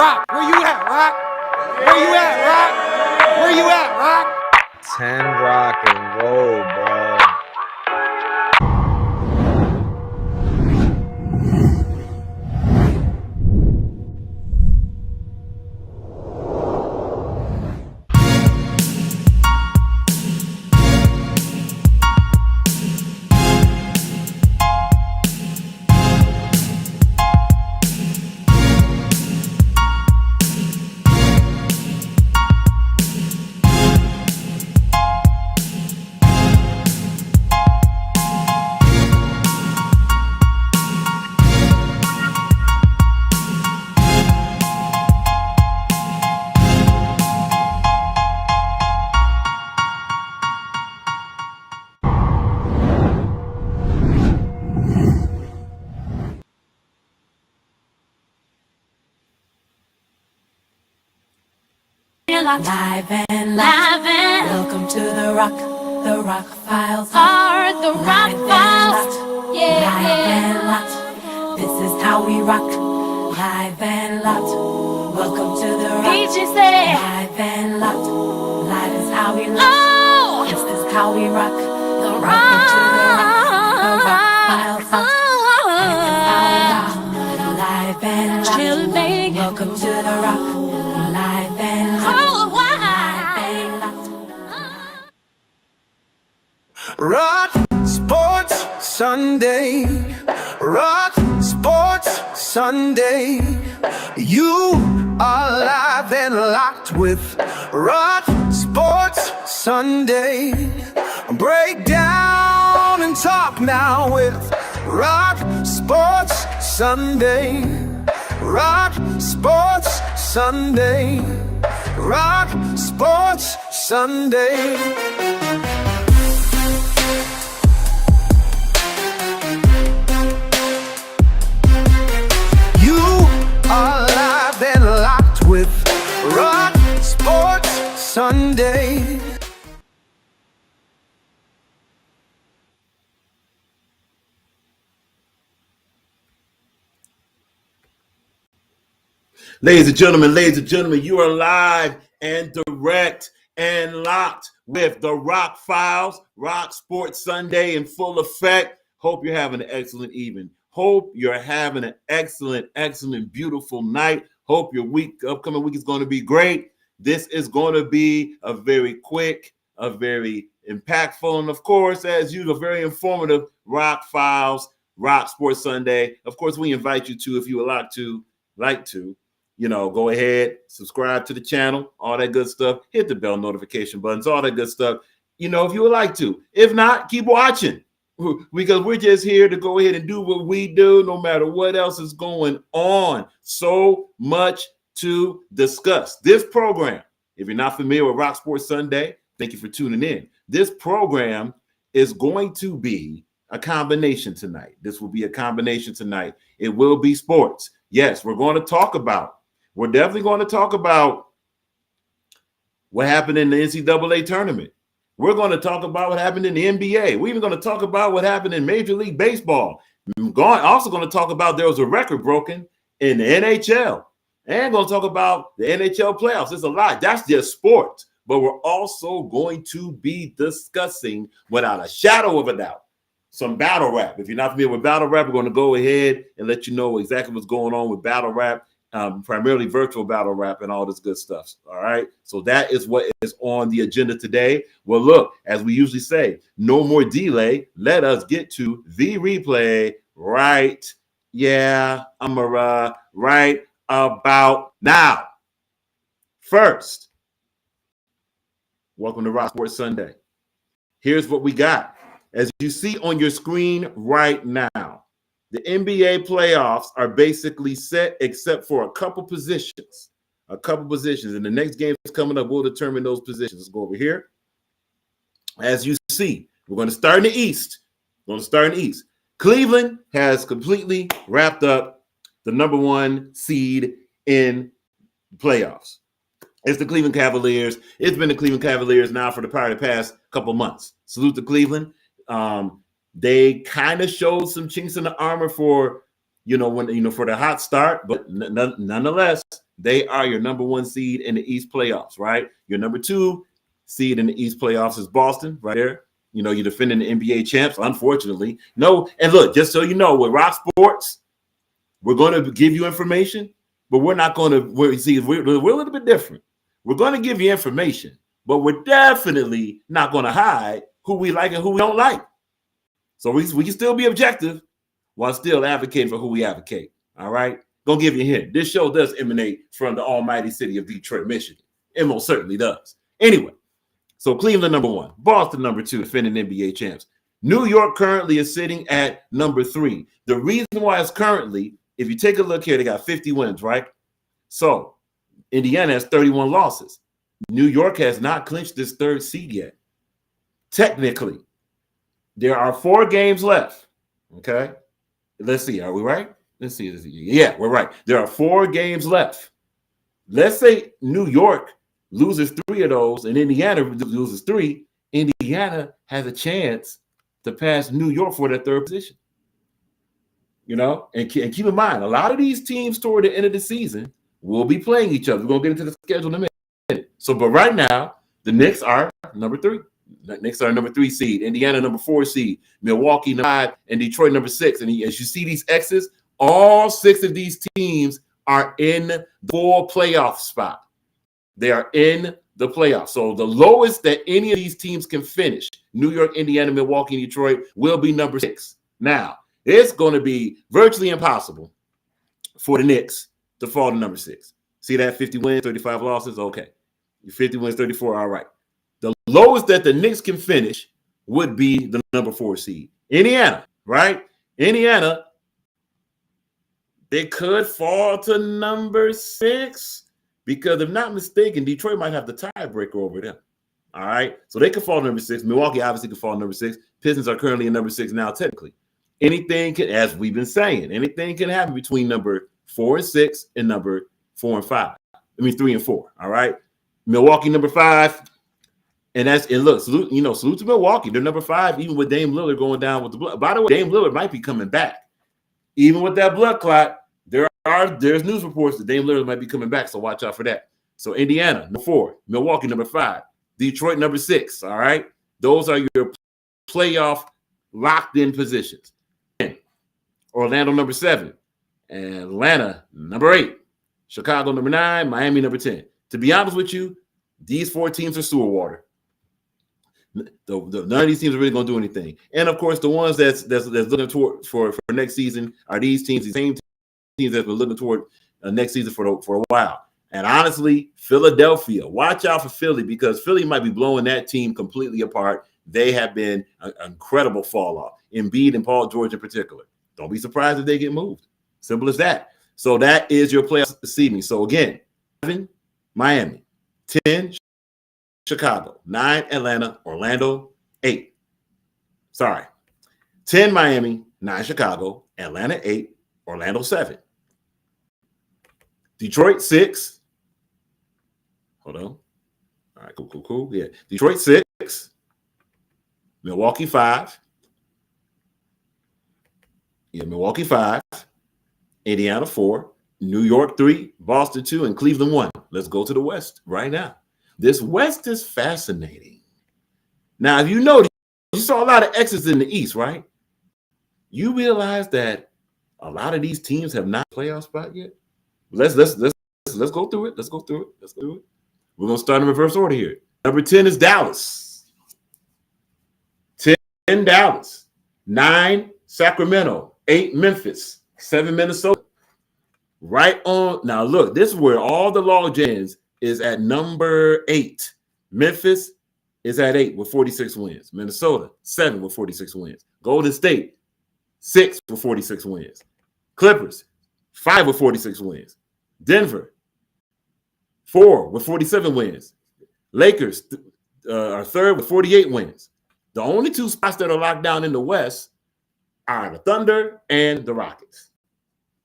Rock, where you at, Rock? Where you at, Rock? Where you at, Rock? 10 rock and roll, bro. Live and welcome to the Rock Files. The Rock Files. Yeah. Live and locked. This is how we rock. Live and locked. Welcome to the Rock. Live and locked. Live is how we rock. Oh. This is how we rock. The Rock Files. Live and locked. Welcome to the Rock. Live and locked. Rock Sports Sunday, Rock Sports Sunday. You are live and locked with Rock Sports Sunday. Break down and talk now with Rock Sports Sunday. Rock Sports Sunday. Rock Sports Sunday. Alive and locked with Rock Sports Sunday. Ladies and gentlemen, you are live and direct and locked with the Rock Files, Rock Sports Sunday in full effect. Hope you're having an excellent evening. Hope you're having an excellent, beautiful night. Hope your upcoming week is going to be great. This is going to be a very quick, a very impactful, and of course, as usual, very informative Rock Files, Rock Sports Sunday. Of course, we invite you to, if you would like to, go ahead, subscribe to the channel, all that good stuff. Hit the bell notification buttons, all that good stuff. If you would like to. If not, keep watching. Because we're just here to go ahead and do what we do, no matter what else is going on. So much to discuss. This program, if you're not familiar with Rock Sports Sunday, thank you for tuning in. This program is going to be a combination tonight. This will be a combination tonight. It will be sports. Yes, we're definitely going to talk about what happened in the NCAA tournament. We're going to talk about what happened in the NBA. We're even going to talk about what happened in Major League Baseball. Also going to talk about there was a record broken in the NHL. And going to talk about the NHL playoffs. There's a lot. That's just sports. But we're also going to be discussing, without a shadow of a doubt, some battle rap. If you're not familiar with battle rap, we're going to go ahead and let you know exactly what's going on with battle rap. Primarily virtual battle rap and all this good stuff. All right. So that is what is on the agenda today. Well, look, as we usually say, no more delay. Let us get to the replay right. Yeah, right about now. First, welcome to Rock Sports Sunday. Here's what we got. As you see on your screen right now, the NBA playoffs are basically set except for a couple positions. And the next game is coming up. We'll determine those positions. Let's go over here. As you see, we're going to start in the East. Cleveland has completely wrapped up the number one seed in playoffs. It's the Cleveland Cavaliers. It's been the Cleveland Cavaliers now for the past couple months. Salute to Cleveland. They kind of showed some chinks in the armor for for the hot start, but nonetheless, they are your number 1 seed in the East playoffs, right? Your number 2 seed in the East playoffs is Boston, right there. You're defending the NBA champs, unfortunately. No, and look, just so you know, with Rock Sports, we're going to give you information, but we're not going to. We're a little bit different. We're going to give you information, but we're definitely not going to hide who we like and who we don't like. So we can still be objective while still advocating for who we advocate. All right? Gonna give you a hint. This show does emanate from the almighty city of Detroit, Michigan. It most certainly does. Anyway, so Cleveland number 1, Boston number 2, defending NBA champs. New York currently is sitting at number 3. The reason why it's currently, if you take a look here, they got 50 wins, right? So Indiana has 31 losses. New York has not clinched this 3rd seed yet. Technically, there are 4 games left. Okay. Let's see. Are we right? Let's see. Yeah, we're right. There are 4 games left. Let's say New York loses 3 of those and Indiana loses 3. Indiana has a chance to pass New York for that 3rd position. And keep in mind, a lot of these teams toward the end of the season will be playing each other. We're going to get into the schedule in a minute. So, but right now, the Knicks are number 3. The Knicks are number 3 seed. Indiana number 4 seed. Milwaukee number 5 and Detroit number 6. And as you see these X's, all 6 of these teams are in the full playoff spot. They are in the playoffs. So the lowest that any of these teams can finish, New York, Indiana, Milwaukee, and Detroit, will be number 6. Now, it's going to be virtually impossible for the Knicks to fall to number 6. See that 50 wins, 35 losses? Okay. 50 wins, 34, all right. The lowest that the Knicks can finish would be the number 4 seed. Indiana, right? Indiana, they could fall to number 6 because, if not mistaken, Detroit might have the tiebreaker over them. All right? So they could fall to number 6. Milwaukee obviously could fall to number 6. Pistons are currently in number 6 now, technically. Anything can, as we've been saying, anything can happen between number 4 and 6 and number 4 and 5. 3 and 4. All right? Milwaukee number 5. And look, salute to Milwaukee. They're number 5, even with Dame Lillard going down with the blood. By the way, Dame Lillard might be coming back. Even with that blood clot, there's news reports that Dame Lillard might be coming back, so watch out for that. So Indiana, number 4, Milwaukee, number 5, Detroit, number 6. All right. Those are your playoff locked-in positions. Orlando, number 7, Atlanta, number 8, Chicago, number 9, Miami, number 10. To be honest with you, these 4 teams are sewer water. None of these teams are really going to do anything. And of course, the ones that's looking toward for next season are these teams, the same teams that were looking toward next season for a while. And honestly, Philadelphia, watch out for Philly, because Philly might be blowing that team completely apart. They have been an incredible fall off. Embiid and Paul George in particular. Don't be surprised if they get moved. Simple as that. So that is your playoff seeding. So again, 7, Miami, 10, Chicago, 9, Atlanta, Orlando, 8. 10, Miami, 9, Chicago, Atlanta, 8, Orlando, 7. Detroit, 6. Hold on. All right, cool. Yeah. Detroit, 6. Milwaukee, 5. Yeah, Milwaukee, 5. Indiana, 4. New York, 3. Boston, 2. And Cleveland, 1. Let's go to the West right now. This West is fascinating. Now, if you notice, you saw a lot of X's in the East, right? You realize that a lot of these teams have not playoff spot yet. Let's go through it. Let's go through it. We're gonna start in reverse order here. Number 10 is Dallas. 10, Dallas. 9, Sacramento. 8, Memphis. 7, Minnesota. Right on. Now look, this is where all the log jams is at number 8. Memphis is at 8 with 46 wins. Minnesota, 7 with 46 wins. Golden State, 6 with 46 wins. Clippers, 5 with 46 wins. Denver, 4 with 47 wins. Lakers are 3rd with 48 wins. The only 2 spots that are locked down in the West are the Thunder and the Rockets.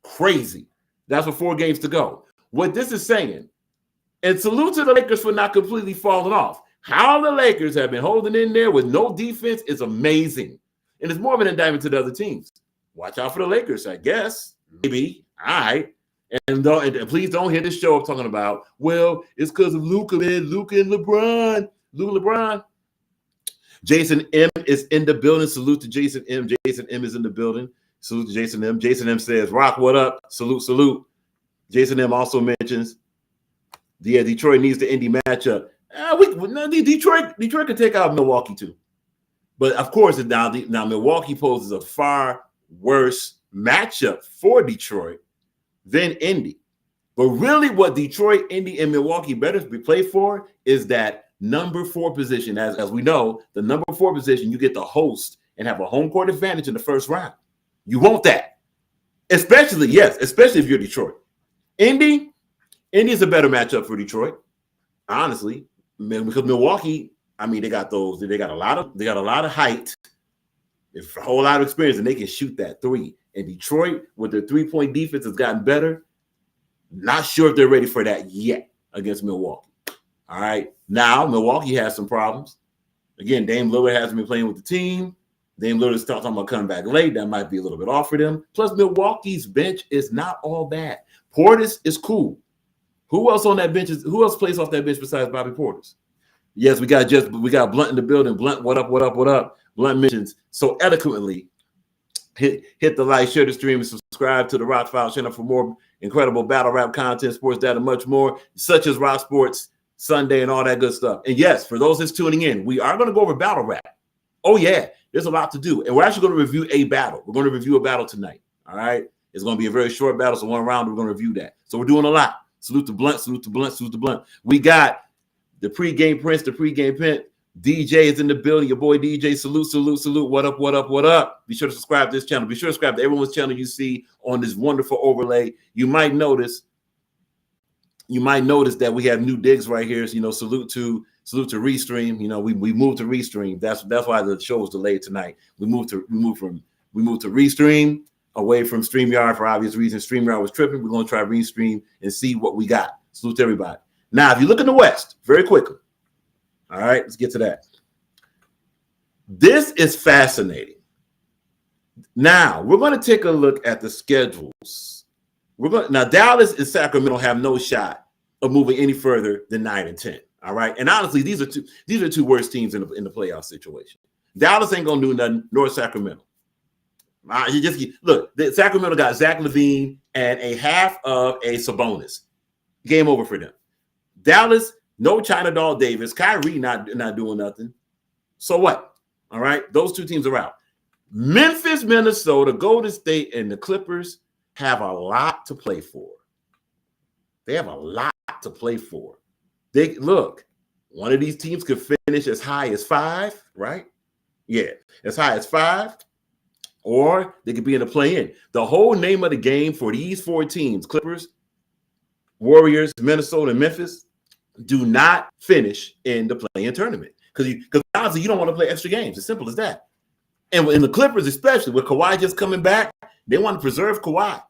Crazy. That's with 4 games to go. What this is saying, and salute to the Lakers for not completely falling off. How the Lakers have been holding in there with no defense is amazing. And it's more of an indictment to the other teams. Watch out for the Lakers, I guess. Maybe. All right. And please don't hear this show talking about, well, it's because of Luka, man. Luka and LeBron. LeBron. Jason M is in the building. Salute to Jason M. Jason M is in the building. Salute to Jason M. Jason M says, Rock, what up? Salute, salute. Jason M also mentions, yeah, Detroit needs the Indy matchup. Detroit could take out Milwaukee too. But of course, now Milwaukee poses a far worse matchup for Detroit than Indy. But really what Detroit, Indy, and Milwaukee better be played for is that number 4 position. As we know, the number 4 position, you get to host and have a home court advantage in the first round. You want that. Especially if you're Detroit. Indy is a better matchup for Detroit, honestly. Because Milwaukee, I mean, they got a lot of height, a whole lot of experience, and they can shoot that 3. And Detroit, with their 3-point defense, has gotten better. Not sure if they're ready for that yet against Milwaukee. All right. Now, Milwaukee has some problems. Again, Dame Lillard hasn't been playing with the team. Dame Lillard talking about coming back late. That might be a little bit off for them. Plus, Milwaukee's bench is not all bad. Portis is cool. Who else on that bench? Who else plays off that bench besides Bobby Portis? Yes, we got Blunt in the building. Blunt, what up, what up, what up? Blunt mentions so eloquently. Hit the like, share the stream, and subscribe to the Rock Files channel for more incredible battle rap content, sports data, much more, such as Rock Sports Sunday and all that good stuff. And yes, for those that's tuning in, we are going to go over battle rap. Oh yeah, there's a lot to do, and we're actually going to review a battle. We're going to review a battle tonight. All right, it's going to be a very short battle, so one round we're going to review that. So we're doing a lot. Salute to Blunt, salute to Blunt, salute to Blunt. We got the pregame Prince, the pregame Pent. DJ is in the building. Your boy DJ. Salute, salute, salute. What up, what up, what up? Be sure to subscribe to this channel. Be sure to subscribe to everyone's channel you see on this wonderful overlay. You might notice that we have new digs right here. So, salute to Restream. We moved to Restream. That's why the show was delayed tonight. We moved to Restream away from StreamYard for obvious reasons. StreamYard was tripping. We're going to try Restream and see what we got. Salute to everybody. Now, if you look in the West, very quickly. All right, let's get to that. This is fascinating. Now, we're going to take a look at the schedules. Now, Dallas and Sacramento have no shot of moving any further than 9 and 10. All right, and honestly, these are two worst teams in the playoff situation. Dallas ain't going to do nothing, nor Sacramento. Look, Sacramento got Zach LaVine and a half of a Sabonis. Game over for them. Dallas, no China Doll Davis. Kyrie not doing nothing. So what? All right, those two teams are out. Memphis, Minnesota, Golden State, and the Clippers have a lot to play for. They have a lot to play for. One of these teams could finish as high as 5, right? Yeah, as high as 5, or they could be in the play-in. The whole name of the game for these 4 teams, Clippers, Warriors, Minnesota, and Memphis, do not finish in the play-in tournament. Because honestly, you don't want to play extra games. As simple as that. And in the Clippers, especially, with Kawhi just coming back, they want to preserve Kawhi.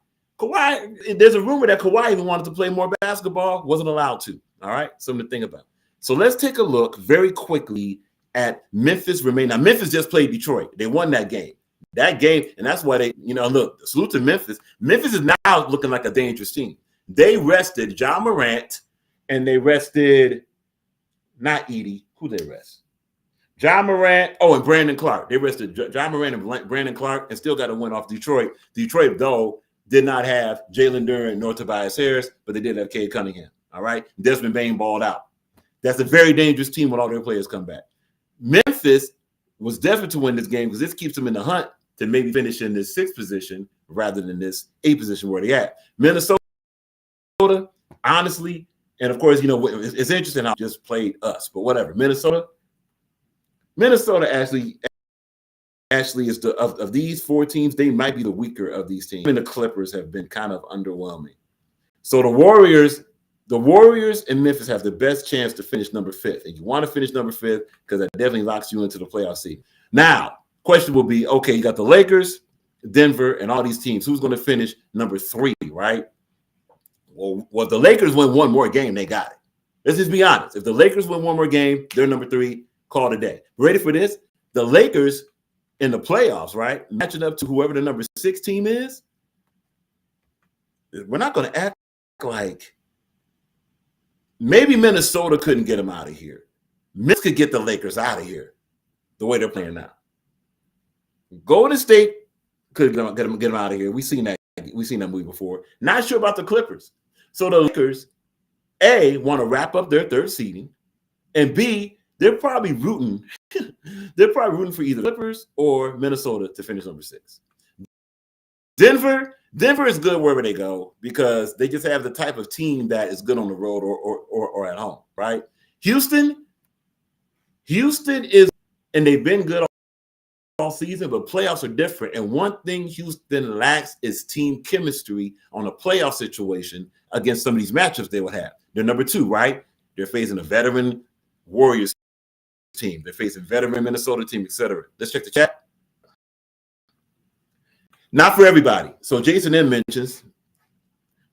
There's a rumor that Kawhi even wanted to play more basketball, wasn't allowed to. All right, something to think about. So let's take a look very quickly at Memphis. Now, Memphis just played Detroit. They won that game. And that's why look, salute to Memphis. Memphis is now looking like a dangerous team. They rested Ja Morant, and they rested not Edie. Who they rest? Ja Morant. Oh, and Brandon Clark. They rested Ja Morant and Brandon Clark and still got to win off Detroit. Detroit, though, did not have Jalen Duren nor Tobias Harris, but they did have Cade Cunningham. All right. Desmond Bane balled out. That's a very dangerous team when all their players come back. Memphis was desperate to win this game because this keeps them in the hunt to maybe finish in this 6th position rather than this 8th position where they at. Minnesota, honestly, and of course, it's interesting how they just played us, but whatever. Minnesota actually is of these 4 teams, they might be the weaker of these teams. And the Clippers have been kind of underwhelming. So the Warriors and Memphis have the best chance to finish number 5th. And you want to finish number 5th because that definitely locks you into the playoff seed. Now, question will be, okay, you got the Lakers, Denver, and all these teams. Who's going to finish number 3, right? Well, the Lakers win one more game, they got it. Let's just be honest. If the Lakers win one more game, they're number 3, call it a day. Ready for this? The Lakers in the playoffs, right, matching up to whoever the number 6 team is, we're not going to act like maybe Minnesota couldn't get them out of here. Memphis could get the Lakers out of here the way they're playing now. Golden State could get them out of here. We've seen that movie before. Not sure about the Clippers. So the Lakers, A, want to wrap up their third seeding, and B, they're probably rooting for either Clippers or Minnesota to finish number 6. Denver is good wherever they go because they just have the type of team that is good on the road or at home, right? Houston is, and they've been good all season, but playoffs are different. And one thing Houston lacks is team chemistry on a playoff situation against some of these matchups they would have. They're number 2, right? They're facing a veteran Warriors team. They're facing veteran Minnesota team, etc. Let's check the chat. Not for everybody. So Jason M mentions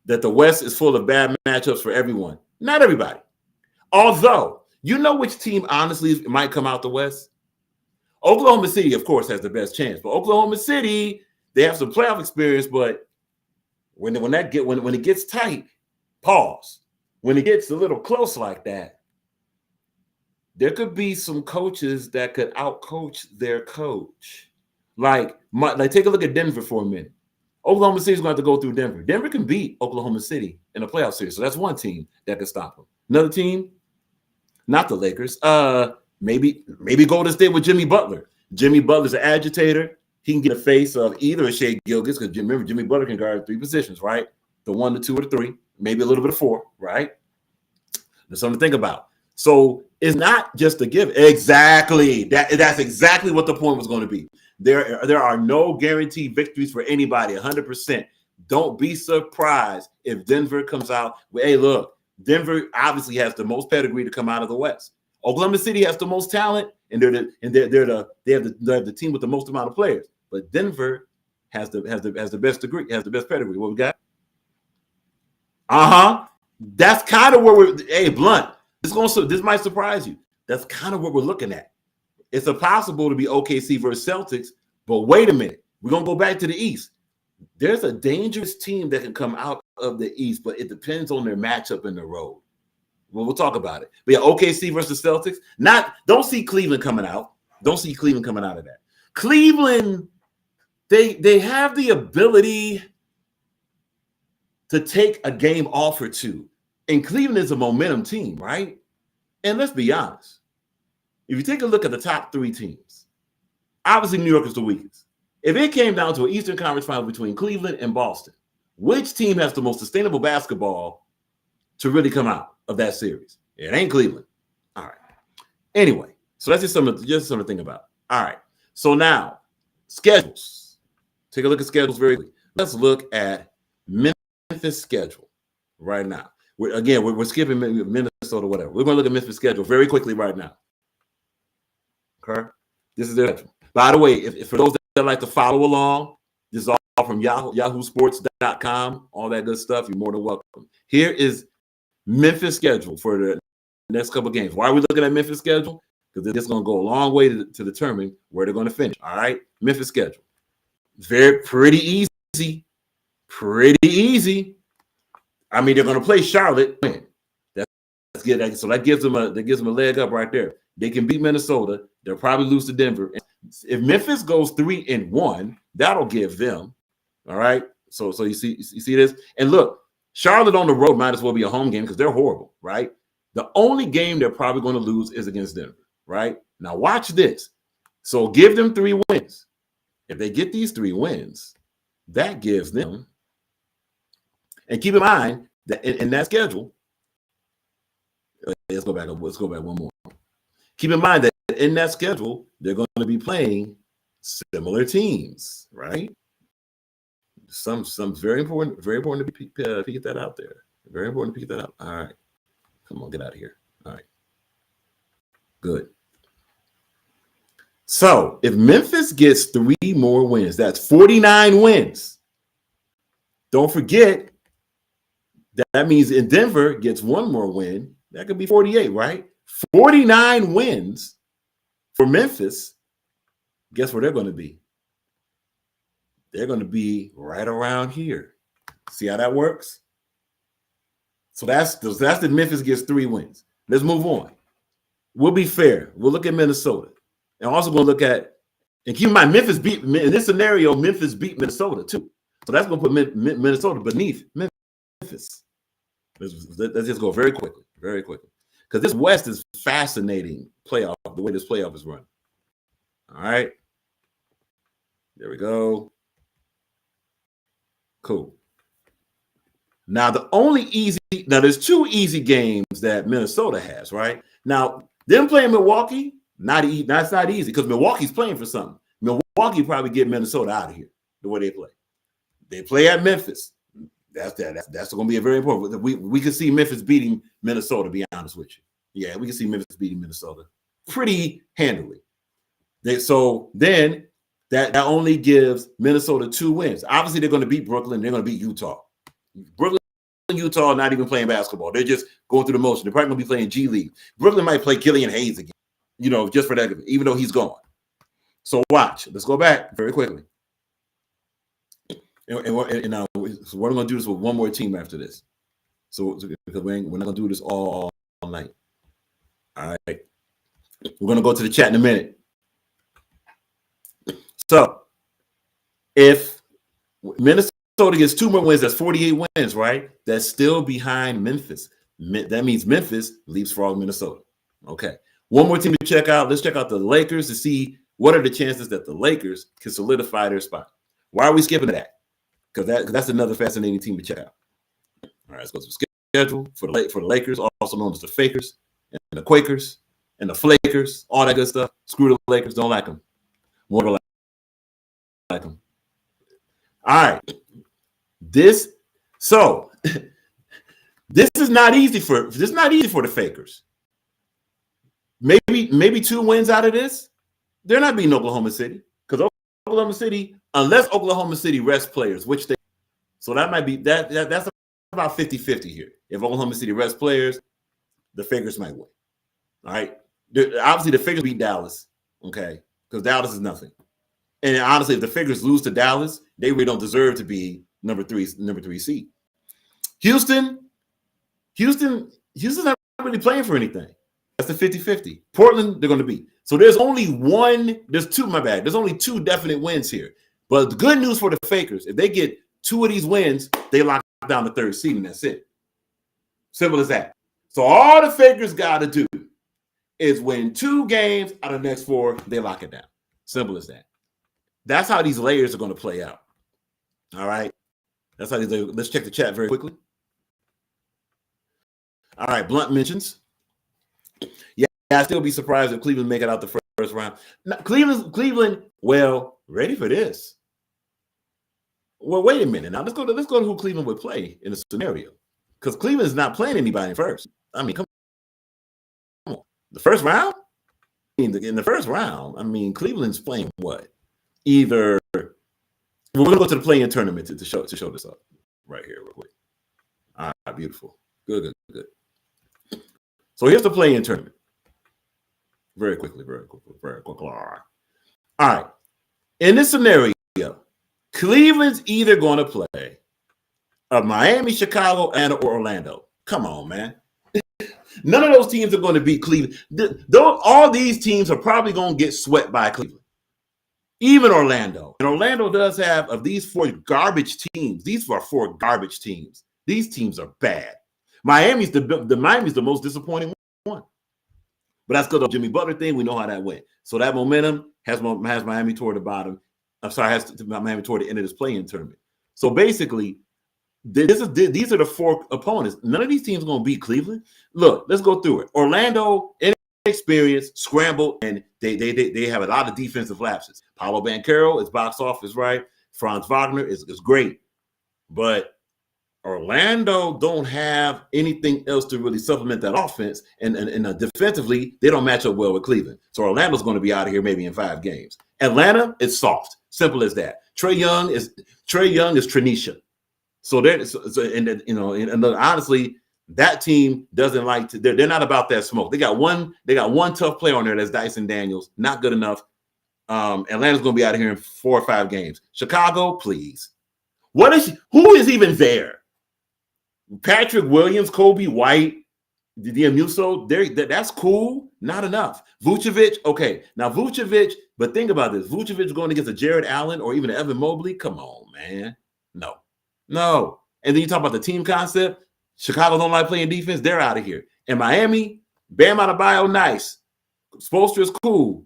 that the West is full of bad matchups for everyone. Not everybody. Although, you know which team honestly might come out the West? Oklahoma City, of course, has the best chance. But Oklahoma City, they have some playoff experience, but when it gets tight, pause. When it gets a little close like that, there could be some coaches that could outcoach their coach. Like take a look at Denver for a minute. Oklahoma City's going to have to go through Denver. Denver can beat Oklahoma City in a playoff series. So that's one team that can stop them. Another team, not the Lakers. Maybe Golden State with Jimmy Butler. Jimmy Butler's an agitator. He can get a face of either a Shea Gilgeous, because remember, Jimmy Butler can guard 3 positions, right? The 1, the 2, or the 3, maybe a little bit of 4, right? There's something to think about. So it's not just a give. Exactly. That's exactly what the point was going to be. There are no guaranteed victories for anybody, 100%. Don't be surprised if Denver comes out with, hey, look, Denver obviously has the most pedigree to come out of the West. Oklahoma City has the most talent, and they have the team with the most amount of players. But Denver has the best degree, has the best pedigree. What we got? That's kind of where we're. Hey, Blunt, this might surprise you. That's kind of what we're looking at. It's possible to be OKC versus Celtics, but wait a minute. We're gonna go back to the East. There's a dangerous team that can come out of the East, but it depends on their matchup in the road. Well, we'll talk about it. But yeah, OKC versus Celtics. Don't see Cleveland coming out. Don't see Cleveland coming out of that. Cleveland, they have the ability to take a game off or two. And Cleveland is a momentum team, right? And let's be honest. If you take a look at the top 3 teams, obviously New York is the weakest. If it came down to an Eastern Conference final between Cleveland and Boston, which team has the most sustainable basketball to really come out of that series? It ain't Cleveland. All right. Anyway, so that's just something to think about. All right. So now, schedules. Take a look at schedules very quickly. Let's look at Memphis' schedule right now. We're skipping Minnesota, whatever. We're going to look at Memphis' schedule very quickly right now. Okay? This is their schedule. By the way, if for those that like to follow along, this is all from yahoosports.com, all that good stuff. You're more than welcome. Here is Memphis' schedule for the next couple of games. Why are we looking at Memphis' schedule? Because it's going to go a long way to determine where they're going to finish. All right? Memphis' schedule. Pretty easy. Pretty easy. I mean, they're going to play Charlotte. That's good. So that gives them a leg up right there. They can beat Minnesota. They'll probably lose to Denver. If Memphis goes 3-1, that'll give them. All right. So you see this, and look, Charlotte on the road might as well be a home game because they're horrible, right? The only game they're probably going to lose is against Denver, right? Now watch this. So give them 3 wins. If they get these 3 wins, that gives them. And keep in mind that in that schedule, let's go back one more. Keep in mind that in that schedule, they're going to be playing similar teams, right? Some very important to pick that out there. Very important to pick that out. All right. Come on, get out of here. All right. Good. So if Memphis gets 3 more wins, that's 49 wins. Don't forget, that means if Denver gets 1 more win, that could be 48, right? 49 wins for Memphis. Guess where they're going to be? They're going to be right around here. See how that works? So that's the Memphis gets 3 wins. Let's move on. We'll be fair. We'll look at Minnesota. And also going to look at, and keep in mind, Memphis beat, in this scenario, Memphis beat Minnesota too. So that's going to put Minnesota beneath Memphis. Let's just go very quickly. Because this West is fascinating playoff, the way this playoff is run. All right. There we go. Cool. Now, there's 2 easy games that Minnesota has, right? Now, them playing Milwaukee, that's not easy because Milwaukee's playing for something. Milwaukee probably get Minnesota out of here the way they play. They play at Memphis. That's going to be a very important. We can see Memphis beating Minnesota, to be honest with you. Yeah, we can see Memphis beating Minnesota pretty handily. So then that only gives Minnesota 2 wins. Obviously, they're going to beat Brooklyn. They're going to beat Utah. Brooklyn and Utah are not even playing basketball. They're just going through the motion. They're probably going to be playing G League. Brooklyn might play Killian Hayes again, just for that, even though he's gone. So watch. Let's go back very quickly. And we're going to do this with one more team after this. So because we're not going to do this all night. All right. We're going to go to the chat in a minute. So if Minnesota gets 2 more wins, that's 48 wins, right? That's still behind Memphis. That means Memphis leapfrogs Minnesota. Okay. One more team to check out. Let's check out the Lakers to see what are the chances that the Lakers can solidify their spot. Why are we skipping that? Because that's another fascinating team to check out. All right, let's go to the schedule for the Lakers, also known as the Fakers and the Quakers and the Flakers, all that good stuff. Screw the Lakers, don't like them. More like them. All right, this is not easy for the Fakers. Maybe 2 wins out of this. They're not beating Oklahoma City because Oklahoma City, unless Oklahoma City rests players, which they, so that might be that's about 50-50 here. If Oklahoma City rests players, the Fakers might win. All right. Obviously, the Fakers beat Dallas, okay, because Dallas is nothing. And honestly, if the Fakers lose to Dallas, they really don't deserve to be number three seed. Houston's not really playing for anything. That's the 50-50. Portland, they're going to beat. So there's only two definite wins here. But the good news for the Fakers, if they get 2 of these wins, they lock down the 3rd seed, and that's it. Simple as that. So all the Fakers got to do is win 2 games out of the next 4, they lock it down. Simple as that. That's how these layers are going to play out. All right. That's how let's check the chat very quickly. All right. Blunt mentions. Yeah, I'd still be surprised if Cleveland make it out the first round. Now, Cleveland, well, ready for this. Well, wait a minute. Now let's go to who Cleveland would play in a scenario. Because Cleveland is not playing anybody first. I mean, come on. The first round? In the first round, I mean, Cleveland's playing what? Either we're going to go to the play-in tournament to show this up right here real quick. All right, beautiful. Good. So here's the play-in tournament. Very quickly. All right. In this scenario, Cleveland's either going to play Miami, Chicago, and Orlando. Come on, man. None of those teams are going to beat Cleveland. All these teams are probably going to get swept by Cleveland. Even Orlando. And Orlando does have, of these 4 garbage teams, these are 4 garbage teams. These teams are bad. Miami's the most disappointing one. But that's because of the Jimmy Butler thing. We know how that went. So that momentum has Miami toward the bottom. Has Miami toward the end of this play-in tournament. So basically, these are the 4 opponents. None of these teams are going to beat Cleveland. Look, let's go through it. Orlando, inexperienced, scrambled, and they have a lot of defensive lapses. Paolo Banchero is box office, right? Franz Wagner is great. But Orlando don't have anything else to really supplement that offense. And defensively, they don't match up well with Cleveland. So Orlando's going to be out of here maybe in 5 games. Atlanta is soft. Simple as that. Trae Young is Tranisha. So honestly, that team doesn't like to. They're not about that smoke. They got one tough player on there. That's Dyson Daniels. Not good enough. Atlanta's going to be out of here in 4 or 5 games. Chicago, please. Who is even there? Patrick Williams, Kobe White, Muso, that's cool. Not enough. Vucevic, okay. Now Vucevic, but think about this. Vucevic going against a Jared Allen or even Evan Mobley. Come on, man. No. And then you talk about the team concept. Chicago don't like playing defense. They're out of here. In Miami, Bam Adebayo, nice. Spoelstra is cool.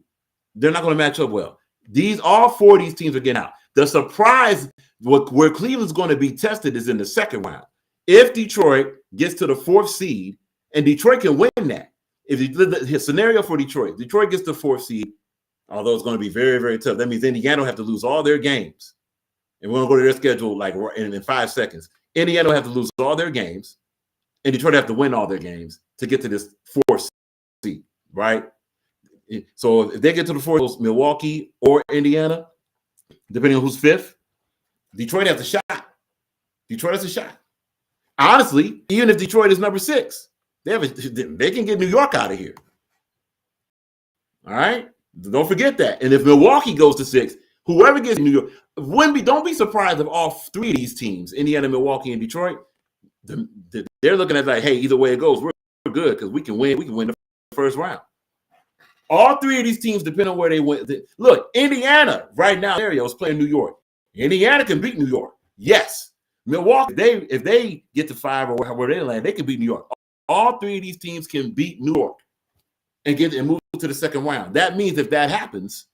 They're not going to match up well. All four of these teams are getting out. The surprise, where Cleveland's going to be tested is in the second round. If Detroit gets to the 4th seed, and Detroit can win that. If his scenario for Detroit gets the 4th seed, although it's going to be very, very tough. That means Indiana will have to lose all their games. And we're going to go to their schedule like in 5 seconds. Indiana will have to lose all their games, and Detroit have to win all their games to get to this 4th seed, right? So if they get to the 4th, Milwaukee or Indiana, depending on who's 5th, Detroit has a shot. Honestly, even if Detroit is number 6, they can get New York out of here. All right? Don't forget that. And if Milwaukee goes to 6, whoever gets New York, don't be surprised if all 3 of these teams, Indiana, Milwaukee, and Detroit, they're looking at like, hey, either way it goes, we're good because we can win the first round. All 3 of these teams, depending on where they went. Look, Indiana right now is playing New York. Indiana can beat New York. Yes. Milwaukee, if they get to 5 or where they land, they can beat New York. All 3 of these teams can beat New York and move to the second round. That means if that happens,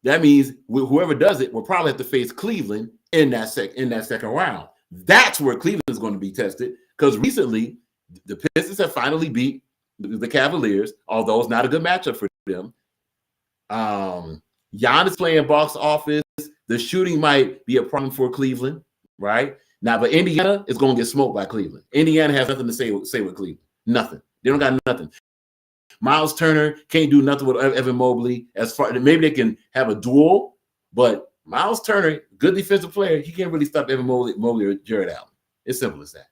that means whoever does it will probably have to face Cleveland in that second round. That's where Cleveland is going to be tested because recently the Pistons have finally beat the Cavaliers, although it's not a good matchup for them. Giannis playing box office. The shooting might be a problem for Cleveland, right? Now, but Indiana is going to get smoked by Cleveland. Indiana has nothing to say with Cleveland. Nothing. They don't got nothing. Miles Turner can't do nothing with Evan Mobley. Maybe they can have a duel, but Miles Turner, good defensive player, he can't really stop Evan Mobley or Jared Allen. It's simple as that.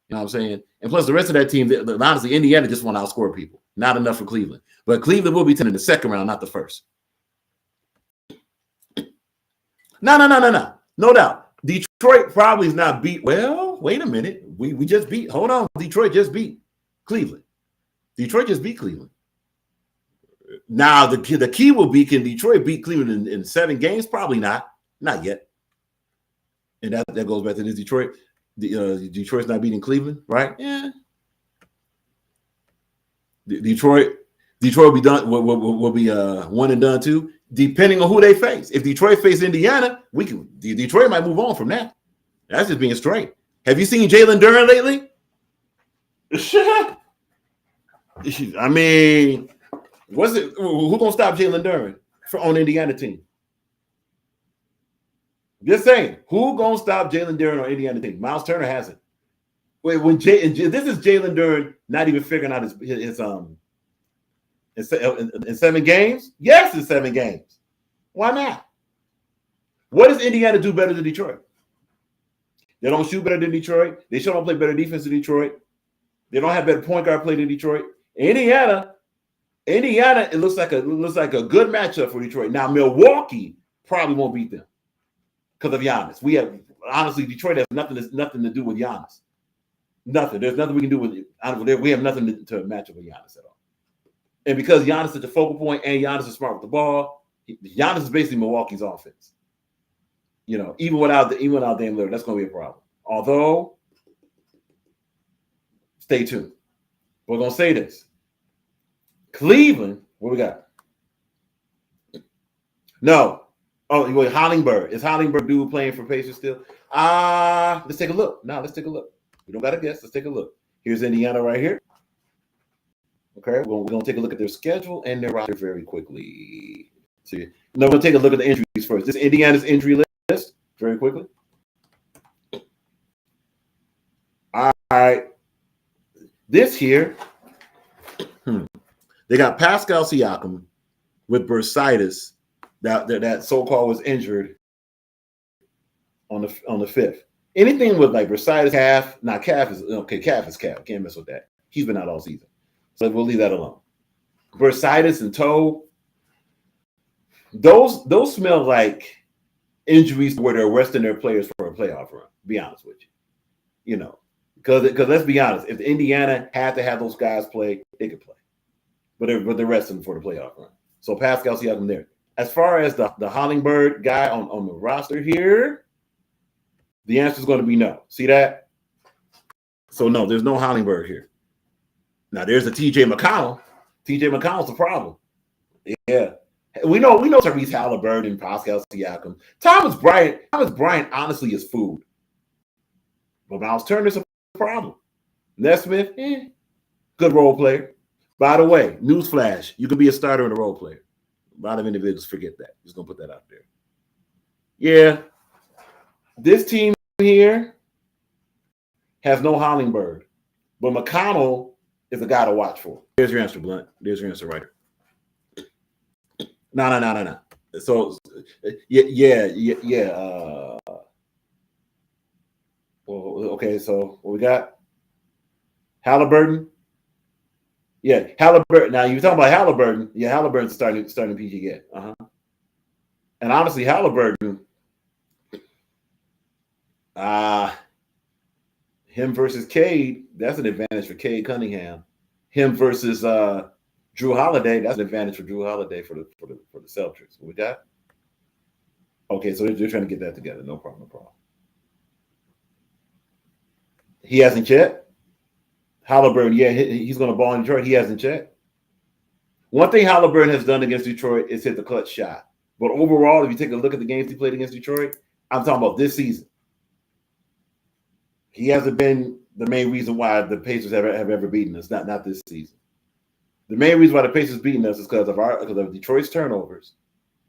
You know what I'm saying? And plus, the rest of that team, honestly, Indiana just want to outscore people. Not enough for Cleveland. But Cleveland will be 10 in the second round, not the first. No doubt. Detroit probably is not beat. Well, wait a minute. We just beat. Hold on. Detroit just beat Cleveland. Detroit just beat Cleveland. Now, the key will be, can Detroit beat Cleveland in 7 games? Probably not. Not yet. And that goes back to this Detroit. Detroit's not beating Cleveland, right? Yeah. Detroit will be done. Will be one and done too, depending on who they face. If Detroit face Indiana, Detroit might move on from that. That's just being straight. Have you seen Jalen Duren lately? I mean, who gonna stop Jalen Duren on the Indiana team? Just saying, who gonna stop Jalen Duren on Indiana team? Miles Turner hasn't. Wait, this is Jalen Duren not even figuring out his in 7 games? Yes, in 7 games. Why not? What does Indiana do better than Detroit? They don't shoot better than Detroit. They sure don't play better defense than Detroit. They don't have better point guard play than Detroit. Indiana, it looks like a good matchup for Detroit. Now, Milwaukee probably won't beat them because of Giannis. Honestly, Detroit has nothing to do with Giannis. Nothing. There's nothing we can do with it. We have nothing to match up with Giannis at all. And because Giannis is the focal point and Giannis is smart with the ball, Giannis is basically Milwaukee's offense. You know, even without Dame Lillard, that's going to be a problem. Although, stay tuned. We're going to say this. Cleveland, what we got? No. Oh, wait, Hollingberg. Is Hollingberg dude playing for Pacers still? Let's take a look. Let's take a look. We don't got to guess. Let's take a look. Here's Indiana right here. Okay, we're going to take a look at their schedule and their roster very quickly. We're going to take a look at the injuries first. This is Indiana's injury list very quickly. All right. This here, they got Pascal Siakam with bursitis that so-called was injured on the 5th. Anything with like bursitis, calf is calf. Can't mess with that. He's been out all season. So we'll leave that alone. Bursitis and toe, those smell like injuries where they're resting their players for a playoff run. Be honest with you, you know, because let's be honest, if Indiana had to have those guys play, they could play, but they're resting for the playoff run. So Pascal Siakam there. As far as the Hollingbird guy on the roster here, the answer is going to be no. See that? So no, there's no Hollingbird here. Now there's a TJ McConnell. TJ McConnell's the problem. Yeah. We know Tyrese Halliburton and Pascal Siakam. Thomas Bryant honestly is food. But Miles Turner's a problem. Nesmith, good role player. By the way, newsflash, you can be a starter and a role player. A lot of individuals forget that. Just gonna put that out there. Yeah. This team here has no Hollingbird, but McConnell is a guy to watch for. There's your answer, Blunt. There's your answer right here. No. So, yeah. Well, okay, so what we got? Halliburton. Yeah, Halliburton. Now you're talking about Halliburton. Yeah, Halliburton's starting PG yet. And honestly, Halliburton, him versus Cade, that's an advantage for Cade Cunningham. Him versus Drew Holiday, that's an advantage for Drew Holiday for the Celtics. What we got? Okay, so they're trying to get that together. No problem. He hasn't checked. Halliburton, yeah, he's going to ball in Detroit. He hasn't checked. One thing Halliburton has done against Detroit is hit the clutch shot. But overall, if you take a look at the games he played against Detroit, I'm talking about this season. He hasn't been the main reason why the Pacers have ever beaten us. Not this season. The main reason why the Pacers beaten us is because of Detroit's turnovers,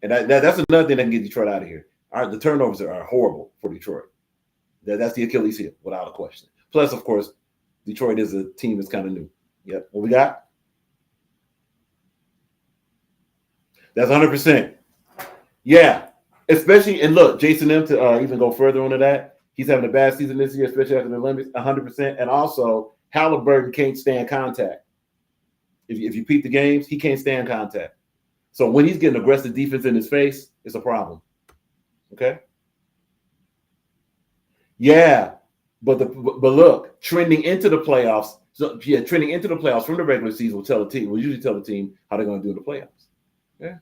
and that's another thing that can get Detroit out of here. The turnovers are horrible for Detroit. That's the Achilles heel, without a question. Plus, of course, Detroit is a team that's kind of new. Yep. What we got? That's 100%. Yeah. Especially, and look, Jason M, to even go further onto that, he's having a bad season this year, especially after the Olympics, 100%. And also, Halliburton can't stand contact. If you peep the games, he can't stand contact. So when he's getting aggressive defense in his face, it's a problem. Okay? Yeah. But look, trending into the playoffs. So yeah, trending into the playoffs from the regular season will usually tell the team how they're going to do in the playoffs. Yeah.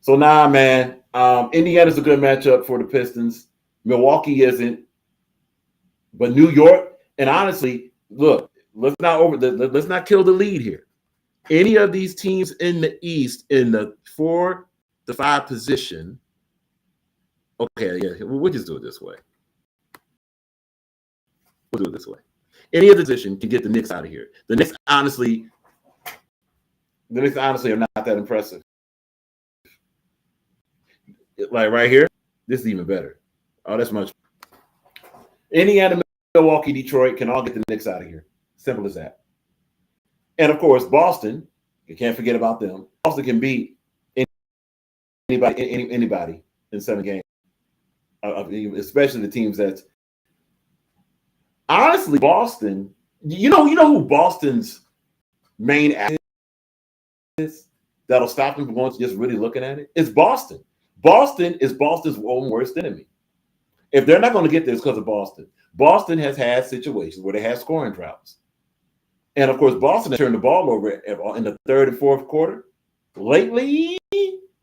So man, Indiana's a good matchup for the Pistons. Milwaukee isn't, but New York. And honestly, look, let's not kill the lead here. Any of these teams in the East in the 4 to 5 position. Okay, yeah, we'll just do it this way. We'll do it this way. Any other position can get the Knicks out of here. The Knicks honestly are not that impressive. Like right here, this is even better. Oh, that's much. Indiana, Milwaukee, Detroit can all get the Knicks out of here. Simple as that. And of course, Boston, you can't forget about them. Boston can beat anybody in 7 games, especially the teams that's. Honestly, Boston, you know who Boston's main asset is that'll stop them from going to just really looking at it? It's Boston. Boston is Boston's own worst enemy. If they're not going to get this because of Boston, Boston has had situations where they have scoring droughts. And of course, Boston has turned the ball over in the 3rd and 4th quarter. Lately,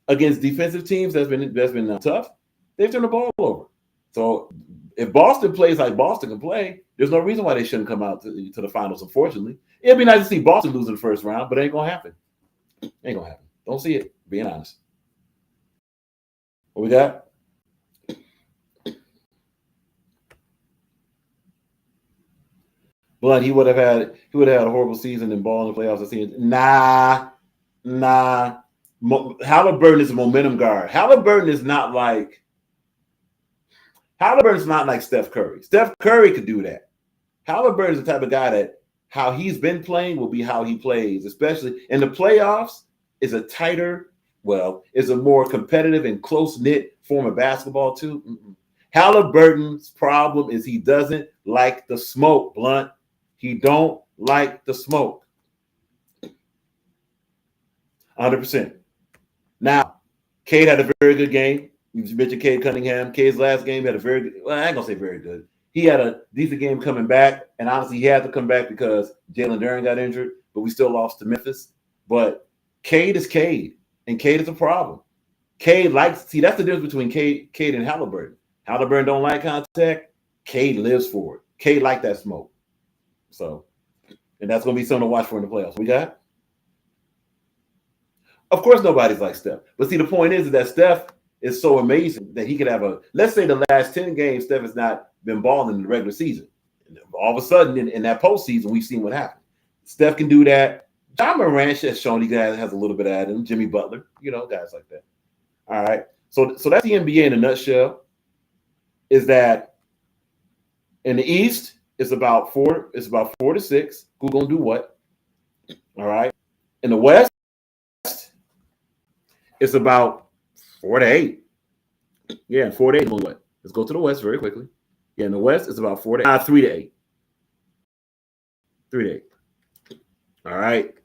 against defensive teams that's been tough, they've turned the ball over. So if Boston plays like Boston can play, there's no reason why they shouldn't come out to the finals, unfortunately. It'd be nice to see Boston lose in the first round, but it ain't going to happen. Ain't going to happen. Don't see it, being honest. What we got? Blood, he would have had a horrible season in ball in the playoffs. Nah. Halliburton is a momentum guard. Halliburton's not like Steph Curry. Steph Curry could do that. Halliburton is the type of guy that how he's been playing will be how he plays, especially in the playoffs. Is a more competitive and close-knit form of basketball too. Halliburton's problem is he doesn't like the smoke, Blunt. He don't like the smoke. 100%. Now, Cade had a very good game. You mentioned Cade Cunningham. Cade's last game had a very good, well, I ain't gonna say very good. He had a decent game coming back, and honestly, he had to come back because Jalen Duren got injured, but we still lost to Memphis. But Cade is Cade, and Cade is a problem. Cade likes, see, that's the difference between Cade and Halliburton. Halliburton don't like contact. Cade lives for it. Cade like that smoke. So, and that's going to be something to watch for in the playoffs. We got? Of course, nobody's like Steph. But see, the point is that Steph is so amazing that he could have a, let's say the last 10 games, Steph has not been balling in the regular season. And all of a sudden, in that postseason, we've seen what happened. Steph can do that. John Morant has shown he has a little bit of that in him. Jimmy Butler, guys like that. All right. So that's the NBA in a nutshell. Is that in the East, it's about 4 to 6. Who's gonna do what? All right. In the West, it's about 4 to 8. Yeah, 4 to 8. What? Let's go to the West very quickly. Yeah, in the West, it's about 3 to 8. 3 to 8. All right.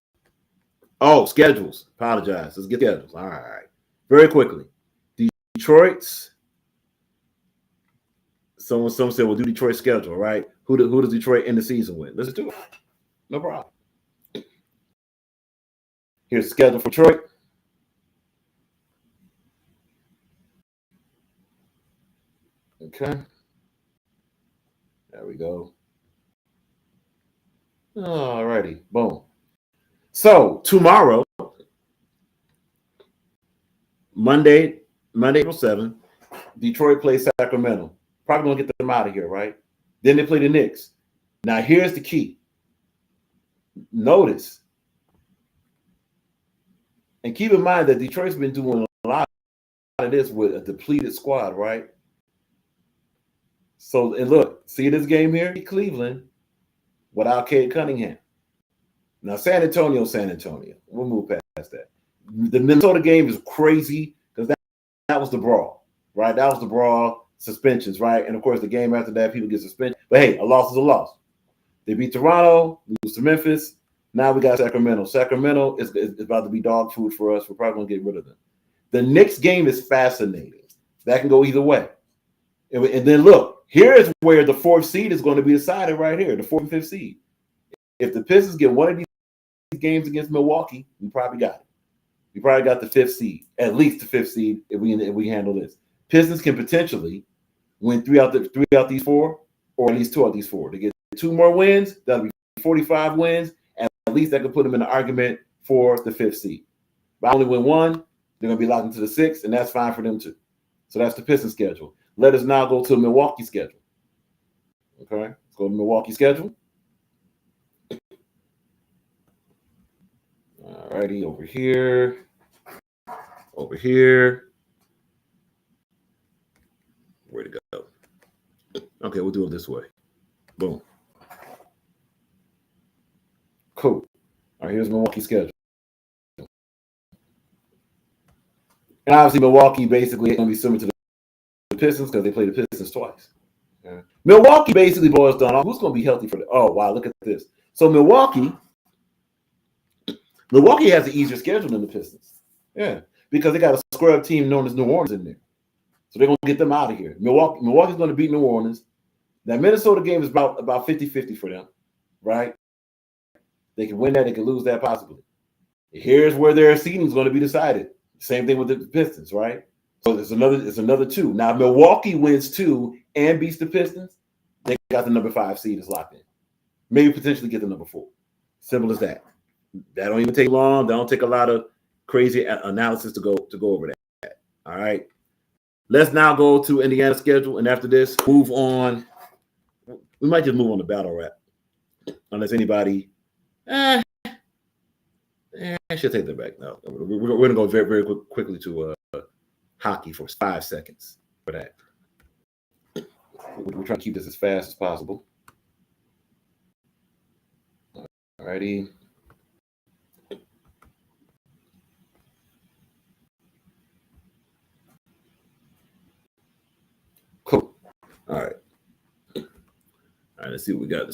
Oh, schedules. Apologize. Let's get schedules. All right. Very quickly. Detroit's. Some said we'll do Detroit's schedule, right? Who does Detroit end the season with? Let's do it. No problem. Here's the schedule for Detroit. Okay. There we go. All righty. Boom. So tomorrow, Monday, April 7th, Detroit plays Sacramento. Probably going to get them out of here, right? Then they play the Knicks. Now, here's the key. Notice, and keep in mind that Detroit's been doing a lot of this with a depleted squad, right? So, and look, see this game here? Cleveland without Cade Cunningham. Now, San Antonio. We'll move past that. The Minnesota game is crazy because that was the brawl, right? That was the brawl. Suspensions, right? And of course, the game after that, people get suspended. But hey, a loss is a loss. They beat Toronto, lose to Memphis. Now we got Sacramento. Sacramento is about to be dog food for us. We're probably going to get rid of them. The Knicks game is fascinating. That can go either way. And then look, here is where the 4th seed is going to be decided right here, the 4th and 5th seed. If the Pistons get one of these games against Milwaukee, we probably got it. We probably got the 5th seed, at least the 5th seed if we handle this. Pistons can potentially win 3 out these 4, or at least 2 out these 4. They get 2 more wins, that'll be 45 wins, and at least that could put them in the argument for the 5th seed. If I only win 1, they're going to be locked into the 6th, and that's fine for them too. So that's the Pistons schedule. Let us now go to Milwaukee schedule. Okay, let's go to Milwaukee schedule. All righty, over here. Where to go? Okay, we'll do it this way. Boom. Cool. All right, here's Milwaukee's schedule. And obviously, Milwaukee basically is going to be similar to the Pistons because they play the Pistons twice. Yeah. Milwaukee basically boils down who's going to be healthy for the. Oh, wow, look at this. So Milwaukee has an easier schedule than the Pistons. Yeah, because they got a scrub team known as New Orleans in there. So they're going to get them out of here. Milwaukee's going to beat New Orleans. That Minnesota game is about 50-50 for them, right? They can win that. They can lose that possibly. Here's where their seeding is going to be decided. Same thing with the Pistons, right? So it's another 2. Now, Milwaukee wins 2 and beats the Pistons. They got the number 5 seed is locked in. Maybe potentially get the number 4. Simple as that. That don't even take long. That don't take a lot of crazy analysis to go over that. All right. Let's now go to Indiana's schedule, and after this, move on. We might just move on to battle rap, unless anybody. I should take that back. No, we're going to go very, very quickly to hockey for 5 seconds for that. We're trying to keep this as fast as possible. All righty. Cool. All right. Let's see what we got.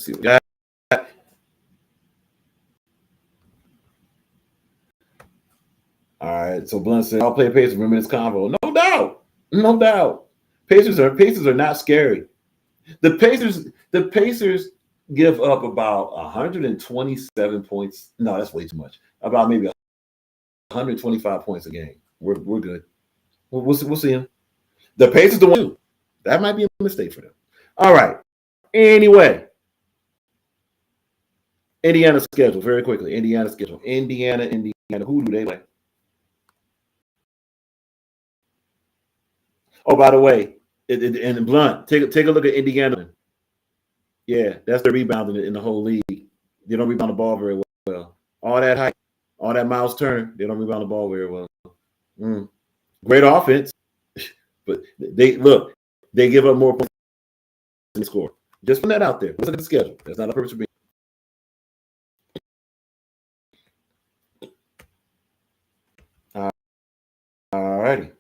All right. So Blunt said, I'll play a pace. Remember this convo. No doubt. No doubt. Pacers are not scary. The Pacers give up about 127 points. No, that's way too much. About maybe 125 points a game. We're good. We'll see them. The Pacers the one. That might be a mistake for them. All right. Anyway, Indiana's schedule very quickly. Indiana's schedule. Indiana. Who do they play? Oh, by the way, and Blunt, take a look at Indiana. Yeah, that's the rebounding in the whole league. They don't rebound the ball very well. All that height, all that Miles Turner, they don't rebound the ball very well. Great offense, but they give up more points than they score. Just put that out there. Let's look at the schedule. That's not a purpose of being. All righty.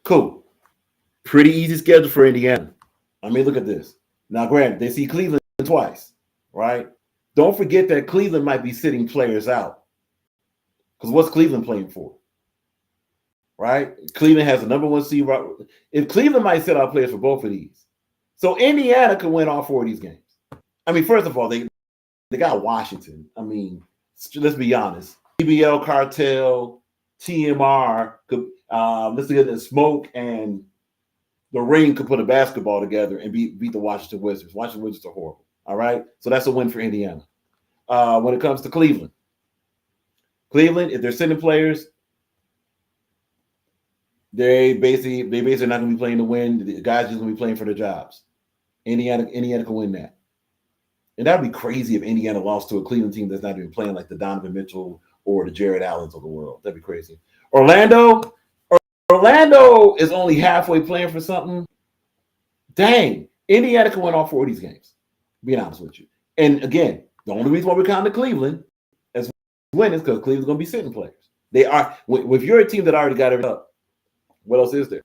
Cool. Pretty easy schedule for Indiana. I mean, look at this. Now, granted, they see Cleveland twice, right? Don't forget that Cleveland might be sitting players out. Because what's Cleveland playing for? Right? Cleveland has the number one seed. If Cleveland might sit out players for both of these. So Indiana could win all 4 of these games. I mean, first of all, they got Washington. I mean, let's be honest. BBL Cartel, TMR, let's look at the Smoke and the Ring could put a basketball together and beat the Washington Wizards. Washington Wizards are horrible. All right. So that's a win for Indiana. When it comes to Cleveland, if they're sending players, they basically not going to be playing to win. The guys just going to be playing for their jobs. Indiana can win that. And that would be crazy if Indiana lost to a Cleveland team that's not even playing like the Donovan Mitchell or the Jared Allens of the world. That'd be crazy. Orlando is only halfway playing for something. Dang. Indiana can win all 4 of these games. Being honest with you. And again, the only reason why we're counting Cleveland as winning is because Cleveland's going to be sitting players. They are. If you're a team that already got it up, what else is there?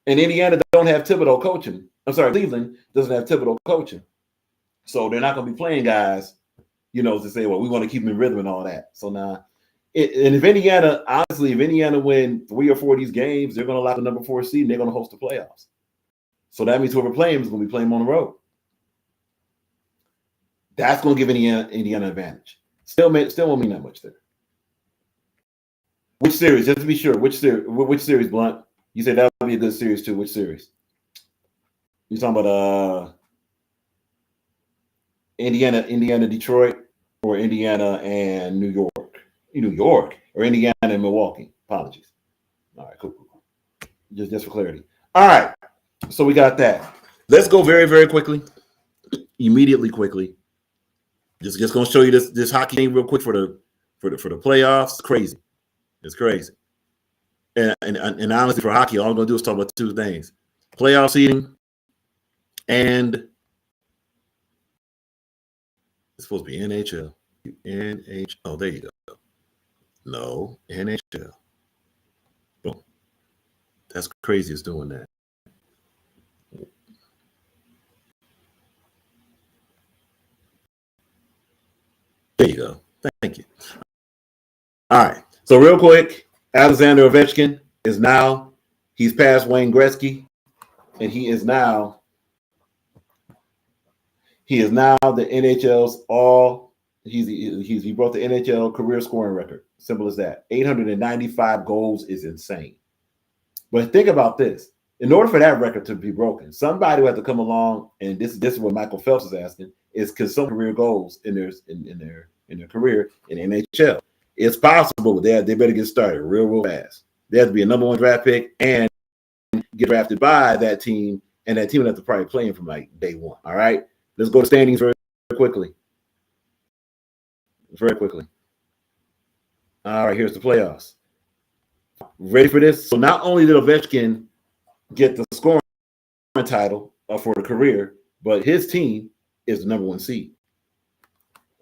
And Indiana don't have Thibodeau coaching. I'm sorry, Cleveland doesn't have Thibodeau coaching. So they're not going to be playing guys, to say, well, we want to keep them in rhythm and all that. So now, and if Indiana win 3 or 4 of these games, they're going to lock the number 4 seed and they're going to host the playoffs. So that means whoever playing is going to be playing on the road. That's going to give Indiana an advantage. Still won't mean that much there. Which series? Just to be sure, which series, Blunt? You said that would be a good series too. Which series? You talking about Indiana, Detroit, or Indiana and New York? New York or Indiana and Milwaukee? Apologies. All right, cool. Just for clarity. All right, so we got that. Let's go very, very quickly, immediately quickly. Just gonna show you this hockey game real quick for the playoffs. It's crazy. It's crazy. And honestly, for hockey, all I'm gonna do is talk about 2 things: playoff seeding and it's supposed to be NHL. Oh, there you go. No, NHL. Boom. That's crazy. It's doing that. There you go. Thank you. All right. So real quick, Alexander Ovechkin he's past Wayne Gretzky, and he is now the NHL's he broke the NHL career scoring record. Simple as that. 895 goals is insane. But think about this. In order for that record to be broken, somebody would have to come along, and this is what Michael Phelps is asking, is because some career goals in their career in NHL. It's possible, but they better get started real fast. They have to be a number 1 draft pick and get drafted by that team, and that team would have to probably play him from like day 1. All right, let's go to standings very quickly. Very quickly. All right, here's the playoffs. Ready for this? So not only did Ovechkin get the scoring title for the career, but his team is the number 1 seed.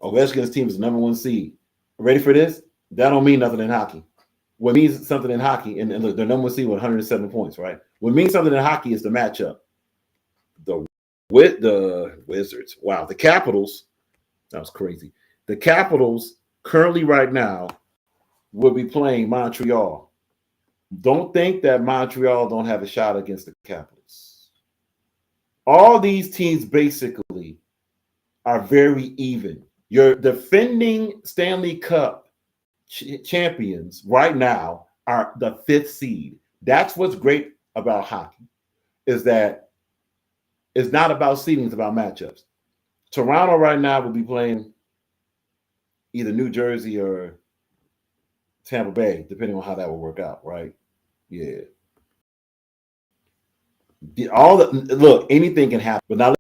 Ovechkin's team is the number 1 seed. Ready for this? That don't mean nothing in hockey. What means something in hockey, and look, they're number 1 seed with 107 points, right? What means something in hockey is the matchup. With the Wizards. Wow, the Capitals. That was crazy. The Capitals currently right now will be playing Montreal. Don't think that Montreal don't have a shot against the Capitals. All these teams basically are very even. Your defending Stanley Cup champions right now are the 5th seed. That's what's great about hockey, is that it's not about seeding, it's about matchups. Toronto right now will be playing either New Jersey or Tampa Bay, depending on how that will work out, right? Yeah. Look, anything can happen. But now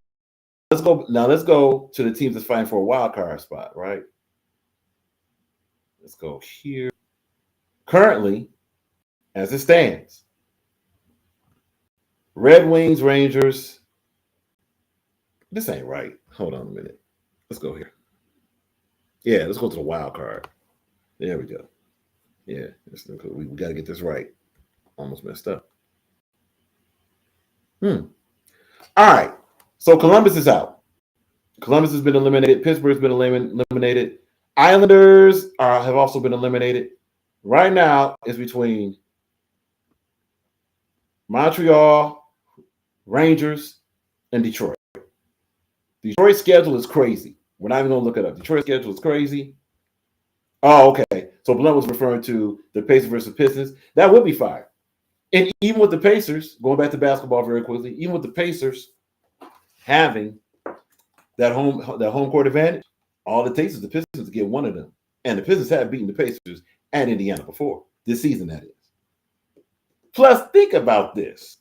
let's go to the teams that's fighting for a wild card spot, right? Let's go here. Currently, as it stands, Red Wings, Rangers. This ain't right. Hold on a minute. Let's go here. Yeah, let's go to the wild card. There we go. Yeah, we got to get this right. Almost messed up. All right. So Columbus is out. Columbus has been eliminated. Pittsburgh's been eliminated. Islanders have also been eliminated. Right now, it's between Montreal, Rangers, and Detroit. Detroit's schedule is crazy. We're not even going to look it up. Detroit's schedule is crazy. Oh, okay. So Blunt was referring to the Pacers versus Pistons. That would be fire. And even with the Pacers, going back to basketball very quickly, even with the Pacers having that home court advantage, all it takes is the Pistons to get one of them. And the Pistons have beaten the Pacers and Indiana before. This season, that is. Plus, think about this.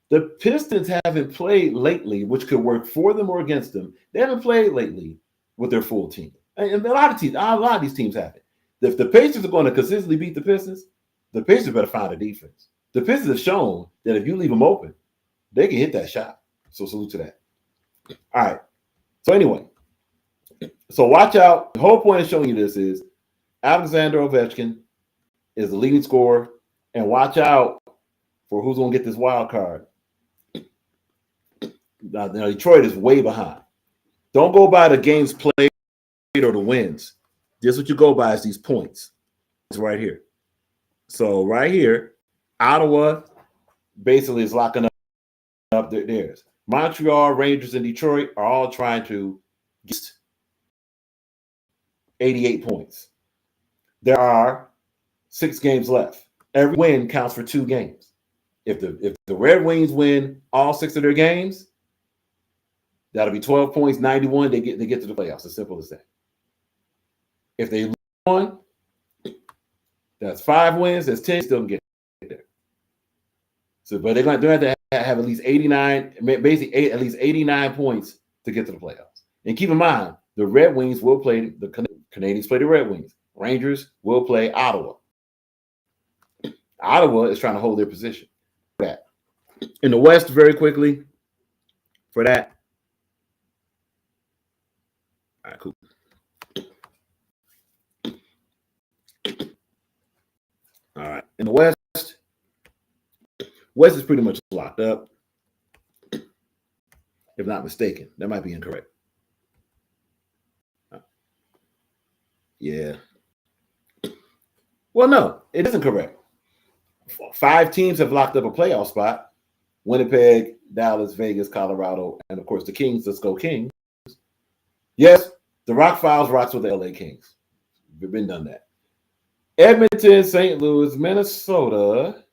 The Pistons haven't played lately, which could work for them or against them. They haven't played lately with their full team. And a lot of these teams haven't. If the Pacers are going to consistently beat the Pistons, the Pacers better find a defense. The Pistons have shown that if you leave them open, they can hit that shot. So salute to that. All right. So anyway, so watch out. The whole point of showing you this is Alexander Ovechkin is the leading scorer, and watch out for who's going to get this wild card. Now, Detroit is way behind. Don't go by the games played or the wins. This is what you go by is these points. It's right here. So right here, Ottawa basically is locking up theirs. Montreal, Rangers, and Detroit are all trying to get 88 points. There are 6 games left. Every win counts for 2 games. If the Red Wings win all 6 of their games, that'll be 12 points, 91. They get to the playoffs. As simple as that. If they lose one, that's 5 wins. That's 10. Still can get there. So, but they're going to have to have at least 89, basically at least 89 points to get to the playoffs. And keep in mind, the Red Wings will play the Canadians play the Red Wings. Rangers will play Ottawa. Ottawa is trying to hold their position. That in the West, very quickly for that. All right, cool. All right, in the West is pretty much locked up, if not mistaken. That might be incorrect. Yeah. Well, no, it isn't correct. 5 teams have locked up a playoff spot: Winnipeg, Dallas, Vegas, Colorado, and of course the Kings. Let's go Kings. Yes, the Rock Files rocks with the LA Kings. We've been done that. Edmonton, St. Louis, Minnesota,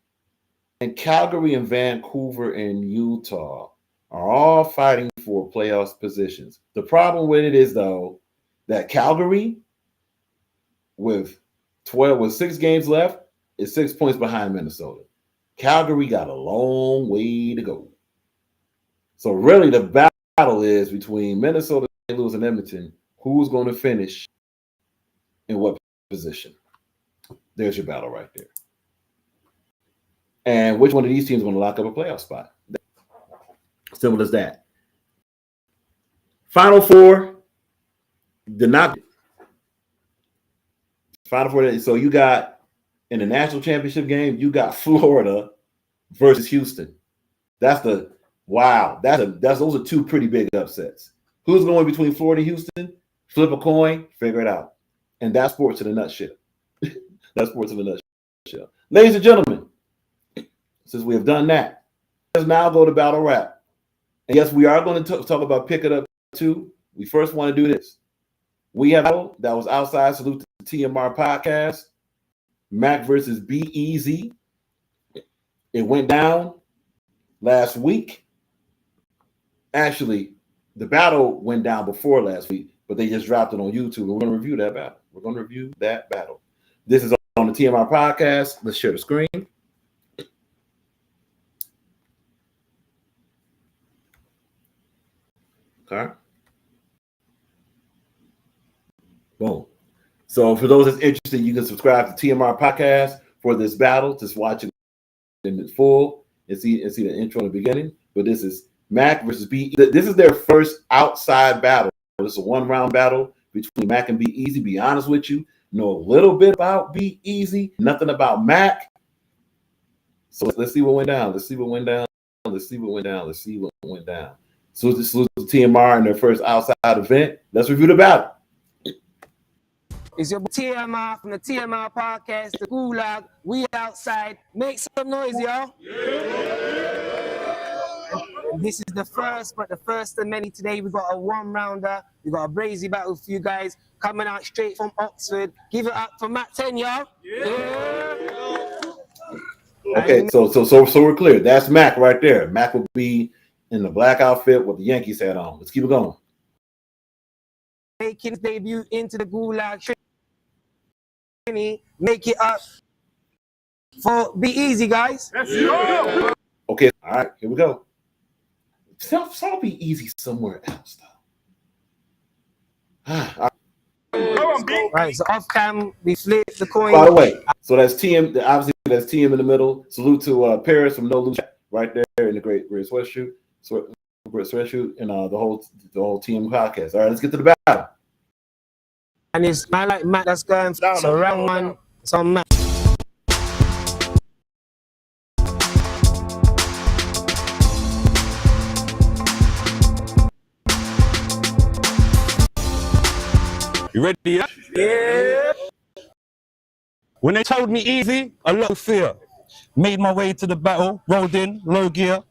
and Calgary and Vancouver and Utah are all fighting for playoff positions. The problem with it is, though, that Calgary, with 6 games left, is 6 points behind Minnesota. Calgary got a long way to go. So really the battle is between Minnesota, St. Louis, and Edmonton. Who's going to finish in what position? There's your battle right there. And which one of these teams is going to lock up a playoff spot? Simple as that. Final 4 did not. Final 4. So you got in the national championship game, you got Florida versus Houston. Those are 2 pretty big upsets. Who's going between Florida and Houston? Flip a coin, figure it out. And that's sports in a nutshell. That's sports in a nutshell. Ladies and gentlemen, since we have done that, let's now go to battle rap. And yes, we are going to talk about Pick It Up too. We first want to do this. We have that was outside. Salute to the TMR podcast. Mac versus Be Easy. It went down last week. Actually, the battle went down before last week, but they just dropped it on YouTube. And we're going to review that battle. We're going to review that battle. This is on the TMR podcast. Let's share the screen. Okay. Boom. So for those that's interested, you can subscribe to TMR podcast for this battle. Just watch it in full and see the intro in the beginning. But this is Mac versus B. This is their first outside battle. This is a 1-round battle between Mac and Be Easy. Be honest with you, know a little bit about Be Easy, nothing about Mac. So let's see what went down. Let's see what went down. Let's see what went down. Let's see what went down. So this was TMR in their first outside event. Let's review the battle. It's your TMR from the TMR podcast, the Gulag. We outside. Make some noise, y'all. And this is the first, but the first of many today. We got a 1-rounder. We got a brazy battle for you guys coming out straight from Oxford. Give it up for Matt 10, y'all. Okay, so we're clear. That's Mac right there. Mac will be in the black outfit with the Yankees hat on. Let's keep it going. Making his debut into the Gulag. Make it up for Be Easy, guys. Okay, all right, here we go. So Be Easy somewhere else, though. All right, so off cam, we flip the coin. By the way, so that's TM. Obviously, that's TM in the middle. Salute to Paris from No Lose right there in the great sweatshirt, and the whole team podcast. All right, let's get to the battle. And it's man like Matt that's going. So round 1, it's on Matt. You ready? Yeah. When they told me easy, a lot of fear. Made my way to the battle, rolled in, low gear.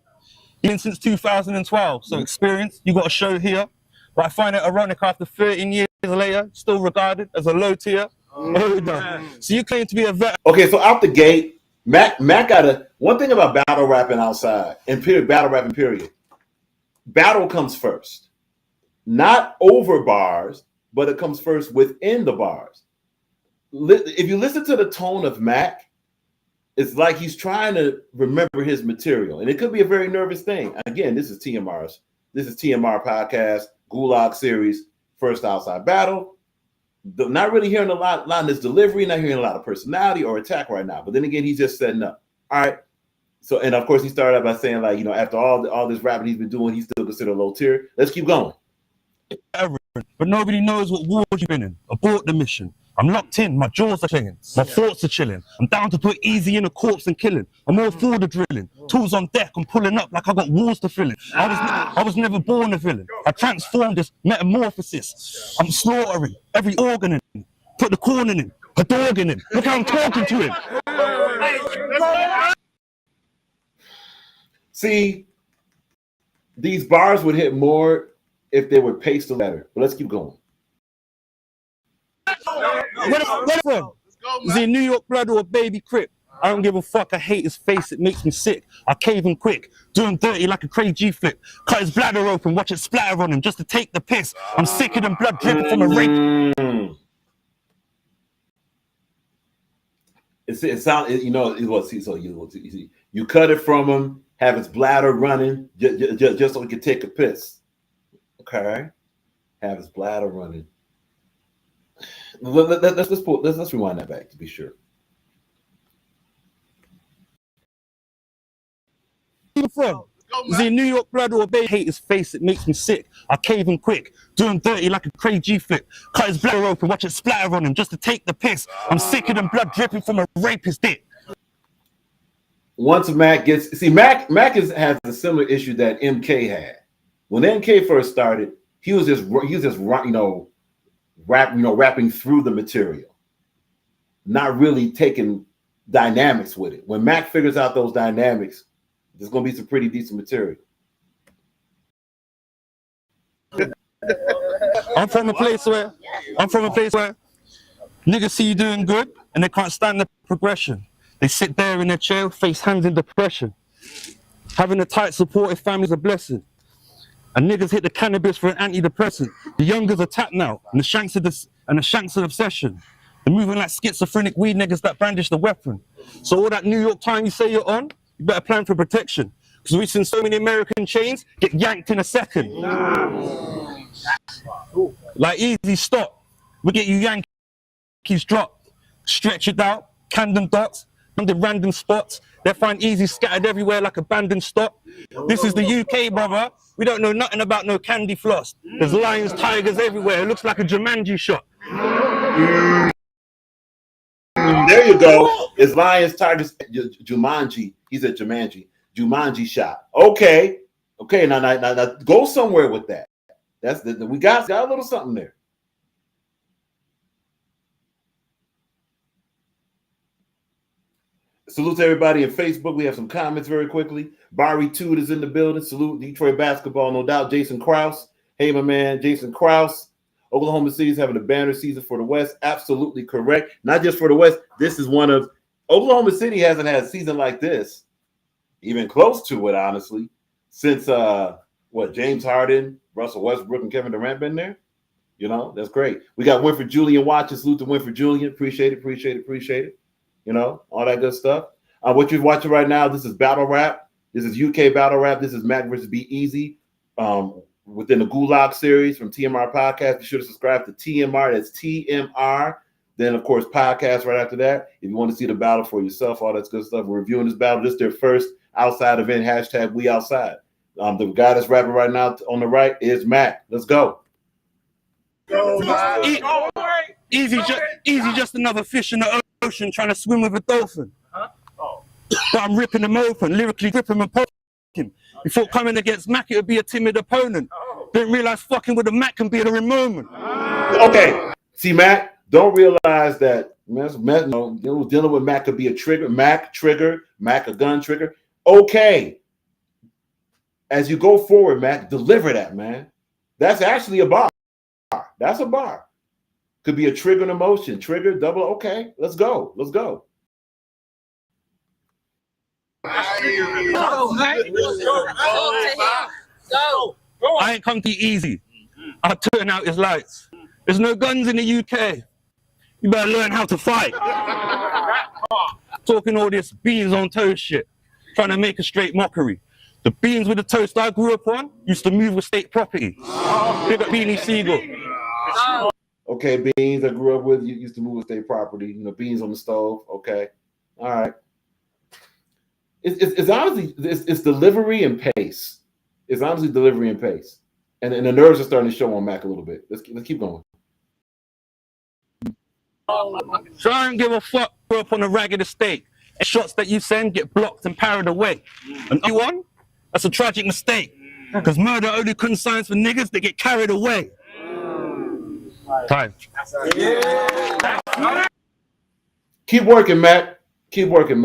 Been since 2012, so experience, you got a show here. But I find it ironic after 13 years later, still regarded as a low tier. So you claim to be a vet. Okay, so out the gate, Mac got one thing about battle rapping outside, and battle rapping period. Battle comes first. Not over bars, but it comes first within the bars. If you listen to the tone of Mac, it's like he's trying to remember his material. And it could be a very nervous thing. Again, this is TMR podcast, Gulag series, first outside battle. Not really hearing a lot in this delivery, not hearing a lot of personality or attack right now. But then again, he's just setting up. All right. So, and of course, he started out by saying, like, you know, after all this rapping he's been doing, he's still considered low tier. Let's keep going. But nobody knows what wars you've been in. Abort the mission. I'm locked in, my jaws are chilling, my thoughts are chilling. I'm down to put easy in a corpse and killing. I'm all for the drilling. Tools on deck, I'm pulling up like I got walls to fill in. I was never born a villain. I transformed this metamorphosis. I'm slaughtering every organ in him. Put the corn in him, a dog in him. Look how I'm talking to him. See, these bars would hit more if they were pasted better. But let's keep going. Where from? Is he New York blood or a baby crip? I don't give a fuck. I hate his face. It makes me sick. I cave him quick. Do him dirty like a crazy G flip. Cut his bladder open. Watch it splatter on him just to take the piss. I'm sicker than blood dripping from a rape. It sounds, you know, it was, so you cut it from him, have his bladder running just so he can take a piss. Okay. Have his bladder running. Let's rewind that back to be sure. From? Is he New York blood or a baby? I hate his face, it makes me sick. I cave him quick, do him dirty like a crazy G flip. Cut his bladder open, watch it splatter on him just to take the piss. I'm sicker than blood dripping from a rapist dick. Once Mac gets, see, Mac has a similar issue that MK had. When MK first started, he was just rapping through the material, not really taking dynamics with it. When Mac figures out those dynamics, there's gonna be some pretty decent material. I'm from a place where niggas see you doing good and they can't stand the progression. They sit there in their chair, face hands in depression. Having a tight, supportive family is a blessing. And niggas hit the cannabis for an antidepressant. The youngers are tapped now, and the shanks are obsession. They're moving like schizophrenic weed niggas that brandish the weapon. So all that New York time you say you're on, you better plan for protection. Because we've seen so many American chains get yanked in a second. Like easy stop. We get you Yankees dropped. Stretch it out, Camden dots, under random spots. They'll find easy scattered everywhere like abandoned stock. This is the UK, brother. We don't know nothing about no candy floss. There's lions, tigers everywhere. It looks like a Jumanji shot. There you go. It's lions, tigers, Jumanji. He said Jumanji. Jumanji shot. Okay. Now go somewhere with that. That's we got a little something there. Salute to everybody in Facebook. We have some comments very quickly. Barry Toot is in the building. Salute Detroit basketball, no doubt. Jason Krause. Hey, my man, Jason Krause. Oklahoma City's having a banner season for the West. Absolutely correct. Not just for the West. This is one of Oklahoma City hasn't had a season like this, even close to it, honestly, since James Harden, Russell Westbrook, and Kevin Durant been there. You know, that's great. We got Winford Julian watching. Salute to Winford Julian. Appreciate it. You know, all that good stuff. What you're watching right now, this is Battle Rap. This is UK Battle Rap. This is Mac versus Be Easy within the Gulag series from TMR Podcast. Be sure to subscribe to TMR. That's TMR. Then, of course, podcast right after that. If you want to see the battle for yourself, all that good stuff. We're reviewing this battle. This is their first outside event. Hashtag We Outside. The guy that's rapping right now on the right is Mac. Let's go. Easy, just another fish in the ocean trying to swim with a dolphin. But I'm ripping them open, lyrically ripping and poking. Before coming against Mac, it would be a timid opponent. Didn't realize fucking with a Mac can be at a moment. Okay, see, Mac, don't realize that dealing with Mac could be a trigger. Mac a gun trigger. Okay, as you go forward, Mac, deliver that, man. That's actually a bar. That's a bar. Could be a trigger and emotion. Trigger, double. Okay, let's go. I ain't come to easy. I'll turn out his lights. There's no guns in the UK. You better learn how to fight. Talking all this beans on toast shit. Trying to make a straight mockery. The beans with the toast I grew up on used to move with state property. Big up Beanie Siegel. Okay, beans I grew up with, you used to move with state property. You know, beans on the stove. Okay. All right. It's honestly, it's delivery and pace. It's honestly delivery and pace. And the nerves are starting to show on Mac a little bit. Let's keep going. So I don't give a fuck. Grew up on a ragged estate. And shots that you send get blocked and parried away. And you won? That's a tragic mistake. Because murder only consigns for niggas that get carried away. Time. Keep working, Mac. Keep working.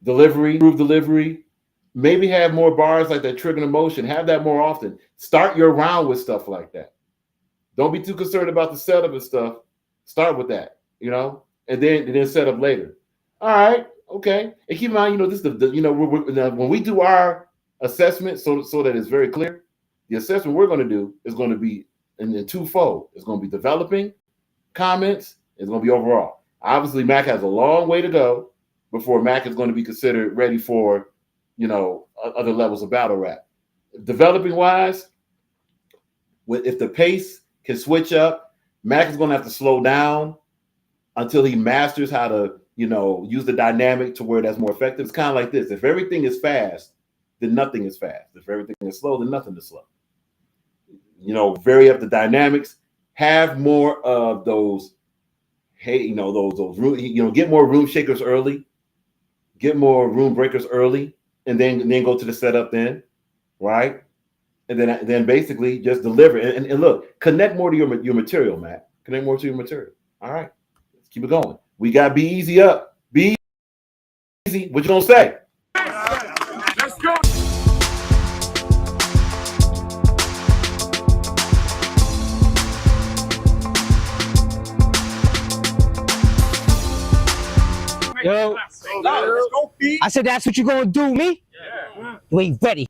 Delivery, improve delivery. Maybe have more bars like that trigger emotion. Have that more often. Start your round with stuff like that. Don't be too concerned about the setup and stuff. Start with that, you know, and then set up later. All right, okay. And keep in mind, you know, this is when we do our assessment, so that it's very clear. The assessment we're going to do is going to be in twofold. It's going to be developing comments. It's going to be overall. Obviously, Mac has a long way to go before Mac is going to be considered ready for, you know, other levels of battle rap. Developing wise, if the pace can switch up, Mac is going to have to slow down until he masters how to, you know, use the dynamic to where that's more effective. It's kind of like this. If everything is fast, then nothing is fast. If everything is slow, then nothing is slow. You know, vary up the dynamics. Have more of those. Hey, you know, those room. You know, get more room shakers early. Get more room breakers early, and then go to the setup. Then, right, and then basically just deliver. And look, connect more to your material, Matt. Connect more to your material. All right, let's keep it going. We got Be Easy up. Be Easy. What you gonna say? Let's go. Yo, Let's go, Pete. I said that's what you gonna do, me? Yeah. You ain't ready.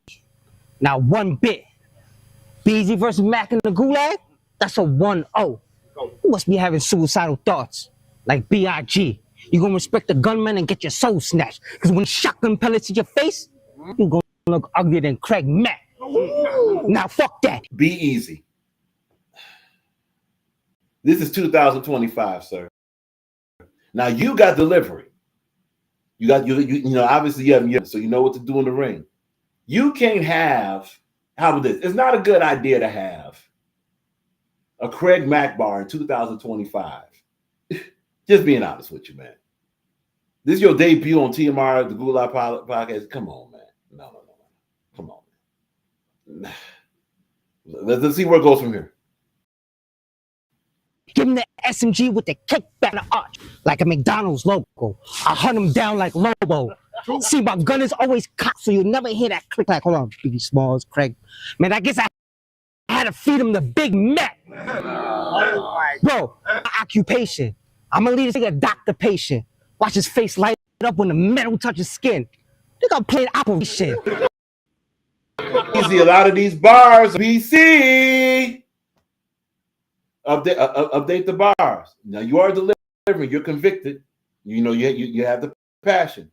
Not one bit. BZ versus Mac in the Gulag? That's a 1-0. You must be having suicidal thoughts. Like B.I.G. You gonna respect the gunman and get your soul snatched. Cause when shotgun pellets in your face, you gonna look uglier than Craig Mack. Now fuck that. Be Easy. This is 2025, sir. Now you got delivery. You got you know, obviously you have, so you know what to do in the ring. You can't have, how about this? It's not a good idea to have a Craig Mack bar in 2025. Just being honest with you, man. This is your debut on TMR, the Gulag podcast. Come on, man. No. Come on, man. Let's see where it goes from here. Give him the SMG with the kickback and the arch, like a McDonald's logo. I hunt him down like Lobo. See, my gun is always cocked, so you'll never hear that click. Like, hold on, Biggie Smalls, Craig. Man, I guess I had to feed him the Big Mac. Bro, my occupation. I'm gonna lead this nigga doctor patient. Watch his face light up when the metal touches skin. Think I'm playing operation. Easy, a lot of these bars, PC. Update the bars. Now you are delivering. You're convicted. You know you have the passion.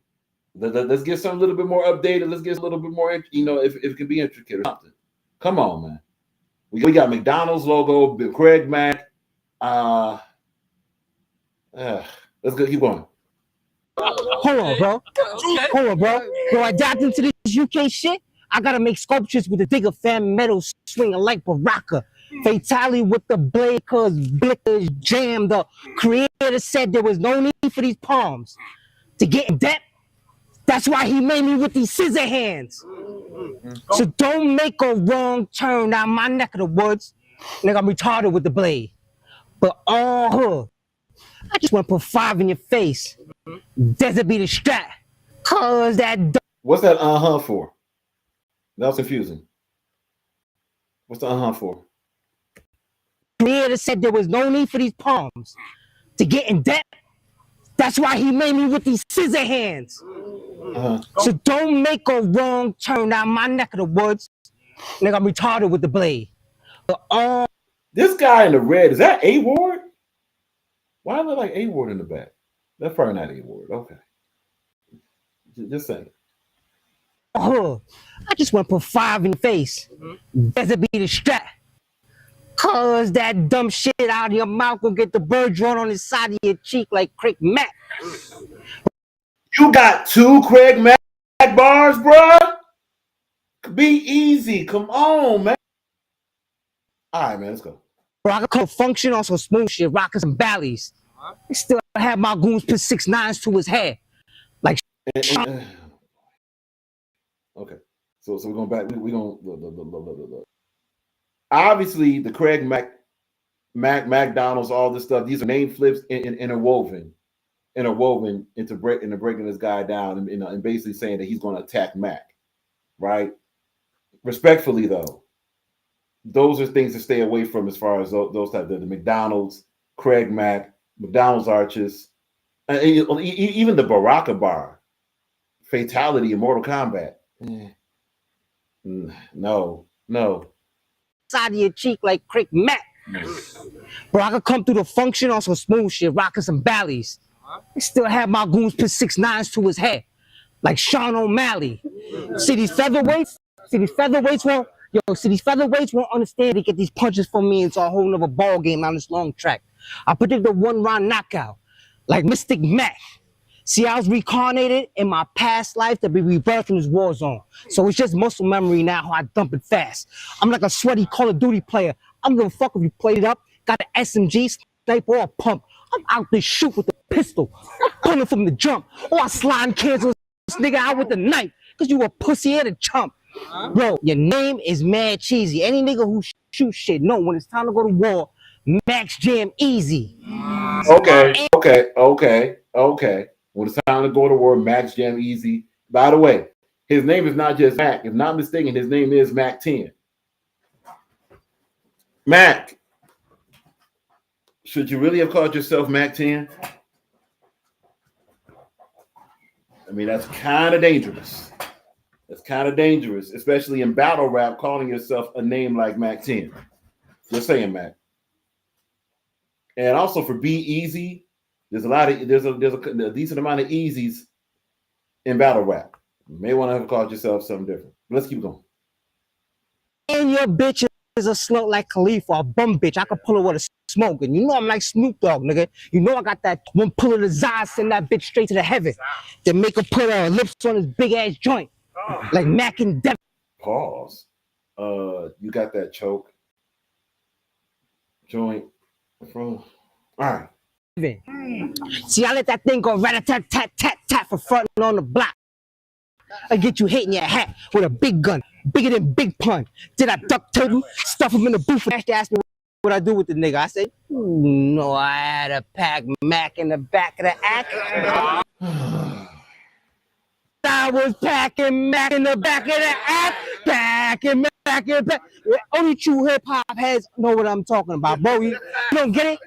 Let's get some a little bit more updated. Let's get a little bit more. You know, if it can be intricate or something. Come on, man. We got McDonald's logo, Craig Mack. Let's go. Keep going. Hold on, bro. Bro, adapting to this UK shit, I gotta make sculptures with the digger fan metal swinging like Baraka. Fatality with the blade cause blickers jammed. The creator said there was no need for these palms. To get in depth, that's why he made me with these scissor hands. So don't make a wrong turn down my neck of the woods. Nigga, I'm retarded with the blade. But all hood, I just want to put 5 in your face. Desert be the strat. Cause that. What's that for? That was confusing. What's the for? Creator said there was no need for these palms. To get in depth, that's why he made me with these scissor hands. So don't make a wrong turn down my neck of the woods. Nigga, I'm retarded with the blade. But this guy in the red, is that A-Ward? Why do I look like A-Ward in the back? That's probably not A-Ward. Okay. Just saying. I just want to put 5 in your face. Desert be the strat. Cause that dumb shit out of your mouth will get the bird drawn on the side of your cheek like Craig Mack. You got 2 Craig Mack bars, bro? Be easy. Come on, man. All right, man, let's go. Bro, I could function on some smooth shit, rocking some valleys. I still have my goons put 6 9s to his head. Like okay. So we're going back. We're going look. Obviously, the Craig McDonald's, all this stuff, these are name flips interwoven into breaking this guy down and basically saying that he's going to attack Mac, right? Respectfully, though, those are things to stay away from as far as those types of the McDonald's, Craig Mack, McDonald's arches, and even the Baraka bar, fatality in Mortal Kombat. No. side of your cheek like Craig Mack. Bro, I could come through the function on some smooth shit, rocking some valleys. I still have my goons put 6 9s to his head, like Sean O'Malley. See these featherweights won't understand to get these punches from me into a whole nother ball game on this long track. I predict a 1-round knockout, like Mystic Mac. See, I was reincarnated in my past life to be rebirthed in this war zone. So it's just muscle memory now how I dump it fast. I'm like a sweaty Call of Duty player. I'm gonna fuck if you play it up. Got an SMG, sniper, or a pump. I'm out there shoot with the pistol. I'm pulling from the jump. Or I slide cancel this nigga out with the knife. Cause you a pussy and a chump. Bro, your name is mad cheesy. Any nigga who shoots shit know when it's time to go to war, Max Jam easy. Okay. When it's time to go to war, Max Jam Easy. By the way, his name is not just Mac. If not mistaken, his name is Mac 10. Mac, should you really have called yourself Mac 10? I mean, that's kind of dangerous. That's kind of dangerous, especially in battle rap, calling yourself a name like Mac 10. Just saying, Mac. And also for Be Easy, there's a decent amount of easies in battle rap. You may want to have called yourself something different. Let's keep going. And your bitch is a slut like Khalifa, a bum bitch. I could pull her with a smoke. And you know I'm like Snoop Dogg, nigga. You know I got that one pull of the Zai, send that bitch straight to the heaven. Then make her put her lips on his big ass joint. Like Mac and Devin. Pause. You got that choke joint from. All right. See, I let that thing go rat-a-tat-tat-tat-tat for fronting on the block. I get you hitting your hat with a big gun, bigger than Big Pun. Did I duck turtle, stuff him in the booth, and they asked me what I do with the nigga. I said, no, I had a pack Mac in the back of the act. I was packing Mac in the back of the act, packing Mac in the back. Only true hip hop heads know what I'm talking about, bro. You don't get it?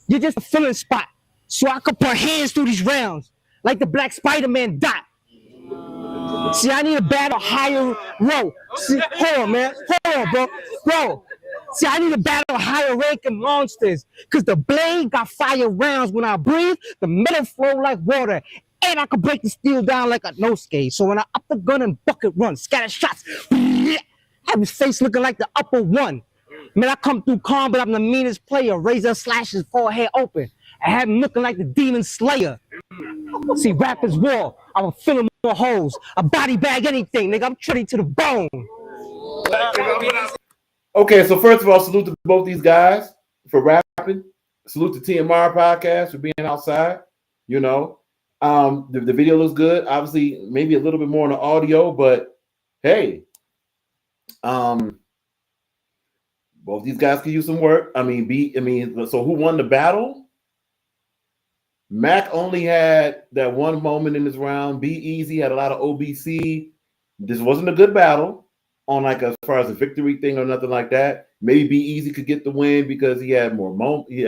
You're just a filling spot, so I could put hands through these rounds like the Black Spider-Man dot. See, I need a battle higher row. See, hold on, man. Hold on, bro. See, I need a battle higher ranking monsters. Cause the blade got fire rounds. When I breathe, the metal flow like water. And I can break the steel down like a Nosuke. So when I up the gun and bucket run, scatter shots, have his face looking like the upper one. Man, I come through calm, but I'm the meanest player. Razor slashes, forehead open. I have him looking like the demon slayer. See, rap is war. I will fill him more holes. A body bag anything, nigga. I'm treaty to the bone. Okay, so first of all, salute to both these guys for rapping. Salute to TMR Podcast for being outside. You know, the video looks good. Obviously, maybe a little bit more on the audio, but hey, both these guys can use some work. So who won the battle? Mac only had that one moment in this round. Be Easy had a lot of OBC. This wasn't a good battle on like as far as a victory thing or nothing like that. Maybe Be Easy could get the win because he had more moments. He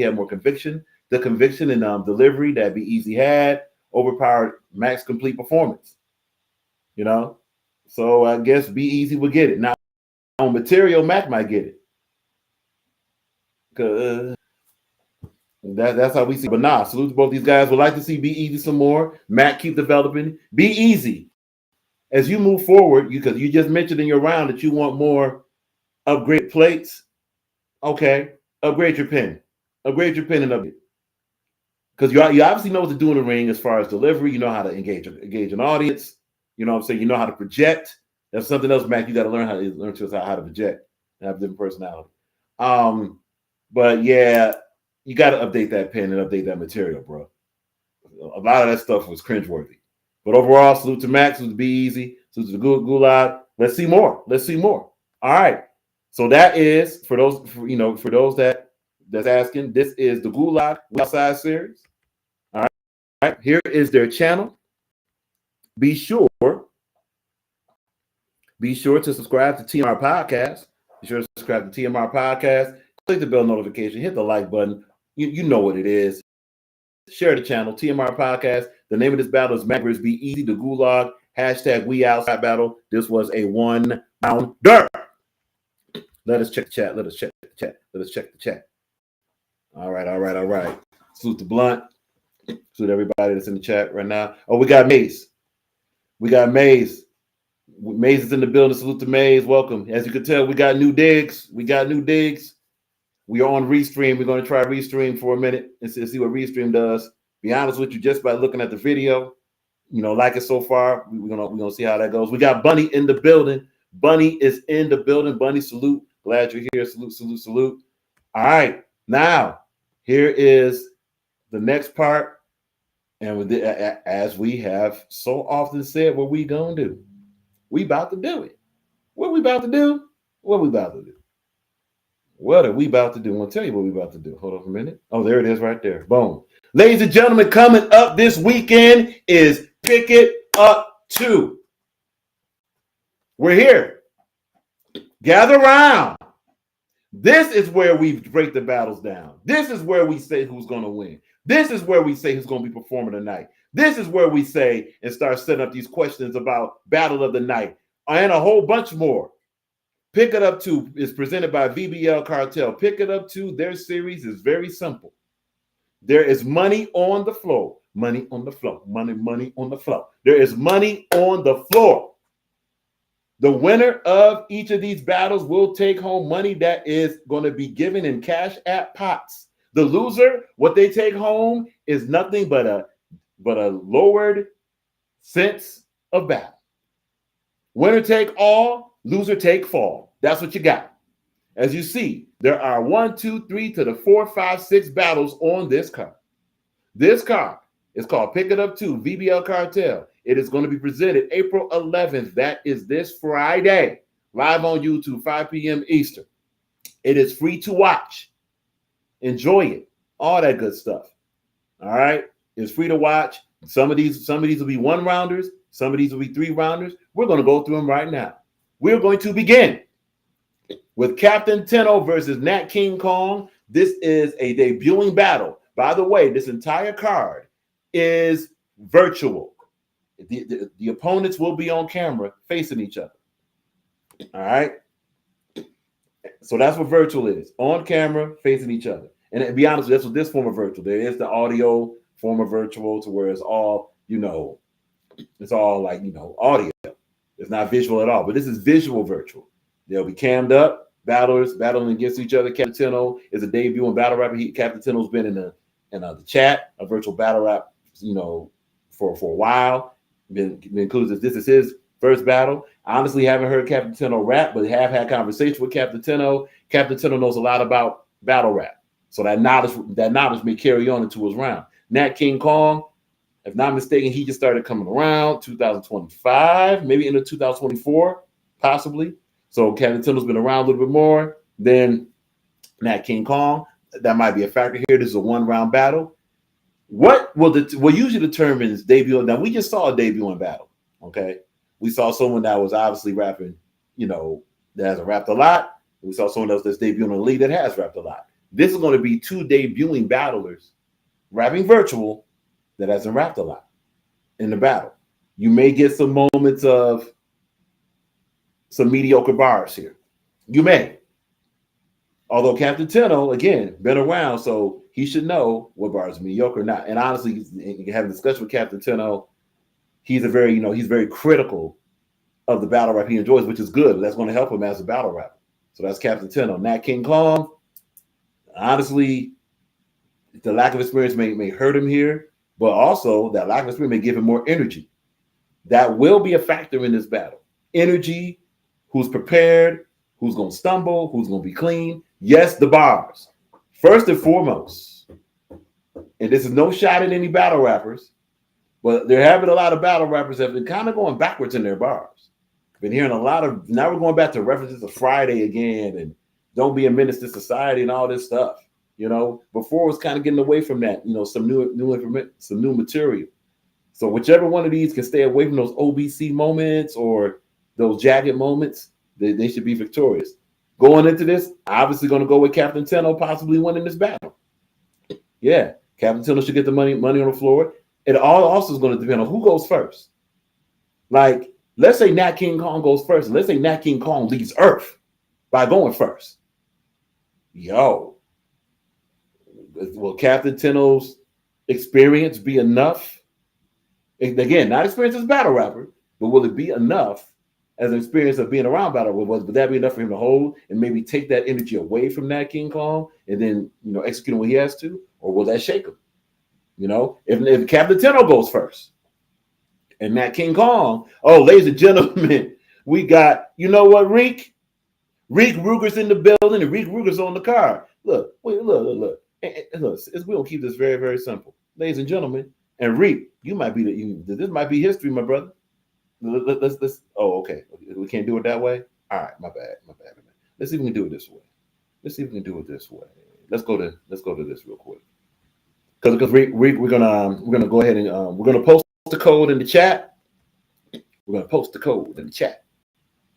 had more conviction. The conviction and delivery that Be Easy had overpowered Mac's complete performance. You know, so I guess Be Easy would get it. Now on material, Mac might get it. Cause that's how we see. But nah, salute to both these guys. Would like to see Be Easy some more. Mac, keep developing. Be Easy. As you move forward, because you just mentioned in your round that you want more upgrade plates. Okay, upgrade your pen. Upgrade your pen and upgrade. Because you obviously know what to do in the ring as far as delivery. You know how to engage an audience. You know what I'm saying? You know how to project. That's something else, Mac. You got to learn how to project and have a different personality. But yeah, you got to update that pen and update that material, bro. A lot of that stuff was cringeworthy. But overall, salute to Max, salute to Be Easy, salute to the Gulag. Let's see more. All right. So that is for those that's asking. This is the Gulag Outside series. All right. Here is their channel. Be sure to subscribe to TMR Podcast. Be sure to subscribe to TMR Podcast. Click the bell notification. Hit the like button. You know what it is. Share the channel, TMR Podcast. The name of this battle is Mac vs. Be Easy, the Gulag. Hashtag We Outside battle. This was a 1-pounder. Let us check the chat. All right. Salute to Blunt. Salute everybody that's in the chat right now. Oh, we got Maze. Maze is in the building. Salute to Maze. Welcome. As you can tell, we got new digs. We are on Restream. We're going to try Restream for a minute and see what Restream does. Be honest with you, just by looking at the video, like it so far. We're gonna see how that goes. We got Bunny in the building. Bunny is in the building. Bunny, salute. Glad you're here. Salute. All right. Now, here is the next part. And as we have so often said, what we gonna do? We about to do it. What we about to do? What are we about to do? I'm going to tell you what we're about to do. Hold on a minute. Oh, there it is right there. Boom. Ladies and gentlemen, coming up this weekend is Pick It Up 2. We're here. Gather around. This is where we break the battles down. This is where we say who's going to win. This is where we say who's going to be performing tonight. This is where we say and start setting up these questions about Battle of the Night and a whole bunch more. Pick It Up 2 is presented by VBL Cartel. Pick It Up 2, their series is very simple. There is money on the floor. Money on the floor. Money on the floor. There is money on the floor. The winner of each of these battles will take home money that is going to be given in cash at pots. The loser, what they take home is nothing but a lowered sense of battle. Winner take all, loser take fall. That's what you got. As you see, there are 1, 2, 3 to the 4, 5, 6 battles on this card. This card is called Pick It Up 2, VBL Cartel. It is going to be presented April 11th. That is this Friday, live on YouTube, 5 p.m. Eastern. It is free to watch. Enjoy it. All that good stuff. All right? It's free to watch. Some of these will be 1-rounders. Some of these will be 3-rounders. We're going to go through them right now. We're going to begin with Captain Tenno versus Nat King Kong. This is a debuting battle. By the way, this entire card is virtual. The opponents will be on camera facing each other. All right? So that's what virtual is. On camera, facing each other. And to be honest, that's what this form of virtual. There is the audio form of virtual to where it's all, it's all like, audio. It's not visual at all. But this is visual virtual. They'll be cammed up, battlers battling against each other. Captain Tenno is a debuting battle rapper. Captain Tenno's been in the chat, a virtual battle rap, for a while. Been included. This is his first battle. I honestly haven't heard Captain Tenno rap, but have had conversation with Captain Tenno. Captain Tenno knows a lot about battle rap, so that knowledge may carry on into his round. Nat King Kong, if not mistaken, he just started coming around 2025, maybe into 2024, possibly. So Captain Tenno's been around a little bit more than Nat King Kong. That might be a factor here. This is a 1-round battle. What usually determines debut? Now, we just saw a debuting battle, okay? We saw someone that was obviously rapping, that hasn't rapped a lot. We saw someone else that's debuting in the league that has rapped a lot. This is going to be 2 debuting battlers rapping virtual that hasn't rapped a lot in the battle. You may get some moments of some mediocre bars here. You may. Although Captain Tenno, again, been around, so he should know what bars are mediocre or not. And honestly, you have a discussion with Captain Tenno. He's he's very critical of the battle rap he enjoys, which is good. That's going to help him as a battle rapper. So that's Captain Tenno. Nat King Kong, honestly, the lack of experience may hurt him here, but also that lack of experience may give him more energy. That will be a factor in this battle. Energy, who's prepared, who's going to stumble, who's going to be clean. Yes, the bars. First and foremost, and this is no shot at any battle rappers, but there have been a lot of battle rappers that have been kind of going backwards in their bars. Been hearing a lot of, now we're going back to references to Friday again and don't be a menace to society and all this stuff. Before it was kind of getting away from that, some new information, some new material. So whichever one of these can stay away from those OBC moments or those jagged moments, they should be victorious. Going into this, obviously going to go with Captain Tenno possibly winning this battle. Yeah, Captain Tenno should get the money on the floor. It all also is going to depend on who goes first. Like, let's say Nat King Kong goes first. Let's say Nat King Kong leads Earth by going first. Will Captain Tenno's experience be enough? Again, not experience as a battle rapper, but will it be enough as an experience of being around battle rappers? Would that be enough for him to hold and maybe take that energy away from Nat King Kong and then execute what he has to? Or will that shake him? If Captain Tenno goes first and Nat King Kong, ladies and gentlemen, we got, Reek Ruger's in the building and Reek Ruger's on the card. Look. Look, we don't keep this very, very simple. Ladies and gentlemen, and Reek, this might be history, my brother. Let's okay. We can't do it that way? All right, my bad. Let's see if we can do it this way. Let's see if we can do it this way. Let's go to this real quick. Because we're gonna go ahead and we're gonna post the code in the chat. We're gonna post the code in the chat.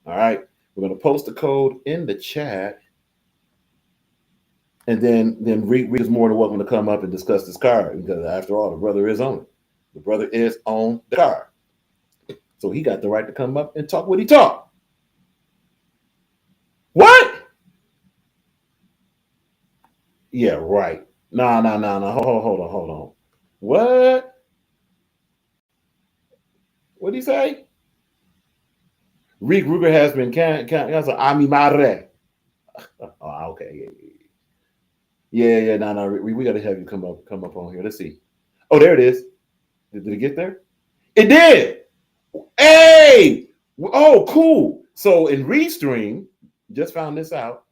All right, we're gonna post the code in the chat, and then Reek is more than welcome to come up and discuss this card, because after all, the brother is on it. The brother is on the card, so he got the right to come up and talk what he talk. What? Yeah, right. Nah. Hold on. What? What'd he say? Reek Ruger has been canceled. Ami Mare. Oh, okay. Yeah. No. We got to have you come up on here. Let's see. Oh, there it is. Did it get there? It did. Hey. Oh, cool. So in Restream, just found this out.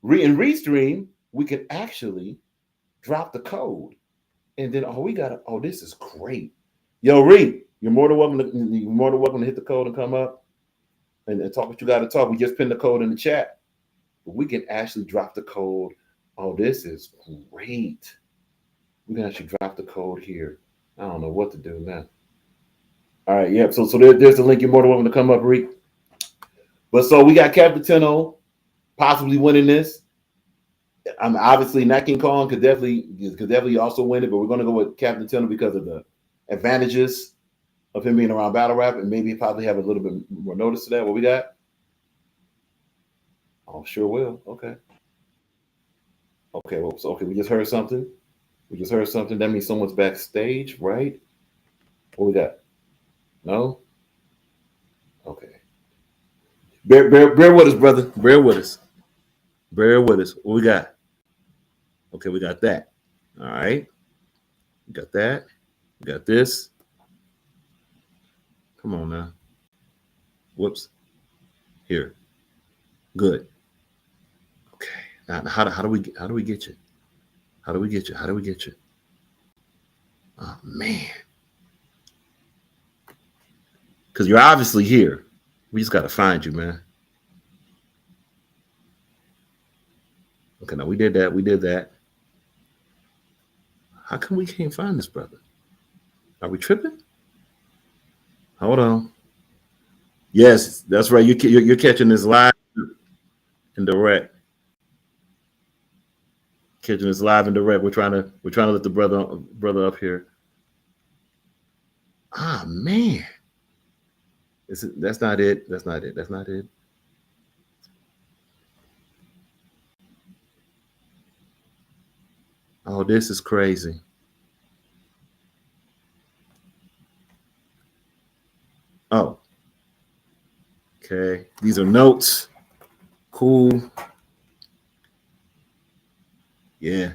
In Restream, we can actually drop the code, and then this is great. Yo, Reek, you're more than welcome to hit the code and come up and talk what you got to talk. We just pinned the code in the chat, but we can actually drop the code. Oh, this is great. We can actually drop the code here. I don't know what to do now. All right, yeah. So there's the link. You're more than welcome to come up, Reek. But so we got Captain Tenno possibly winning this. I'm obviously not King Kong could definitely also win it, but we're going to go with Captain Tenno because of the advantages of him being around battle rap, and maybe probably have a little bit more notice to that. What we got? Oh, sure will. Okay. Okay. Well, we just heard something. That means someone's backstage, right? What we got? No. Okay. Bear with us, brother. Bear with us. What we got? Okay, we got that. All right. We got that. We got this. Come on now. Whoops. Here. Good. Okay. Now how do we get you? How do we get you? Oh man. Because you're obviously here. We just gotta find you, man. Okay, now we did that. How come we can't find this brother? Are we tripping? Hold on. Yes, that's right. You're catching this live and direct. Catching this live and direct. We're trying to let the brother up here. Ah man. That's not it. Oh, this is crazy. Oh. Okay. These are notes. Cool. Yeah.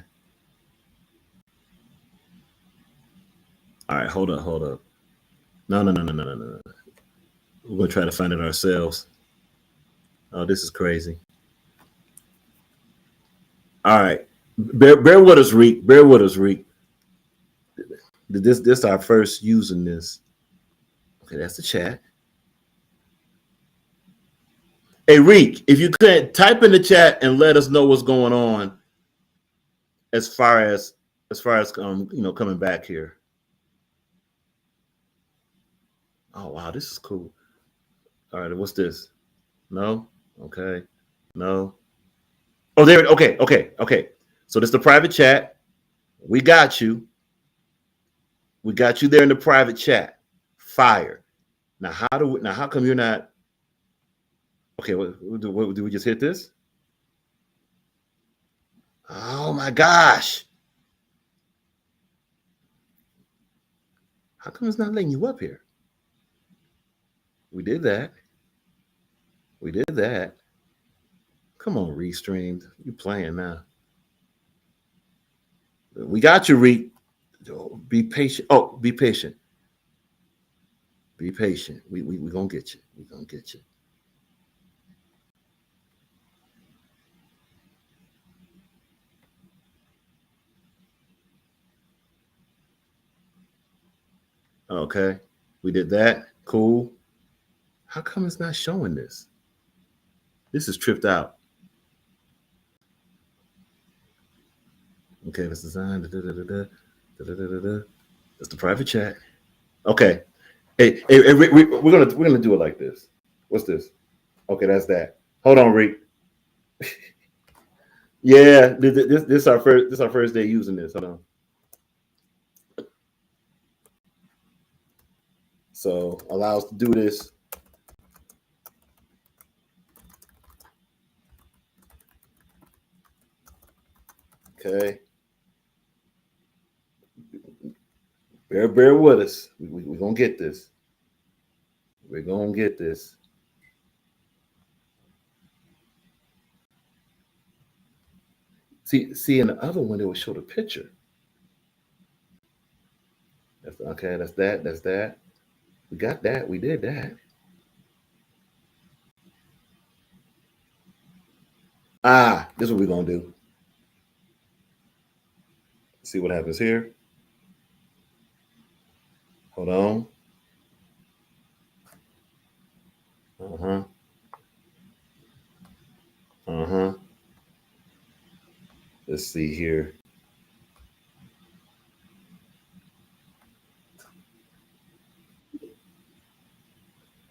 All right, hold up. No. We're gonna try to find it ourselves. Oh, this is crazy. All right. Bear with us, Reek. This our first using this. Okay, that's the chat. Hey, Reek, if you could type in the chat and let us know what's going on as far as coming back here. Oh wow, this is cool. All right, what's this? No? Okay. No. Oh, there. Okay. So this is the private chat. We got you. There in the private chat. Fire. Now, how come you're not? Okay, what do we just hit this? Oh my gosh. How come it's not letting you up here? We did that. Come on, Restream. You playing now. We got you, Reek. Be patient. Oh, be patient. We gonna get you. Okay. We did that. Cool. How come it's not showing this? This is tripped out. Okay, let's design. That's the private chat. Okay. Hey, Rick, we're gonna do it like this. What's this? Okay, that's that. Hold on, Rick. Yeah, this our first day using this. Hold on. So allow us to do this. Okay. Bear with us. We're gonna get this. We're gonna get this. See, in the other one, it would show the picture. That's okay. That's that. That's that. We got that. We did that. This is what we're gonna do. See what happens here. Hold on. Uh-huh. Uh-huh. Let's see here.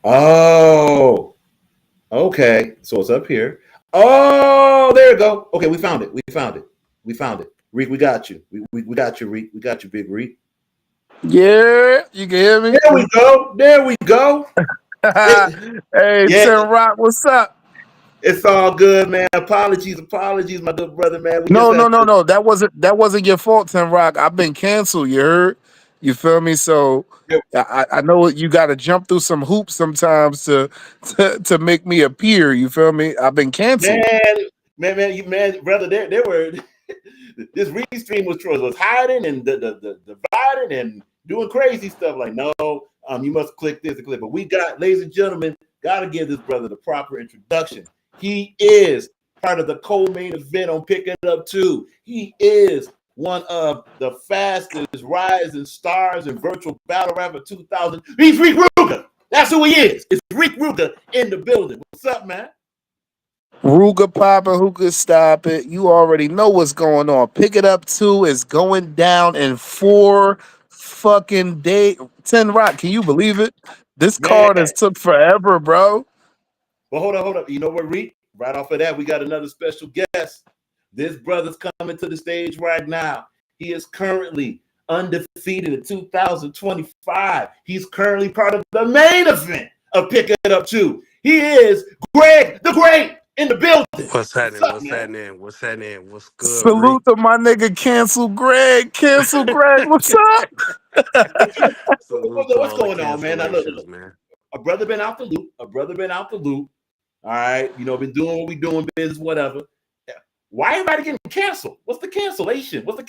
Oh, okay. So it's up here. Oh, there you go. Okay, we found it. We found it. We found it. Reek, we got you. We got you, Reek. We got you, Big Reek. Yeah, you can hear me. There we go. There we go. Hey, Yeah, Tim Rock, what's up? it's all good, man. Apologies, my good brother, man. We just No, had no, no, to. no. That wasn't your fault, Tim Rock. I've been canceled. You heard? You feel me? So I know you got to jump through some hoops sometimes to make me appear. You feel me? I've been Man, canceled. brother, there were this Restream was hiding and the dividing and doing crazy stuff. Like, no, you must click this and click. But we got, ladies and gentlemen, gotta give this brother the proper introduction. He is part of the co-main event on Pick It Up 2. He is one of the fastest rising stars in virtual battle rapper 2000. He's Rick Ruger. That's who he is. It's Rick Ruger in the building. What's up, man? Ruga popping, who could stop it? You already know what's going on. Pick It Up 2 is going down in 4 fucking days. 10 Rock, can you believe it? This Man. card has took forever, bro. Well, hold up. You know what, Reek? Right off of that, we got another special guest. This brother's coming to the stage right now. He is currently undefeated in 2025. He's currently part of the main event of Pick It Up 2. He is Greg the Great in the building. What's What's happening? up, What's man? happening? What's happening? What's good, Reek? Salute to my nigga Cancel Greg. Cancel Greg, what's up? Salute to What's all the going on, man? Now, cancellations, look. man. A brother been out the loop. All right. Been doing what we doing, business, whatever. Why everybody getting canceled? What's the cancellation? What's the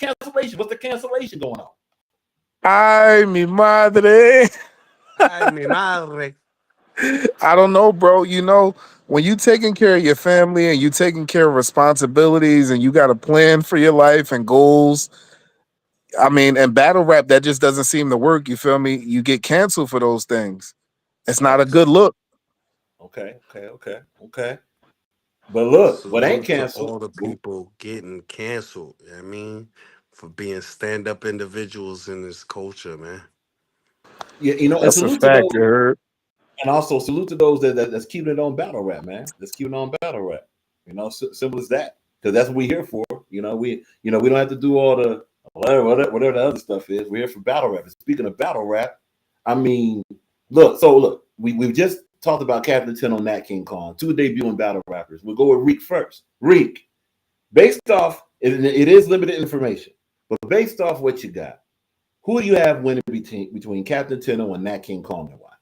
cancellation going on? Ay, mi madre. Ay, mi madre. I don't know, bro. You know, when you taking care of your family and you taking care of responsibilities and you got a plan for your life and goals, I mean, and battle rap, that just doesn't seem to work. You feel me? You get canceled for those things. It's not a good look. Okay. But look, what ain't Salute to canceled? all the people getting canceled. You know what I mean, for being stand-up individuals in this culture, man. Yeah, and That's a salute to fact, those, you heard? and also salute to those that's keeping it on battle rap, man. That's keeping it on battle rap. Simple as that. Because that's what we're here for. We don't have to do all the whatever the other stuff is. We're here for battle rap. And speaking of battle rap, I mean, look, we've just talked about Captain 10 on Nat King Kong, 2 debuting battle rappers. We'll go with Reek first. Reek, based off it is limited information, but based off what you got, who do you have winning between Captain Tenno and Nat King Kong and why?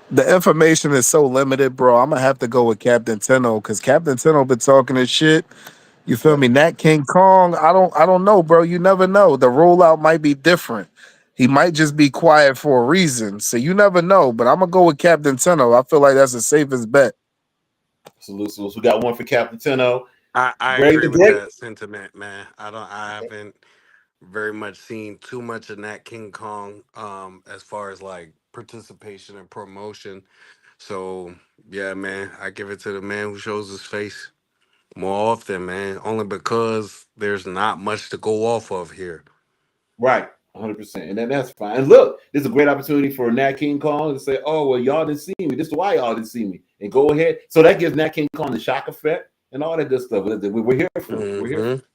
The information is so limited, bro. I'm gonna have to go with Captain Tenno because Captain Tenno been talking his shit. You feel Okay. me? Nat King Kong, I don't know, bro. You never know. The rollout might be different. He might just be quiet for a reason. So you never know. But I'm gonna go with Captain Tenno. I feel like that's the safest bet. Salute. So we got one for Captain Tenno. I Greg agree the with Great. that sentiment, man. I haven't very much seen too much of Nat King Kong as far as like participation and promotion. So yeah, man, I give it to the man who shows his face. more often, man. Only because there's not much to go off of here. Right, 100%, and then that's fine. And look, this is a great opportunity for Nat King Kong to say, "Oh, well, y'all didn't see me. This is why y'all didn't see me," and go ahead. So that gives Nat King Kong the shock effect and all that good stuff. We're here for it. We're here, Mm-hmm.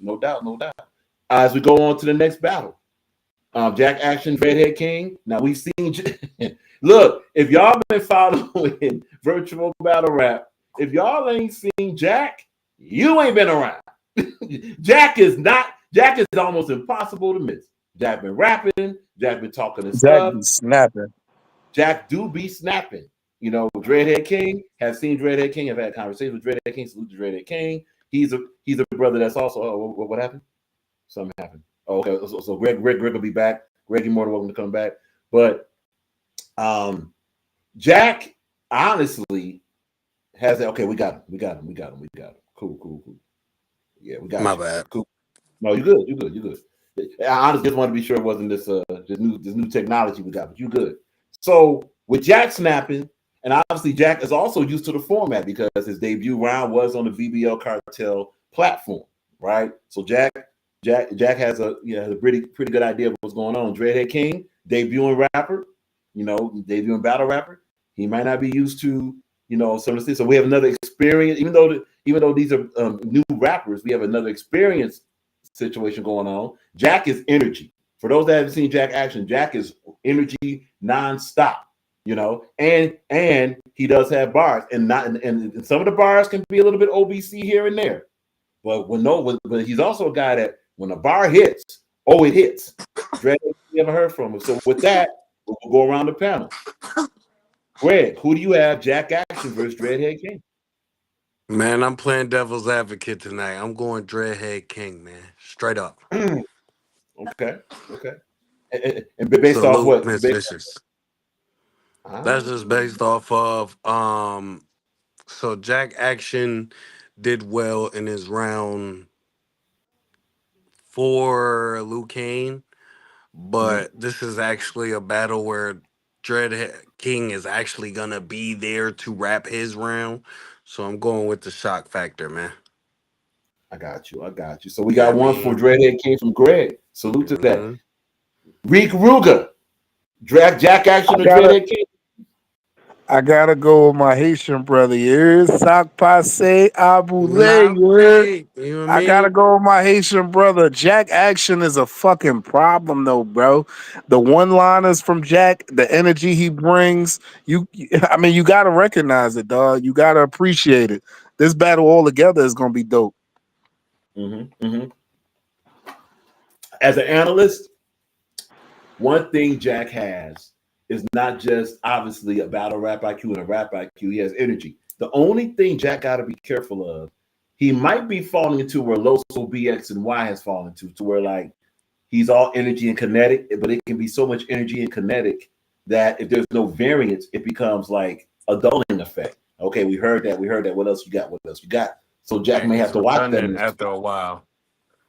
no doubt, no doubt. As we go on to the next battle, Jack Action, Redhead King. Now we've seen. Look, if y'all been following virtual battle rap, if y'all ain't seen Jack, you ain't been around. Jack is not. Jack is almost impossible to miss. Jack been rapping. Jack been talking and Jack stuff. be snapping. Jack do be snapping. You know, Dreadhead King has seen Dreadhead King. Have had conversations with Dreadhead King. Salute to Dreadhead King. He's a brother that's also. Oh, what happened? Something happened. Oh, okay. So Greg will be back. Greg, you're more than welcome to come back. But Jack honestly has that. Okay, we got him. Cool. Yeah, we got My you. bad. Cool. No, you're good. I honestly just wanted to be sure it wasn't this new technology we got, but you good. So with Jack snapping, and obviously Jack is also used to the format because his debut round was on the VBL Cartel platform, right? So Jack has a pretty good idea of what's going on. Dreadhead King, debuting rapper, debuting battle rapper. He might not be used to some of the things. So we have another experience, even though these are new rappers, we have another experience situation going on. Jack is energy. For those that haven't seen Jack Action, Jack is energy nonstop. And he does have bars, and some of the bars can be a little bit OBC here and there. But but he's also a guy that when a bar hits, it hits. Greg, you ever heard from him? So with that, we'll go around the panel. Greg, who do you have? Jack Action versus Dreadhead King. Man, I'm playing devil's advocate tonight. I'm going Dreadhead King, man. Straight up. Okay. And based off Salute, what? Miss Vicious. That's just based off of so Jack Action did well in his round for Liu Kane, but this is actually a battle where Dread King is actually gonna be there to rap his round. So I'm going with the shock factor, man. I got you. So we Yeah, I got one for mean, Dreadhead King from Greg. Salute to that. mhm. Reek Ruger. Jack Action I or gotta Dreadhead King? I gotta go with my Haitian brother. You Sak Passe Abule, Nah, you hey, you know what I I gotta mean? go with my Haitian brother. Jack Action is a fucking problem though, bro. The one-liners from Jack, the energy he brings, you gotta recognize it, dog. You gotta appreciate it. This battle all together is gonna be dope. Mm-hmm. As an analyst, one thing Jack has is not just obviously a battle rap IQ and a rap IQ. He has energy. The only thing Jack got to be careful of, he might be falling into where Loso BX and Y has fallen to where like he's all energy and kinetic, but it can be so much energy and kinetic that if there's no variance, it becomes like a dulling effect. Okay, we heard that. What else you got? So Jack And may it's have to watch redundant that. after a while.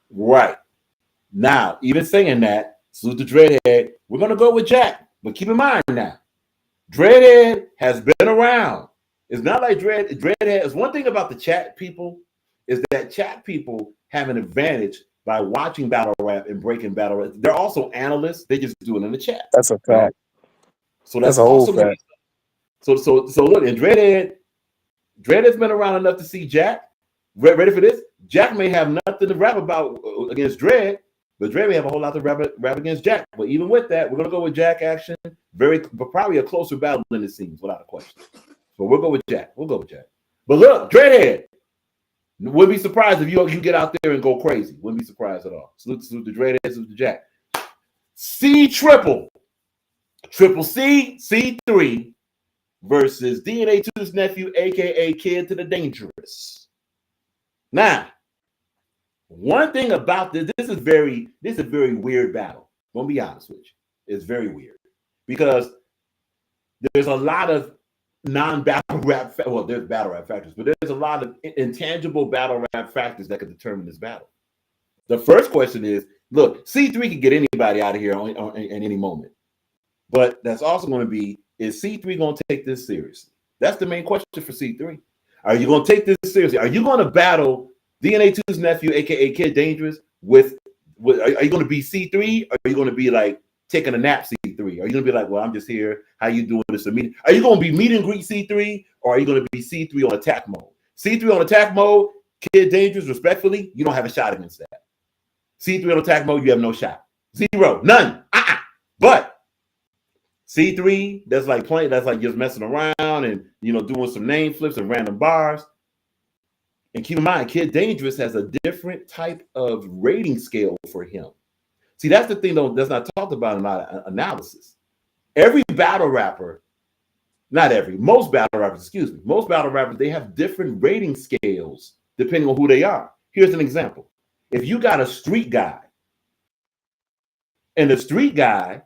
Right. Now, even saying that, salute to Dreadhead, we're going to go with Jack. But keep in mind now, Dreadhead has been around. It's not like Dreadhead. Is one thing about the chat people is that chat people have an advantage by watching battle rap and breaking battle rap. They're also analysts. They just do it in the chat. That's a fact. So That's that's a whole also going to fact. be so look, and Dreadhead's been around enough to see Jack. Ready for this? Jack may have nothing to rap about against Dread, but Dread may have a whole lot to rap against Jack. But even with that, we're gonna go with Jack Action. But probably a closer battle than it seems, without a question. But we'll go with Jack. But look, Dreadhead. Wouldn't be surprised if you get out there and go crazy. Wouldn't be surprised at all. Salute to Dreadhead, salute to Jack. Triple C, C3 versus DNA 2's nephew, aka Kid to the Dangerous. Now, one thing about this is a very weird battle. I'm gonna be honest with you. It's very weird because there's a lot of non-battle rap. There's battle rap factors, but there's a lot of intangible battle rap factors that could determine this battle. The first question is: look, C3 can get anybody out of here at any moment, but that's also going to be: is C3 going to take this seriously? That's the main question for C3. Are you going to take this seriously? Are you going to battle DNA 2's nephew, aka Kid Dangerous, with are you going to be C3? Or are you going to be like taking a nap C3? Are you going to be like, well, I'm just here. How you doing? This a meeting? Are you going to be meet and greet C3, or are you going to be C3 on attack mode? C3 on attack mode, Kid Dangerous, respectfully, you don't have a shot against that. C3 on attack mode, you have no shot. Zero, none. But C3, that's like playing, that's like just messing around and doing some name flips and random bars. And keep in mind, Kid Dangerous has a different type of rating scale for him. See, that's the thing though that's not talked about in a lot of analysis. Every battle rapper, not every, most battle rappers, they have different rating scales depending on who they are. Here's an example. If you got a street guy, and the street guy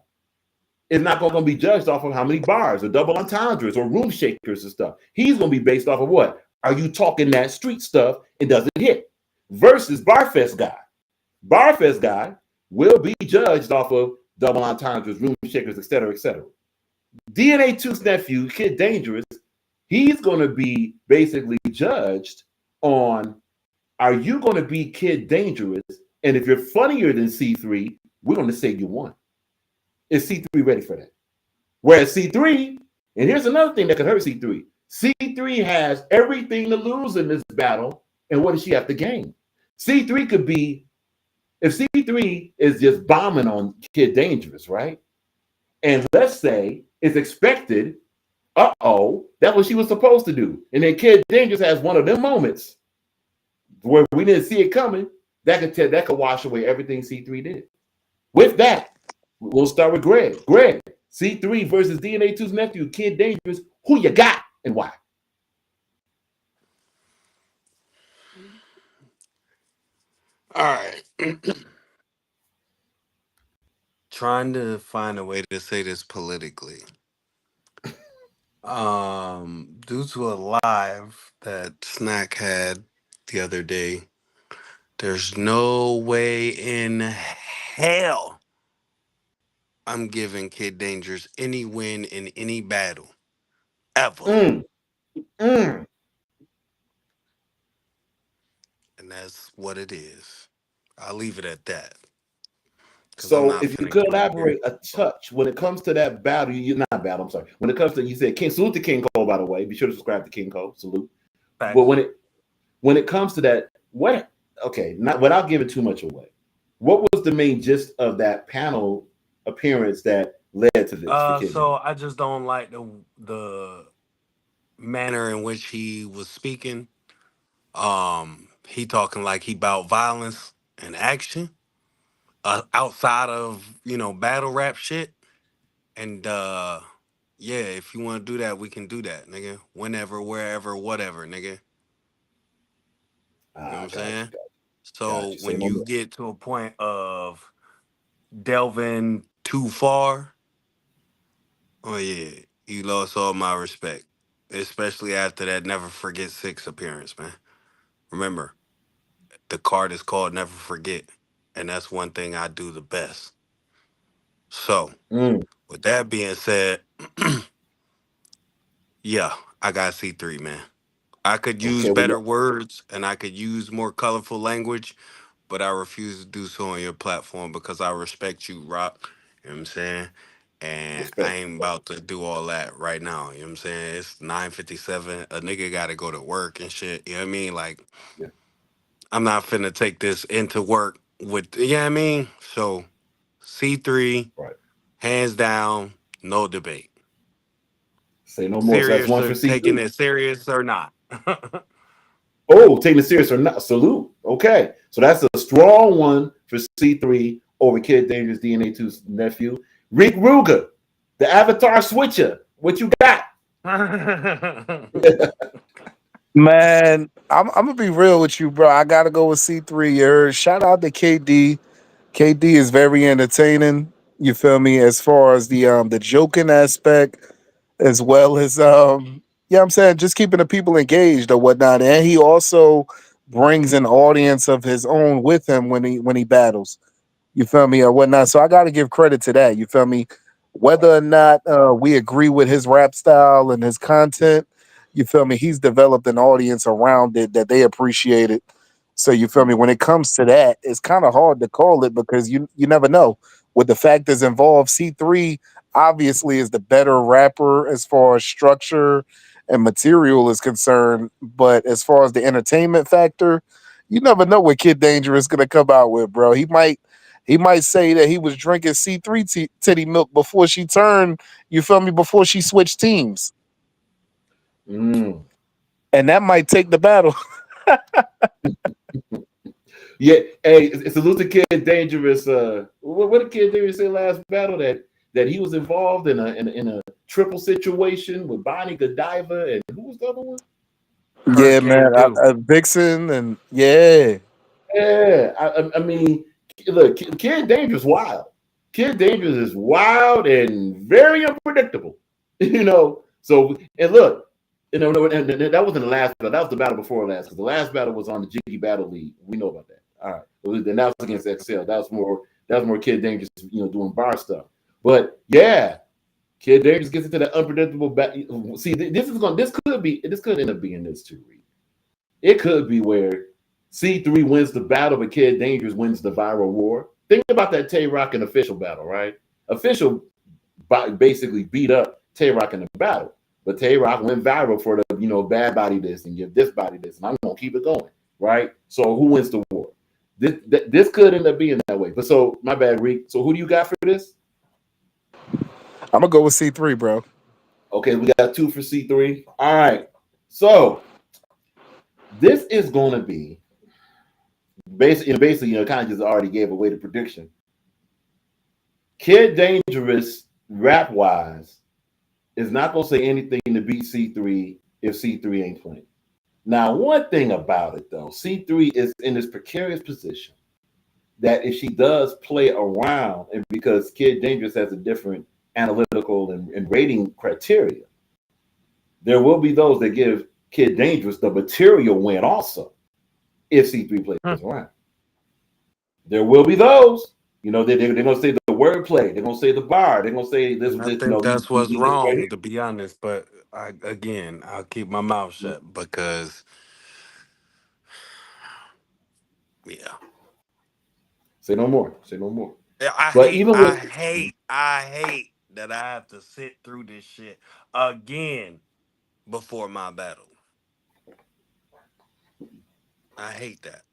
is not going to be judged off of how many bars or double entendres or room shakers and stuff. He's going to be based off of what? Are you talking that street stuff and does it hit? Versus Barfest guy. Barfest guy will be judged off of double entendres, room shakers, etc., etc. DNA 2's nephew, Kid Dangerous, he's going to be basically judged on, are you going to be Kid Dangerous? And if you're funnier than C3, we're going to say you won. Is C3 ready for that? Whereas C3, and here's another thing that could hurt C3. C3 has everything to lose in this battle, and what does she have to gain? C3 could be, if C3 is just bombing on Kid Dangerous, right? And let's say it's expected, that's what she was supposed to do. And then Kid Dangerous has one of them moments where we didn't see it coming, that could wash away everything C3 did. With that, we'll start with Greg. Greg, C3 versus DNA 2's nephew, Kid Dangerous. Who you got and why? All right. Trying to find a way to say this politically. Due to a live that Snack had the other day, there's no way in hell I'm giving Kid Dangerous any win in any battle ever. And that's what it is. I'll leave it at that. So if you could elaborate a touch when it comes to that battle, I'm sorry. When it comes to, you said King, salute to King Cole, by the way. Be sure to subscribe to King Cole. Salute. Thanks. But when it comes to that, not without giving too much away, what was the main gist of that panel appearance that led to this? So I just don't like the manner in which he was speaking. He talking like he about violence and action outside of battle rap shit. And yeah, if you want to do that, we can do that, nigga. Whenever, wherever, whatever, nigga. You know what I'm saying? So when you get to a point of delving too far, oh yeah, you lost all my respect. Especially after that Never Forget 6 appearance, man. Remember, the card is called Never Forget. And that's one thing I do the best. So, with that being said, yeah, I got C3, man. I could use better words and I could use more colorful language, but I refuse to do so on your platform because I respect you, Rock. You know what I'm saying? And I ain't about to do all that right now. You know what I'm saying? It's 9:57. A nigga got to go to work and shit. You know what I mean? Like, I'm not finna take this into work with, you know what I mean? So, C3, hands down, no debate. Say no more. Serious, so that's one for C3. Taking it serious or not? Taking it serious or not? Salute. Okay. So that's a strong one for C3 over Kid Dangerous, DNA 2's nephew. Rick Ruger, the Avatar Switcher. What you got? Man, I'm gonna be real with you, bro. I gotta go with C3. Shout out to KD. KD is very entertaining. You feel me? As far as the joking aspect, as well as I'm saying, just keeping the people engaged or whatnot. And he also brings an audience of his own with him when he battles. You feel me or whatnot. So I got to give credit to that. You feel me? Whether or not we agree with his rap style and his content, you feel me, he's developed an audience around it that they appreciate it. So you feel me, when it comes to that, it's kind of hard to call it because you never know. With the factors involved, C3 obviously is the better rapper as far as structure and material is concerned, but as far as the entertainment factor, you never know what Kid Dangerous gonna come out with, bro. He might say that he was drinking C3 titty milk before she turned, you feel me, before she switched teams. Mm. And that might take the battle. Yeah, hey, it's a Luther Kid Dangerous. What did Kid Dangerous say last battle that he was involved in a triple situation with Bonnie Godiva and who was the other one? Yeah, Hurricane man. do. Vixen and yeah. Yeah, I mean, look, Kid Dangerous wild. Kid Dangerous is wild and very unpredictable. You know. So and look, and that wasn't the last battle. That was the battle before last because the last battle was on the Jiggy Battle League. We know about that. All right, and that was against XL. That was more Kid Dangerous, doing bar stuff. But yeah, Kid Dangerous gets into that unpredictable. See, this could end up being this too. Reed. It could be where C3 wins the battle, but Kid Dangerous wins the viral war. Think about that Tay-Rock and Official battle, right? Official basically beat up Tay-Rock in the battle, but Tay-Rock went viral for the bad body this and give this body this, and I'm gonna keep it going, right? So who wins the war? This could end up being that way. But so my bad, Reek. So who do you got for this? I'm gonna go with C3, bro. Okay, we got 2 for C3. All right. So this is going to be basically, kind of just already gave away the prediction. Kid Dangerous, rap wise, is not going to say anything to beat C3 if C3 ain't playing. Now, one thing about it though, C3 is in this precarious position that if she does play around, and because Kid Dangerous has a different analytical and rating criteria, there will be those that give Kid Dangerous the material win also if C3 plays around. There will be those, they're going to say the wordplay, they're going to say the bar, they're going to say this, I this think that's these what's niggas right wrong, here. to be honest. But I'll keep my mouth shut because, yeah, Say no more. Say no more. I But hate, even I with hate, I hate that I have to sit through this shit again before my battle. I hate that,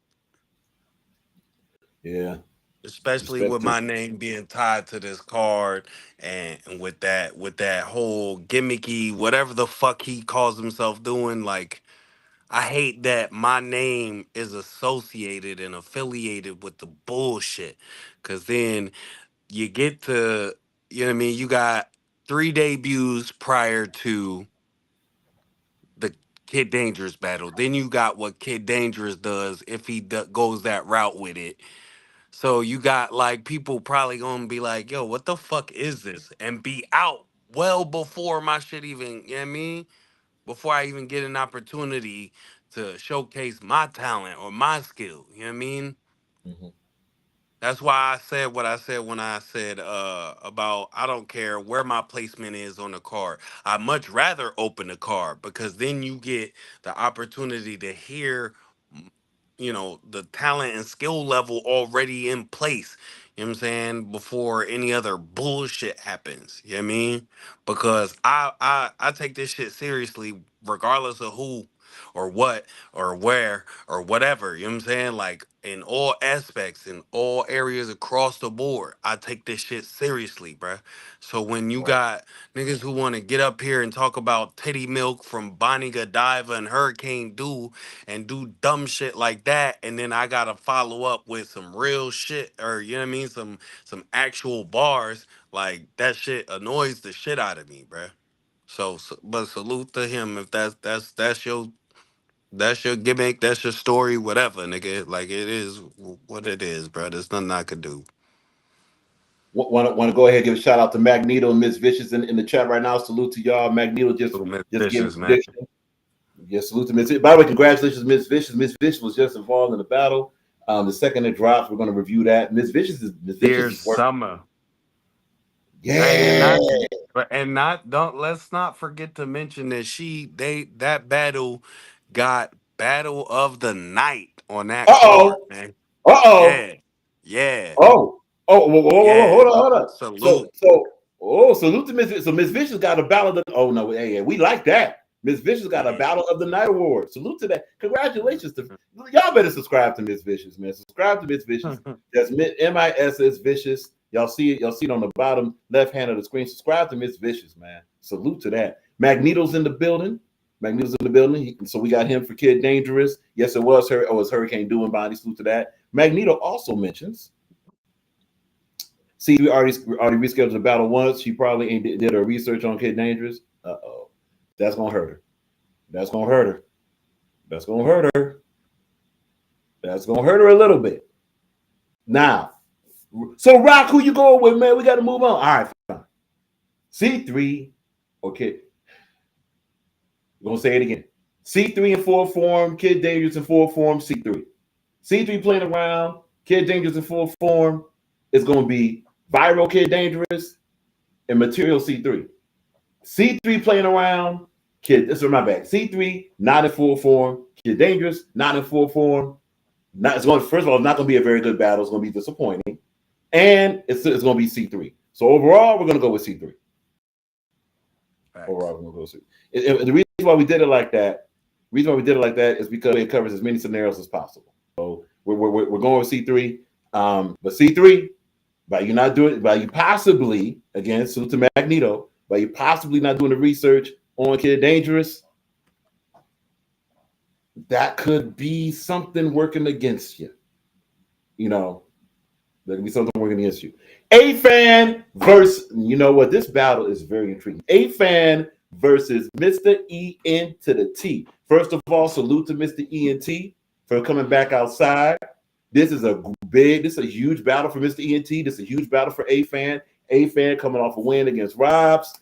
yeah, especially respect with to my name being tied to this card and with that whole gimmicky whatever the fuck he calls himself doing. Like, I hate that my name is associated and affiliated with the bullshit. Cause then you get to, you know what I mean? You got 3 debuts prior to the Kid Dangerous battle. Then you got what Kid Dangerous does if he goes that route with it. So you got like people probably gonna be like, yo, what the fuck is this? And be out well before my shit even, you know what I mean? Before I even get an opportunity to showcase my talent or my skill. You know what I mean? Mhm. That's why I said what I said when I said about I don't care where my placement is on the card. I much rather open the card because then you get the opportunity to hear, mm, the talent and skill level already in place. You know what I'm saying? Before any other bullshit happens. You know what I mean? Because I take this shit seriously regardless of who or what or where or whatever. You know what I'm saying? Like in all aspects, in all areas across the board, I take this shit seriously, bruh. So when you Right. got niggas who want to get up here and talk about titty milk from Bonnie Godiva and Hurricane Do and do dumb shit like that, and then I gotta follow up with some real shit or you know what I mean, some actual bars, like that shit annoys the shit out of me, bruh. But salute to him if that's your gimmick, that's your story, whatever, nigga. Like it is what it is, bro. There's nothing I could do. Want to go ahead and give a shout out to Magneto and Miss Vicious in the chat right now. Salute to y'all. Magneto So, Miss just gave a Vicious, man. prediction. Yes, salute to Miss. By the way, congratulations, Miss Vicious. Miss Vicious was just involved in the battle. The second it drops, we're going to review that. Miss Vicious Dear is working. Summer. Hey, Yeah. let's not forget to mention that that battle got battle of the night on that card, Uh-oh. man. Uh-oh. Yeah. Yeah. Oh. Oh, whoa, Yeah. hold on. Salute. Salute to Miss. So Miss Vicious got a battle of the. Oh no, hey, we like that. Miss Vicious got a Yeah. battle of the night award. Salute to that. Congratulations to y'all. Better subscribe to Miss Vicious, man. Subscribe to Miss Vicious. That's MISS Vicious. Y'all see it. Y'all see it on the bottom left hand of the screen. Subscribe to Miss Vicious, man. Salute to that. Magneto's in the building. So we got him for Kid Dangerous. Yes, it was her. Oh, it's Hurricane Doing Body. Salute to that. Magneto also mentions. See, we already rescheduled the battle once. She probably ain't did her research on Kid Dangerous. Uh-oh. That's gonna hurt her. That's gonna hurt her. That's gonna hurt her. That's gonna hurt her a little bit. Now, so Rock, who you going with, man? We got to move on. All right, fine. C3. Okay. We're gonna say it again. C3 in full form, Kid Dangerous in full form, C3. C3 playing around, Kid Dangerous in full form is gonna be Viral Kid Dangerous and Material C3. C3 playing around, Kid. This is my bad. C3 not in full form, Kid Dangerous not in full form. It's going. First of all, it's not going to be a very good battle. It's going to be disappointing, and it's going to be C3. So overall, we're going to go with C3. Overall, we're going to go with C3. The reason why we did it like that, is because it covers as many scenarios as possible. So we're going with C3. But C3, by you possibly, again, salute to Magneto, by you possibly not doing the research on Kid Dangerous, that could be something working against you. You know, there could be something working against you. A-Fan versus, you know what? This battle is very intriguing. A-Fan versus Mr. E-N to the T. First of all, salute to Mr. E-N-T for coming back outside. This is a huge battle for Mr. E-N-T. This is a huge battle for A-Fan. A-Fan coming off a win against Robs.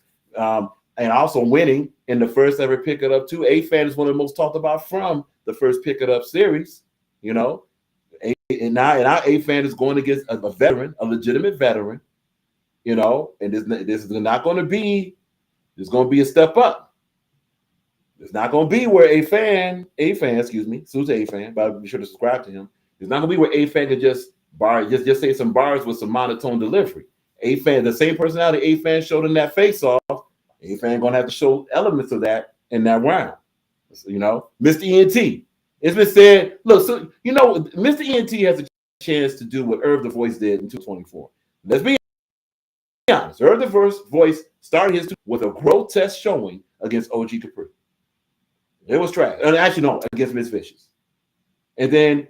And also winning in the first ever Pick It Up too. A-Fan is one of the most talked about from the first Pick It Up series, you know. And now A-Fan is going against a veteran, a legitimate veteran, you know. And this is not going to be. There's going to be a step up. It's not going to be where A-Fan, excuse me, salute to A-Fan, but be sure to subscribe to him. It's not going to be where A-Fan can just say some bars with some monotone delivery. A-Fan, the same personality A-Fan showed in that face-off. A-Fan gonna have to show elements of that in that round. You know, Mr. E-N-T. It's been said, look, so you know, Mr. E-N-T has a chance to do what Irv the Voice did in 224. Let's be honest. Irv the Voice started his with a grotesque showing against OG Capri. It was trash. Actually, no, against Miss Vicious. And then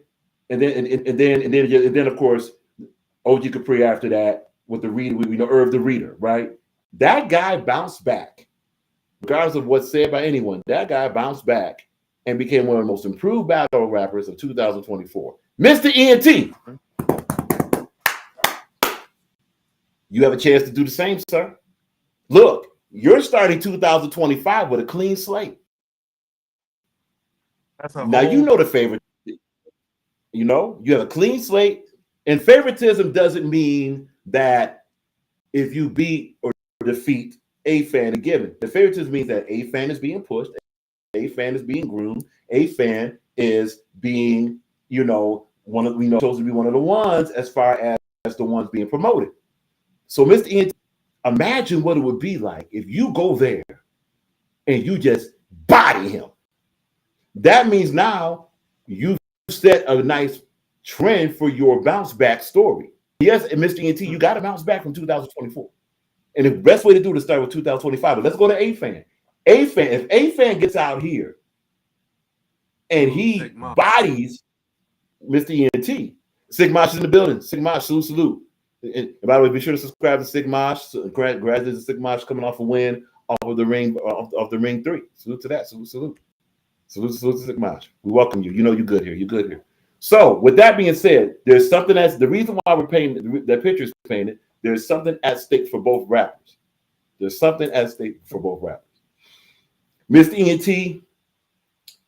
of course, OG Capri after that with the reader, we know Irv the Reader, right? That guy bounced back, regardless of what's said by anyone. That guy bounced back and became one of the most improved battle rappers of 2024. Mr. E-N-T, you have a chance to do the same, sir. Look, you're starting 2025 with a clean slate. Now you know the favorite. You know, you have a clean slate, and favoritism doesn't mean that if you beat or defeat A-Fan given. The favoritism means that A-Fan is being pushed, A-Fan is being groomed, A-Fan is being, you know, supposed to be one of the ones as far as the ones being promoted. So, Mr. E, imagine what it would be like if you go there and you just body him. That means now you've set a nice trend for your bounce back story. Yes, and Mr. E&T, you got to bounce back from 2024. And the best way to do it is start with 2025. But let's go to A-Fan. A-Fan, if A-Fan gets out here and he bodies Mr. E&T, Sigmosh is in the building. Sigmosh, salute. And by the way, be sure to subscribe to Sigmosh. Congratulations to Sigmosh coming off a win off of the ring, off the ring 3. Salute to that. Salute to Sigmosh. We welcome you. You know you're good here. You're good here. So with that being said, there's something that's the reason why we're painting that picture is painted. There's something at stake for both rappers. Mr. E&T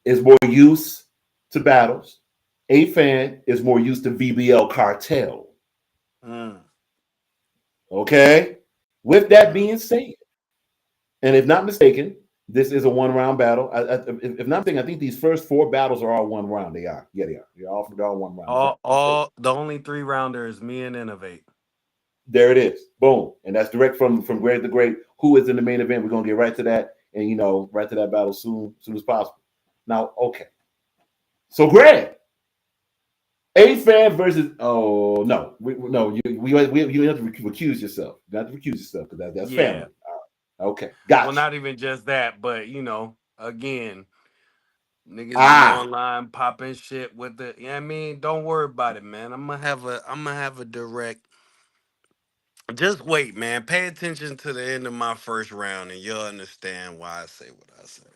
is more used to battles. A-Fan is more used to VBL cartel. Okay? With that being said, and if not mistaken, this is a 1-round battle. If not mistaken, I think these first 4 battles are all 1 round. They are. Yeah, they are. They're all 1 round. All the only 3-rounder is me and Innovate. There it is. Boom. And that's direct from Greg the Great, who is in the main event. We're gonna get right to that, and right to that battle soon as possible. Now, okay. So Greg, A-Fan versus you have to recuse yourself. You have to recuse yourself because that's family. All right. Okay. Gotcha. Well, not even just that, but again, niggas be online popping shit with it. I mean, don't worry about it, man. I'm gonna have a direct. Just wait, man. Pay attention to the end of my first round, and you'll understand why I say what I say.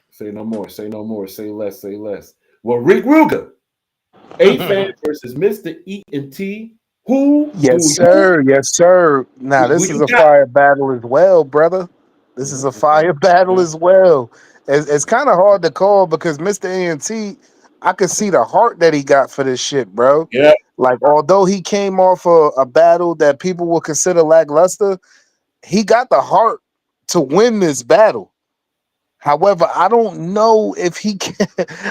Say no more. Say no more. Say less. Say less. Well, Rick Ruger, A-Fan versus Mr. E&T. Who Yes, do sir. Yes, sir. Now who this is you a got? fire battle as well, brother. This is a fire battle as well. It's kind of hard to call because Mr. A&T, I could see the heart that he got for this shit, bro. Yeah. Like, although he came off a battle that people would consider lackluster, he got the heart to win this battle. However, I don't know if he can.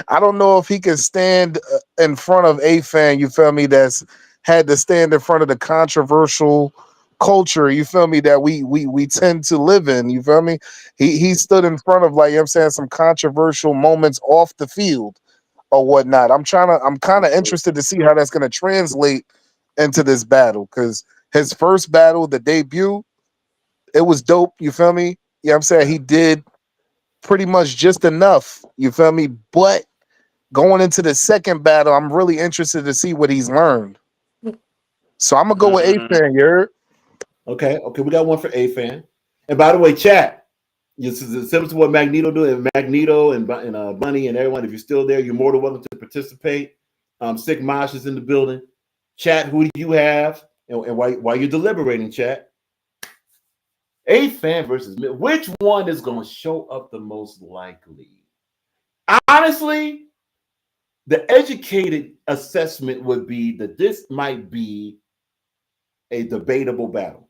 I don't know if he can stand in front of A-Fan. You feel me? That's had to stand in front of the controversial culture. You feel me? That we tend to live in. You feel me? He stood in front of, like, you know what I'm saying, some controversial moments off the field or whatnot. I'm kind of interested to see how that's going to translate into this battle, because his first battle, the debut, it was dope. You feel me? Yeah, I'm saying he did pretty much just enough. You feel me? But going into the second battle, I'm really interested to see what he's learned. So I'm gonna go with A-Fan. You heard? Okay. We got one for A-Fan. And by the way, chat. This is similar to what Magneto do, and Magneto and Bunny and everyone. If you're still there, you're more than welcome to participate. Sick Mosh is in the building. Chat, who do you have? And while you're deliberating, chat, A-Fan versus which one is going to show up the most likely? Honestly, the educated assessment would be that this might be a debatable battle.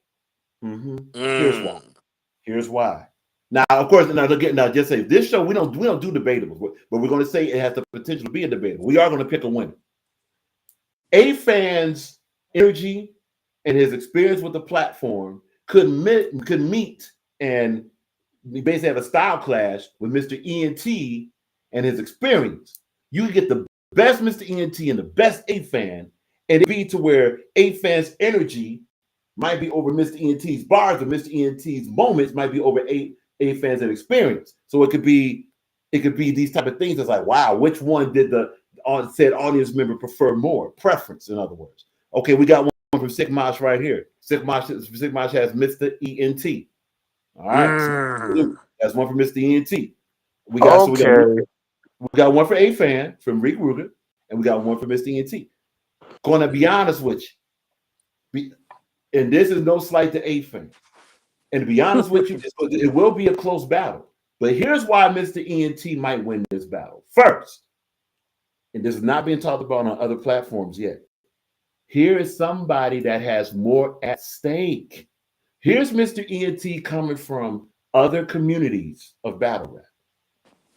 Here's why. Now, of course, just say this show we don't do debatable, but we're going to say it has the potential to be a debatable. We are going to pick a winner. A-Fan's energy and his experience with the platform could meet and basically have a style clash with Mr. E&T and his experience. You get the best Mr. E&T and the best A-Fan, and it be to where A-Fan's energy might be over Mr. E&T's bars, but Mr. E&T's moments might be over A-Fan's experience. So it could be these type of things. It's like, wow, which one did the said audience member prefer more? Preference, in other words. Okay, we got one from Sick Mosh right here. Sick Mosh has Mr. E&T. All right, so that's one from Mr. E&T. We got we got one for A-Fan from Rick Ruger, and we got one for Mr. E&T. Gonna be honest with you, and this is no slight to A-Fan. And to be honest with you, it will be a close battle. But here's why Mr. E&T might win this battle. First, and this is not being talked about on other platforms yet, here is somebody that has more at stake. Here's Mr. E&T coming from other communities of battle rap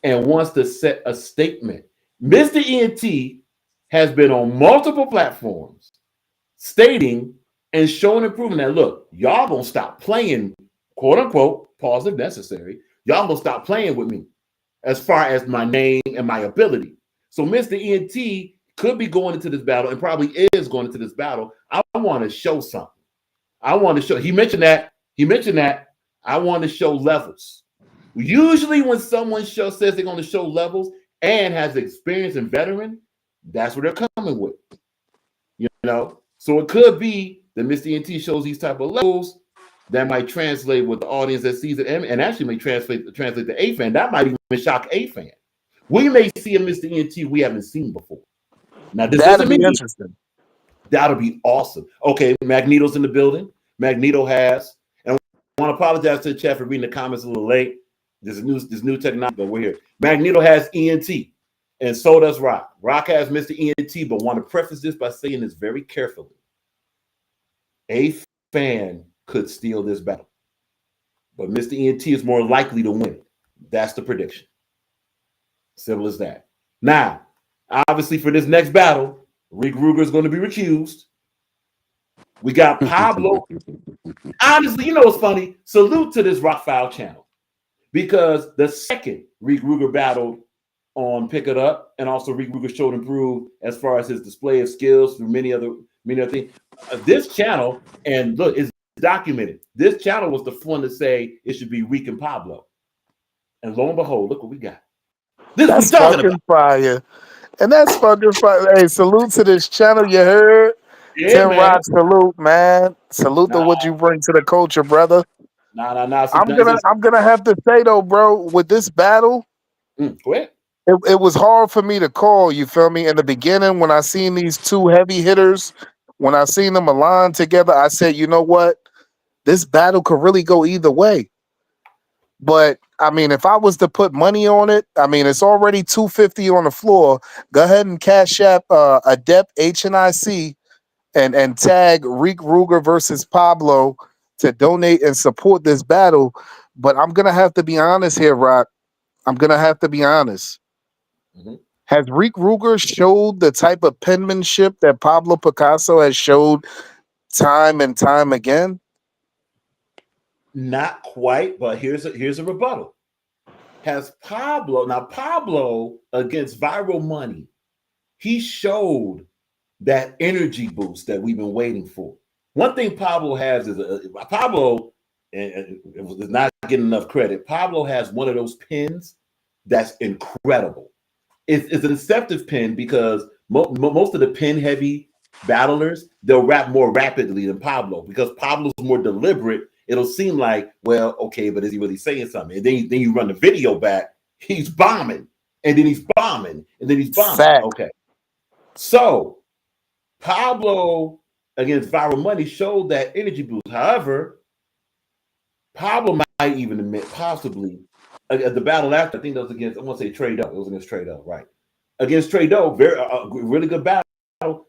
and wants to set a statement. Mr. E&T has been on multiple platforms stating and showing and proving that, look, y'all gonna stop playing, quote unquote, pause if necessary, y'all gonna stop playing with me as far as my name and my ability. So Mr. E&T could be going into this battle and probably is going into this battle. I want to show something. I want to show. He mentioned that. I want to show levels. Usually when someone says they're going to show levels and has experience and veteran, that's what they're coming with. So it could be that Mr. E&T shows these type of levels that might translate with the audience that sees it, and actually may translate to A-Fan. That might even shock A-Fan. We may see a Mr. E&T we haven't seen before. Now, this doesn't mean interesting. That'll be awesome. Okay, Magneto's in the building. Magneto has, and I want to apologize to the chat for reading the comments a little late. This new technology, but we're here. Magneto has E&T, and so does Rock. Rock has Mr. E&T, but want to preface this by saying this very carefully. A-Fan could steal this battle. But Mr. ENT is more likely to win. That's the prediction. Simple as that. Now, obviously, for this next battle, Rick Ruger is going to be recused. We got Pablo. Honestly, you know what's funny? Salute to this Rock File channel. Because the second Rick Ruger battled on Pick It Up, and also Rick Ruger showed improved as far as his display of skills through many other things. This channel, and look, it's documented. This channel was the one to say it should be Rick and Pablo. And lo and behold, look what we got. This That's is what I'm talking fucking about. fire. And that's fucking fire. Hey, salute to this channel, you heard? Yeah, 10 man. Rock, salute, man. Salute to Nah, what you bring to the culture, brother. nah. I'm gonna have to say though, bro, with this battle, Go ahead. it was hard for me to call, you feel me? In the beginning, when I seen these two heavy hitters, when I seen them align together, I said, you know what? This battle could really go either way. But I mean, if I was to put money on it, I mean, it's already 250 on the floor. Go ahead and cash app Adept HNIC and tag Reek Ruger versus Pablo to donate and support this battle. But I'm gonna have to be honest here, Rock. I'm gonna have to be honest. Mm-hmm. Has Reek Ruger showed the type of penmanship that Pablo Picasso has showed time and time again? Not quite, but here's a rebuttal. Has Pablo against Viral Money, he showed that energy boost that we've been waiting for. One thing Pablo has is Pablo is not getting enough credit. Pablo has one of those pins that's incredible. It's a deceptive pin because most of the pin heavy battlers, they'll rap more rapidly than Pablo because Pablo's more deliberate. It'll seem like, well, okay, but is he really saying something? And then you run the video back, he's bombing, and then he's bombing, and then he's bombing. Fact. Okay. So Pablo against Viral Money showed that energy boost. However, Pablo might even admit possibly the battle after, I think that was against, I want to say Trade Up. It was against Trade Up, right? Against Trade Up, very really good battle.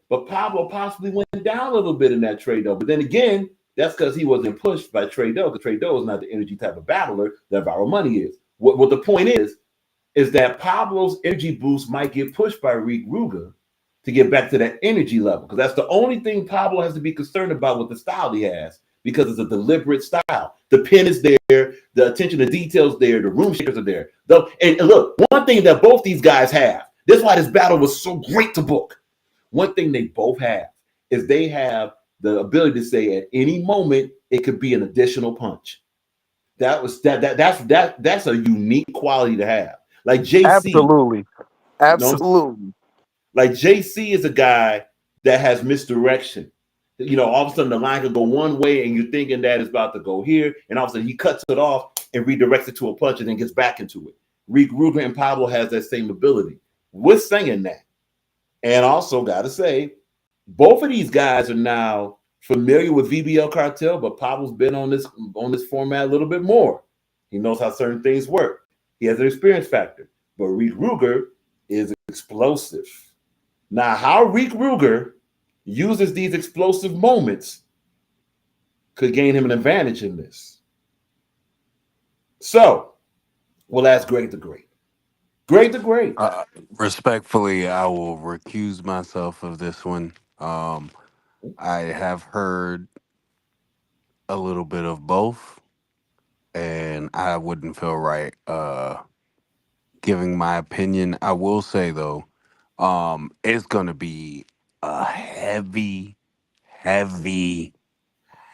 But Pablo possibly went down a little bit in that Trade Up. But then again, that's because he wasn't pushed by Trade Up. Because Trade Up is not the energy type of battler that Viral Money is. What the point is that Pablo's energy boost might get pushed by Rick Ruger to get back to that energy level. Because that's the only thing Pablo has to be concerned about with the style he has. Because it's a deliberate style. The pen is there, the attention to details there, the room shakers are there. And look, one thing that both these guys have, this is why this battle was so great to book. One thing they both have is they have the ability to say at any moment it could be an additional punch. That's a unique quality to have. Like JC. Absolutely. Absolutely. Like JC is a guy that has misdirection. You know, all of a sudden the line could go one way and you're thinking that it's about to go here, and all of a sudden he cuts it off and redirects it to a punch and then gets back into it. Rick Ruger and Pablo has that same ability. We're saying that. And also got to say, both of these guys are now familiar with VBL Cartel, but Pablo's been on this format a little bit more. He knows how certain things work. He has an experience factor. But Rick Ruger is explosive. Now, how Rick Ruger uses these explosive moments could gain him an advantage in this. So, we'll ask Greg the Great. Greg the Great. Respectfully, I will recuse myself of this one. I have heard a little bit of both, and I wouldn't feel right giving my opinion. I will say though, it's gonna be a heavy, heavy,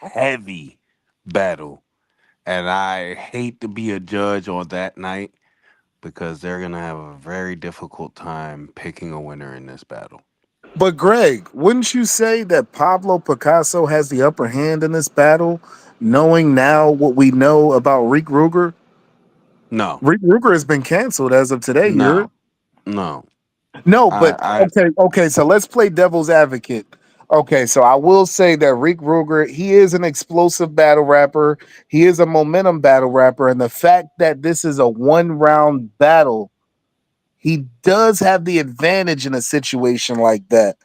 heavy battle. And I hate to be a judge on that night because they're going to have a very difficult time picking a winner in this battle. But Greg, wouldn't you say that Pablo Picasso has the upper hand in this battle, knowing now what we know about Rick Ruger? No, Rick Ruger has been canceled as of today, you heard? no. No, but I okay, so let's play devil's advocate. Okay, so I will say that Rick Ruger, he is an explosive battle rapper. He is a momentum battle rapper. And the fact that this is a one-round battle, he does have the advantage in a situation like that.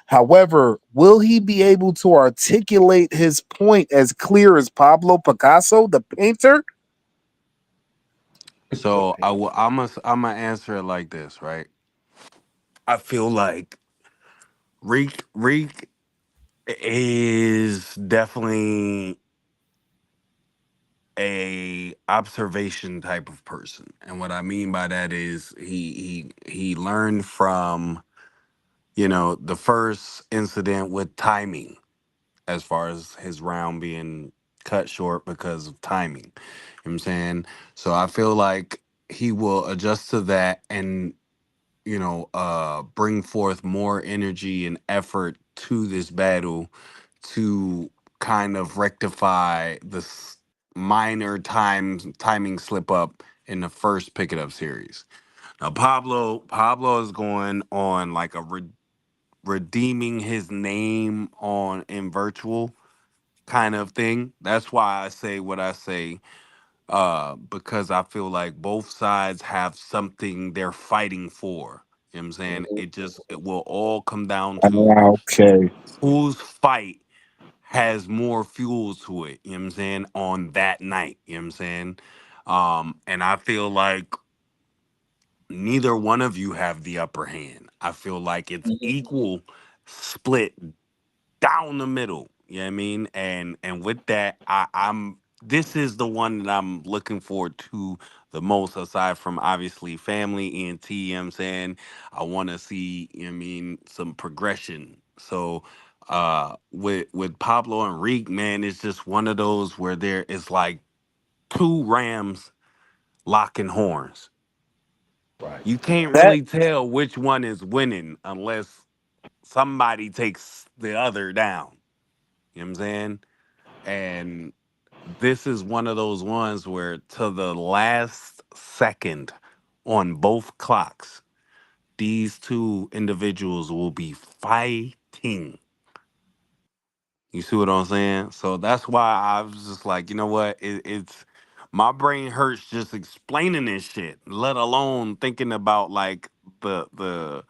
However, will he be able to articulate his point as clear as Pablo Picasso, the painter? So I'm gonna answer it like this, right? I feel like Reek is definitely a observation type of person, and what I mean by that is he learned from the first incident with timing, as far as his round being cut short because of timing. You know what I'm saying? So I feel like he will adjust to that and bring forth more energy and effort to this battle to kind of rectify this minor timing slip up in the first pick it up series. Now Pablo is going on like a redeeming his name on in virtual kind of thing. That's why I say what I say, because I feel like both sides have something they're fighting for. You know what I'm saying? It will all come down to Okay. whose fight has more fuel to it, you know what I'm saying, on that night. You know what I'm saying? And I feel like neither one of you have the upper hand. I feel like it's equal split down the middle. You know what I mean? And with that, I'm this is the one that I'm looking forward to the most, aside from obviously family and T, you know what I'm saying? I wanna see, you know what I mean, some progression. So with Pablo and Reek, man, it's just one of those where there is like two rams locking horns. You can't That really tell which one is winning unless somebody takes the other down. You know what I'm saying? And this is one of those ones where to the last second on both clocks, these two individuals will be fighting. You see what I'm saying? So that's why I was just like, you know what? It's my brain hurts just explaining this shit, let alone thinking about like the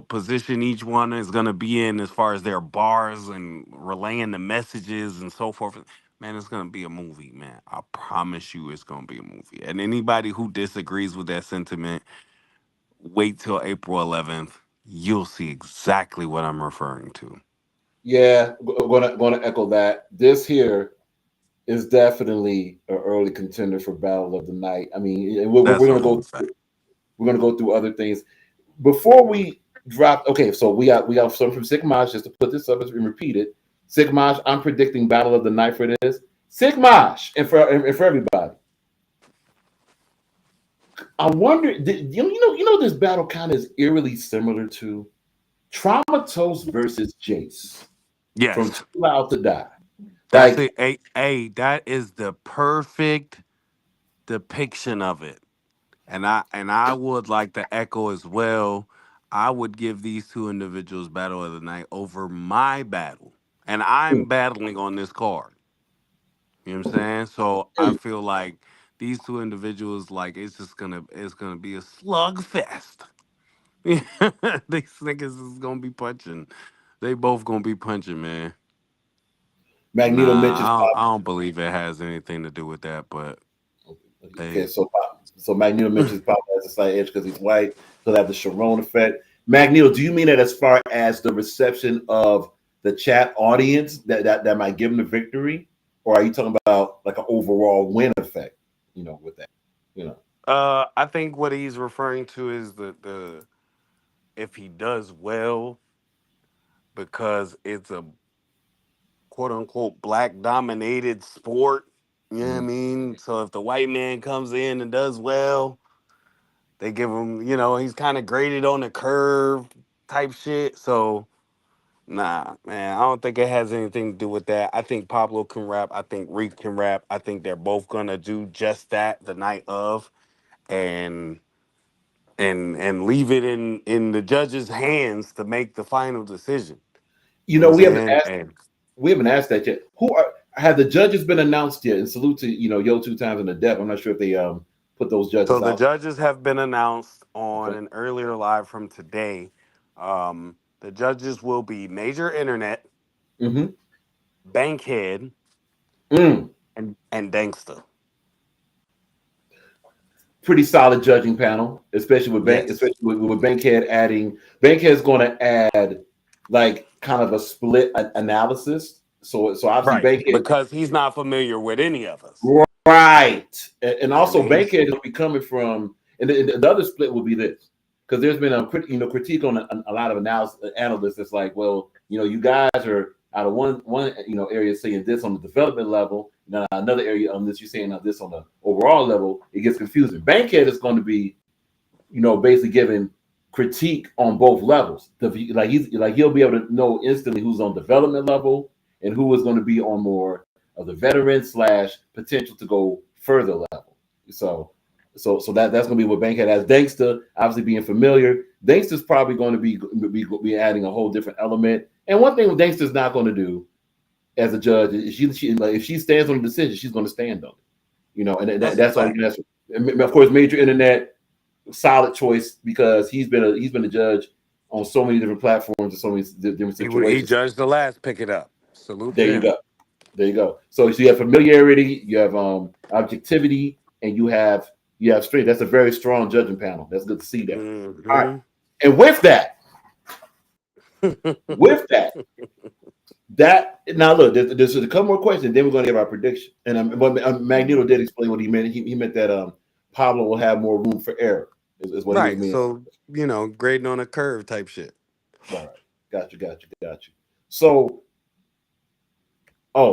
position each one is gonna be in as far as their bars and relaying the messages and so forth. Man, it's gonna be a movie, man. I promise you, it's gonna be a movie. And anybody who disagrees with that sentiment, wait till April 11th. You'll see exactly what I'm referring to. Yeah, gonna echo that. This here is definitely an early contender for Battle of the Night. I mean, That's we're a gonna whole go fact. we're gonna go through other things before we drop. Okay, so we got something from Sigmaj just to put this up and repeat it. Sigmaj, I'm predicting Battle of the Night for this. Sigmaj, and for everybody. I wonder, this battle kind of is eerily similar to Traumatos versus Jace from Yes, Too Loud to Die. that's Like, it. Hey, that is the perfect depiction of it. And I would like to echo as well. I would give these two individuals battle of the night over my battle. And I'm battling on this card. You know what I'm saying? So I feel like these two individuals, like it's gonna be a slugfest. These niggas is gonna be punching. They both gonna be punching, man. Magneto Mitch is Nah, I pop. don't believe it has anything to do with that, but Okay, hey, so Magneto Mitch is pop has a slight edge because he's white. He'll have the Sharon effect. Magneto, do you mean that as far as the reception of the chat audience that might give him the victory, or are you talking about like an overall win effect? With that, you know. I think what he's referring to is the if he does well, because it's a quote unquote black dominated sport. You know what I Mhm. mean? So if the white man comes in and does well, they give him, he's kind of graded on the curve type shit. So nah, man, I don't think it has anything to do with that. I think Pablo can rap. I think Reek can rap. I think they're both gonna do just that the night of, and and leave it in the judge's hands to make the final decision. You You know know, what I'm we haven't saying? asked And we haven't asked that yet. Who are have the judges been announced yet? And salute to Yo two times in the depth. I'm not sure if they put those so judges the out. judges have been announced on Okay. an earlier live from today. The judges will be Major Internet, Mm-hmm. Bankhead, Mm. and Dangster. Pretty solid judging panel, especially with Yes. Bankhead adding. Bankhead's going to add like kind of a split analysis. So obviously Right. Bankhead, Because he's not familiar with any of us. right, and also And he's Bankhead will be coming from, and the other split will be this, because there's been a critique on a lot of analysts. It's like, well, you guys are out of one area saying this on the development level, now another area on this you're saying this on the overall level. It gets confusing. Bankhead is going to be, basically giving critique on both levels. He'll be able to know instantly who's on development level and who is going to be on more of the veteran / potential to go further level. So that's going to be what Bankhead has. Dankster, obviously being familiar, Dankster's probably going to be adding a whole different element. And one thing Dankster's not going to do as a judge is if she stands on a decision, she's going to stand on it. And that's all you can ask for. Of course, Major Internet, solid choice, because he's been a judge on so many different platforms and so many different situations. he judged the last Pick It Up. Salute There to you him. go. There you go. So you have familiarity, you have objectivity, and you have strength. That's a very strong judging panel. That's good to see that. Mm-hmm. All right. And with that, now look, there's a couple more questions, then we're going to give our prediction. And Magneto did explain what he meant. He meant that Pablo will have more room for error. Is what Right. he meant. So, grading on a curve type shit. All right. Got you. So,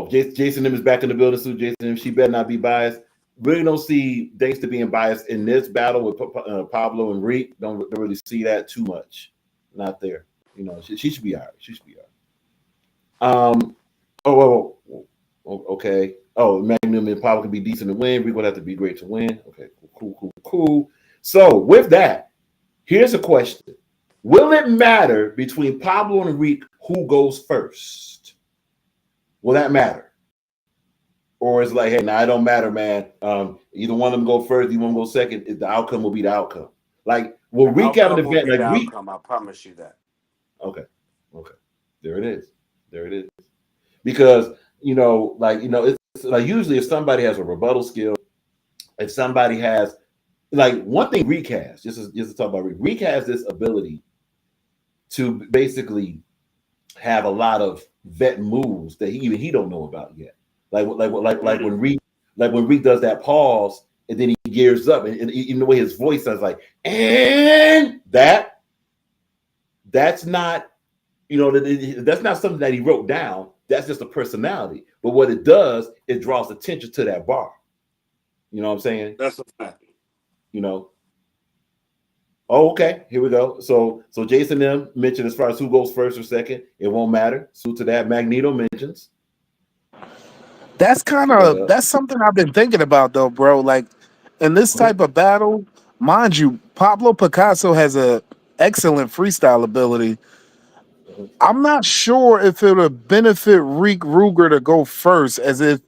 Jason M is back in the building. So Jason M, she better not be biased. Really don't see Dangster being biased in this battle with Pablo and Reek. Don't really see that too much. Not there. She should be all right. Okay. Oh, Magnum and Pablo can be decent to win. Reek would have to be great to win. Okay, cool. So with that, here's a question. Will it matter between Pablo and Reek who goes first? Will that matter? Or is it like, hey, now it don't matter, man. Either one of them go first, either one go second. The outcome will be the outcome. Like, will Reek have an event like Reek? I promise you that. Okay. There it is. Because it's like usually if somebody has a rebuttal skill, if somebody has like one thing Reek has, just to talk about Reek has this ability to basically have a lot of vet moves that he don't know about yet. Like when Reek does that pause and then he gears up, and even the way his voice sounds like, and that's not that's not something that he wrote down. That's just a personality. But what it does, it draws attention to that bar. You know what I'm saying? That's a fact. Oh, okay. Here we go. So Jason M mentioned as far as who goes first or second, it won't matter. So to that, Magneto mentions. That's something I've been thinking about though, bro. Like in this type of battle, mind you, Pablo Picasso has a excellent freestyle ability. I'm not sure if it would benefit Reek Ruger to go first, as if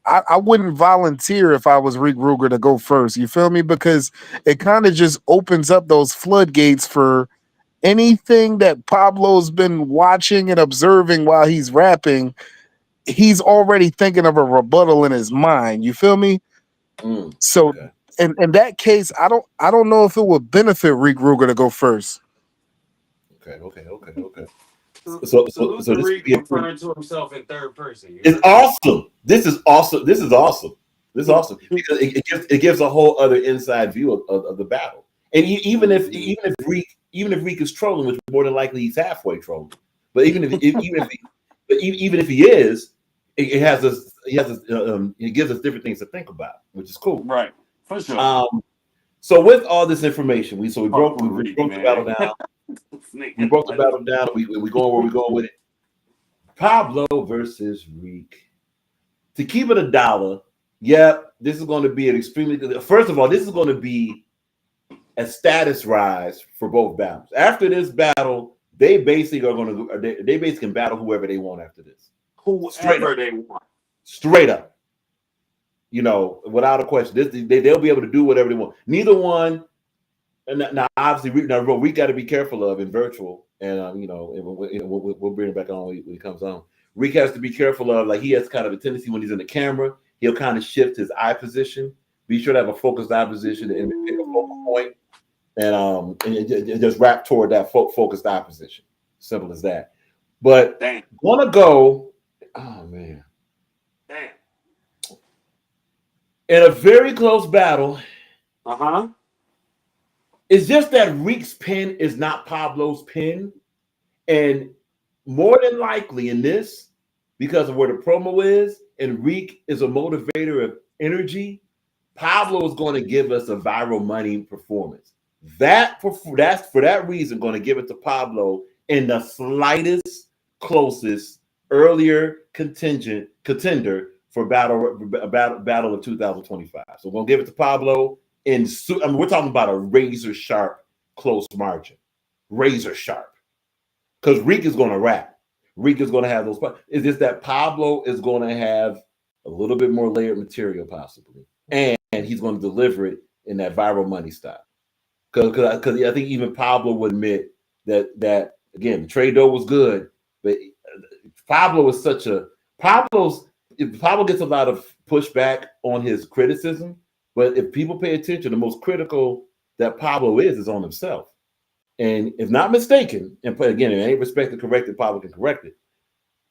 I wouldn't volunteer if I was Reek Ruger to go first. You feel me? Because it kind of just opens up those floodgates for anything that Pablo's been watching and observing while he's rapping. He's already thinking of a rebuttal in his mind. You feel me? So okay. in that case, I don't know if it would benefit Reek Ruger to go first. Okay. So Reek referring to himself in third person. It's awesome. This is awesome because it gives a whole other inside view of the battle. And even if Reek is trolling, which more than likely he's halfway trolling, but even if he is, it gives us different things to think about, which is cool. Right, for sure. So with all this information, we broke the battle down. We broke the battle down. We going where we going with it. Pablo versus Reek. To keep it $1, this is going to be an extremely good. First of all, this is going to be a status rise for both battles. After this battle, they basically can battle whoever they want after this. Whoever they want. Straight up. Without a question. They'll be able to do whatever they want. Neither one. And now, obviously, Reek got to be careful of in virtual and we'll bring it back on when he comes on. Reek has to be careful of, like, he has kind of a tendency when he's in the camera, he'll kind of shift his eye position. Be sure to have a focused eye position and pick a focal point, and just wrap toward that focused eye position. Simple as that. But gonna go, oh man, in a very close battle. It's just that Reek's pen is not Pablo's pen, and more than likely in this, because of where the promo is, and Reek is a motivator of energy, Pablo is going to give us a viral money performance. That's for that reason going to give it to Pablo in the slightest, closest, earlier contender for battle of 2025. So we're going to give it to Pablo. We're talking about a razor sharp close margin, razor sharp, because Reek is going to rap. Reek is going to have those. It's just that Pablo is going to have a little bit more layered material, possibly, and he's going to deliver it in that viral money style. Because I think even Pablo would admit that again, the trade dough was good, but Pablo is Pablo gets a lot of pushback on his criticism. But if people pay attention, the most critical that Pablo is on himself. And if not mistaken, and again, if any respect to correct it, Pablo can correct it.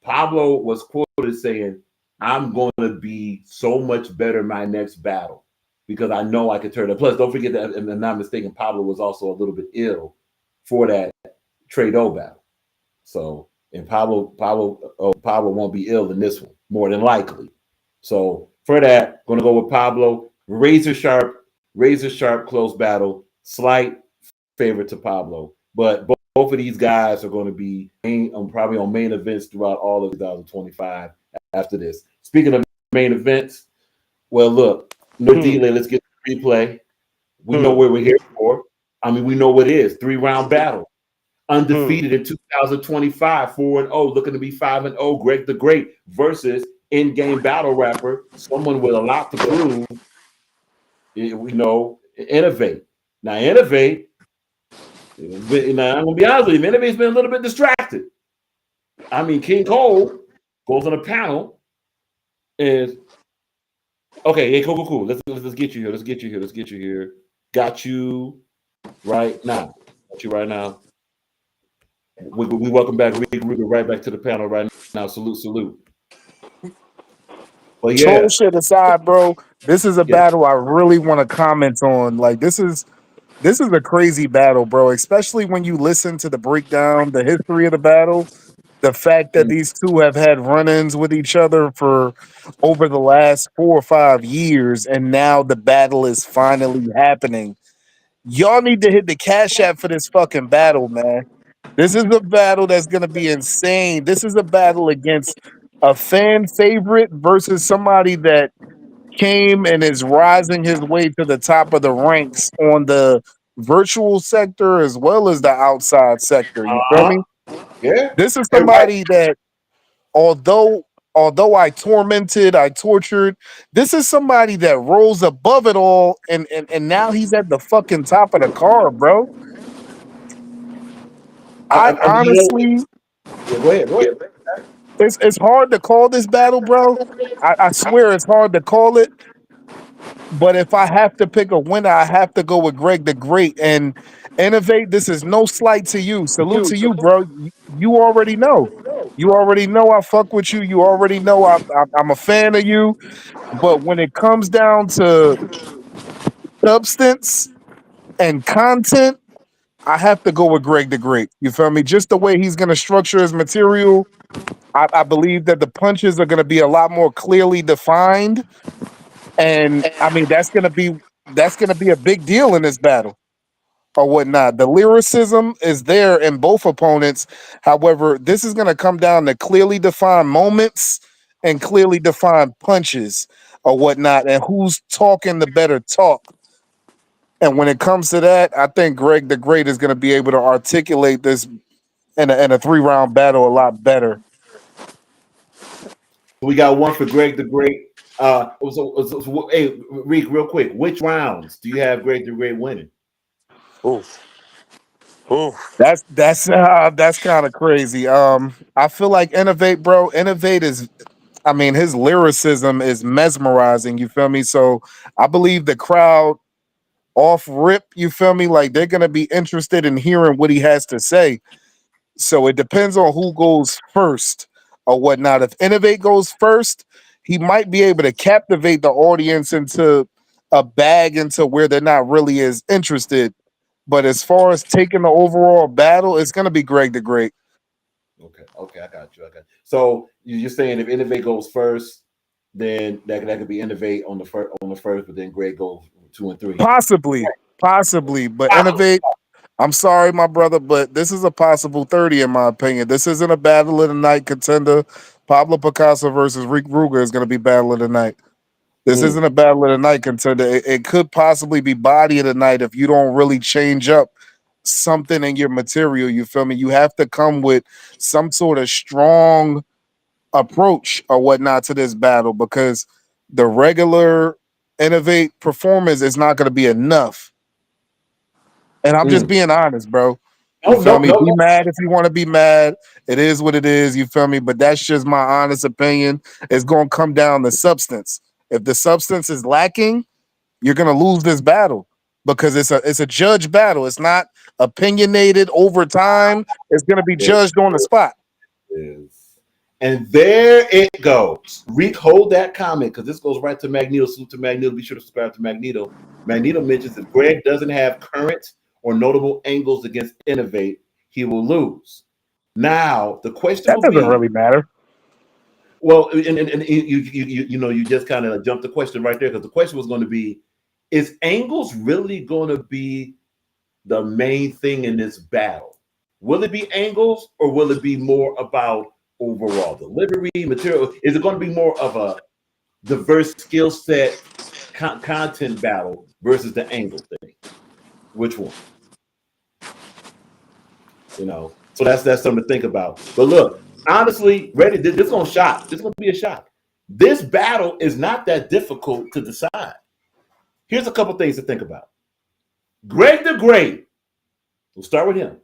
Pablo was quoted saying, "I'm going to be so much better my next battle because I know I can turn it." Plus, don't forget that, if I'm not mistaken, Pablo was also a little bit ill for that trade-o battle. So, and Pablo won't be ill in this one, more than likely. So for that, going to go with Pablo. Razor sharp close battle, slight favorite to Pablo. But both of these guys are going to be probably on main events throughout all of 2025 after this. Speaking of main events, well, look, no delay. Let's get the replay. We know what we're here for. I mean, we know what it is. 3-round battle. Undefeated in 2025, 4-0, looking to be 5-0. Greg the Great versus in-game battle rapper, someone with a lot to prove. Innovate. Now, Innovate, now I'm going to be honest with you, Innovate's been a little bit distracted. I mean, King Cole goes on a panel and, okay, hey, cool. Let's get you here. Got you right now. We welcome back Rick Ruger right back to the panel right now. Salute. Well, yeah. Troll shit aside, bro, this is a battle I really want to comment on. Like, this is a crazy battle, bro. Especially when you listen to the breakdown, the history of the battle, the fact that these two have had run-ins with each other for over the last 4 or 5 years, and now the battle is finally happening. Y'all need to hit the Cash App for this fucking battle, man. This is a battle that's gonna be insane. This is a battle against a fan favorite versus somebody that came and is rising his way to the top of the ranks on the virtual sector as well as the outside sector. You feel me? Yeah. This is somebody that although I tormented, I tortured, this is somebody that rose above it all and now he's at the fucking top of the car, bro. I honestly, go ahead. it's hard to call this battle, bro. I swear it's hard to call it. But if I have to pick a winner, I have to go with Greg the Great and Innovate. This is no slight to you. Salute to you, bro. You already know. You already know I fuck with you. You already know I'm a fan of you. But when it comes down to substance and content, I have to go with Greg the Great. You feel me? Just the way he's going to structure his material, I believe that the punches are going to be a lot more clearly defined. And I mean, that's gonna be a big deal in this battle or whatnot. The lyricism is there in both opponents. However, this is gonna come down to clearly defined moments and clearly defined punches or whatnot, and who's talking the better talk. And when it comes to that, I think Greg the Great is gonna be able to articulate this in a 3-round battle a lot better. We got one for Greg the Great. Hey, Reek, real quick, which rounds do you have Greg the Great winning? Oof. Oof. That's kind of crazy. I feel like Innovate, bro. Innovate is, I mean, his lyricism is mesmerizing. You feel me? So I believe the crowd off rip. You feel me? Like they're gonna be interested in hearing what he has to say. So it depends on who goes first or whatnot. If Innovate goes first, he might be able to captivate the audience into a bag into where they're not really as interested. But as far as taking the overall battle, it's gonna be Greg the Great. Okay, I got you. So you're saying if Innovate goes first, then that could be Innovate on the first, but then Greg goes 2 and 3. Possibly, but Innovate. I'm sorry, my brother, but this is a possible 30 in my opinion. This isn't a battle of the night contender. Pablo Picasso versus Rick Ruger is going to be battle of the night. This isn't a battle of the night contender. It could possibly be body of the night if you don't really change up something in your material. You feel me? You have to come with some sort of strong approach or whatnot to this battle because the regular Innovate performance is not going to be enough. And I'm just being honest, bro. You No, feel no, me? no, Be mad if you want to be mad. It is what it is. You feel me? But that's just my honest opinion. It's going to come down to substance. If the substance is lacking, you're going to lose this battle because it's a judge battle. It's not opinionated over time. It's going to be no. judged on the spot. Is. And there it goes. Reek, hold that comment because this goes right to Magneto. Salute to Magneto. Be sure to subscribe to Magneto. Magneto mentions if Greg doesn't have current or notable angles against Innovate, he will lose. Now, the question That will doesn't be, really matter. well, and you just kind of jumped the question right there because the question was going to be, is angles really going to be the main thing in this battle? Will it be angles or will it be more about overall delivery, material? Is it going to be more of a diverse skill set content battle versus the angle thing? Which one? So that's something to think about. But look, honestly, ready. This is gonna shock. This is gonna be a shock. This battle is not that difficult to decide. Here's a couple things to think about. Greg the Great. We'll start with him.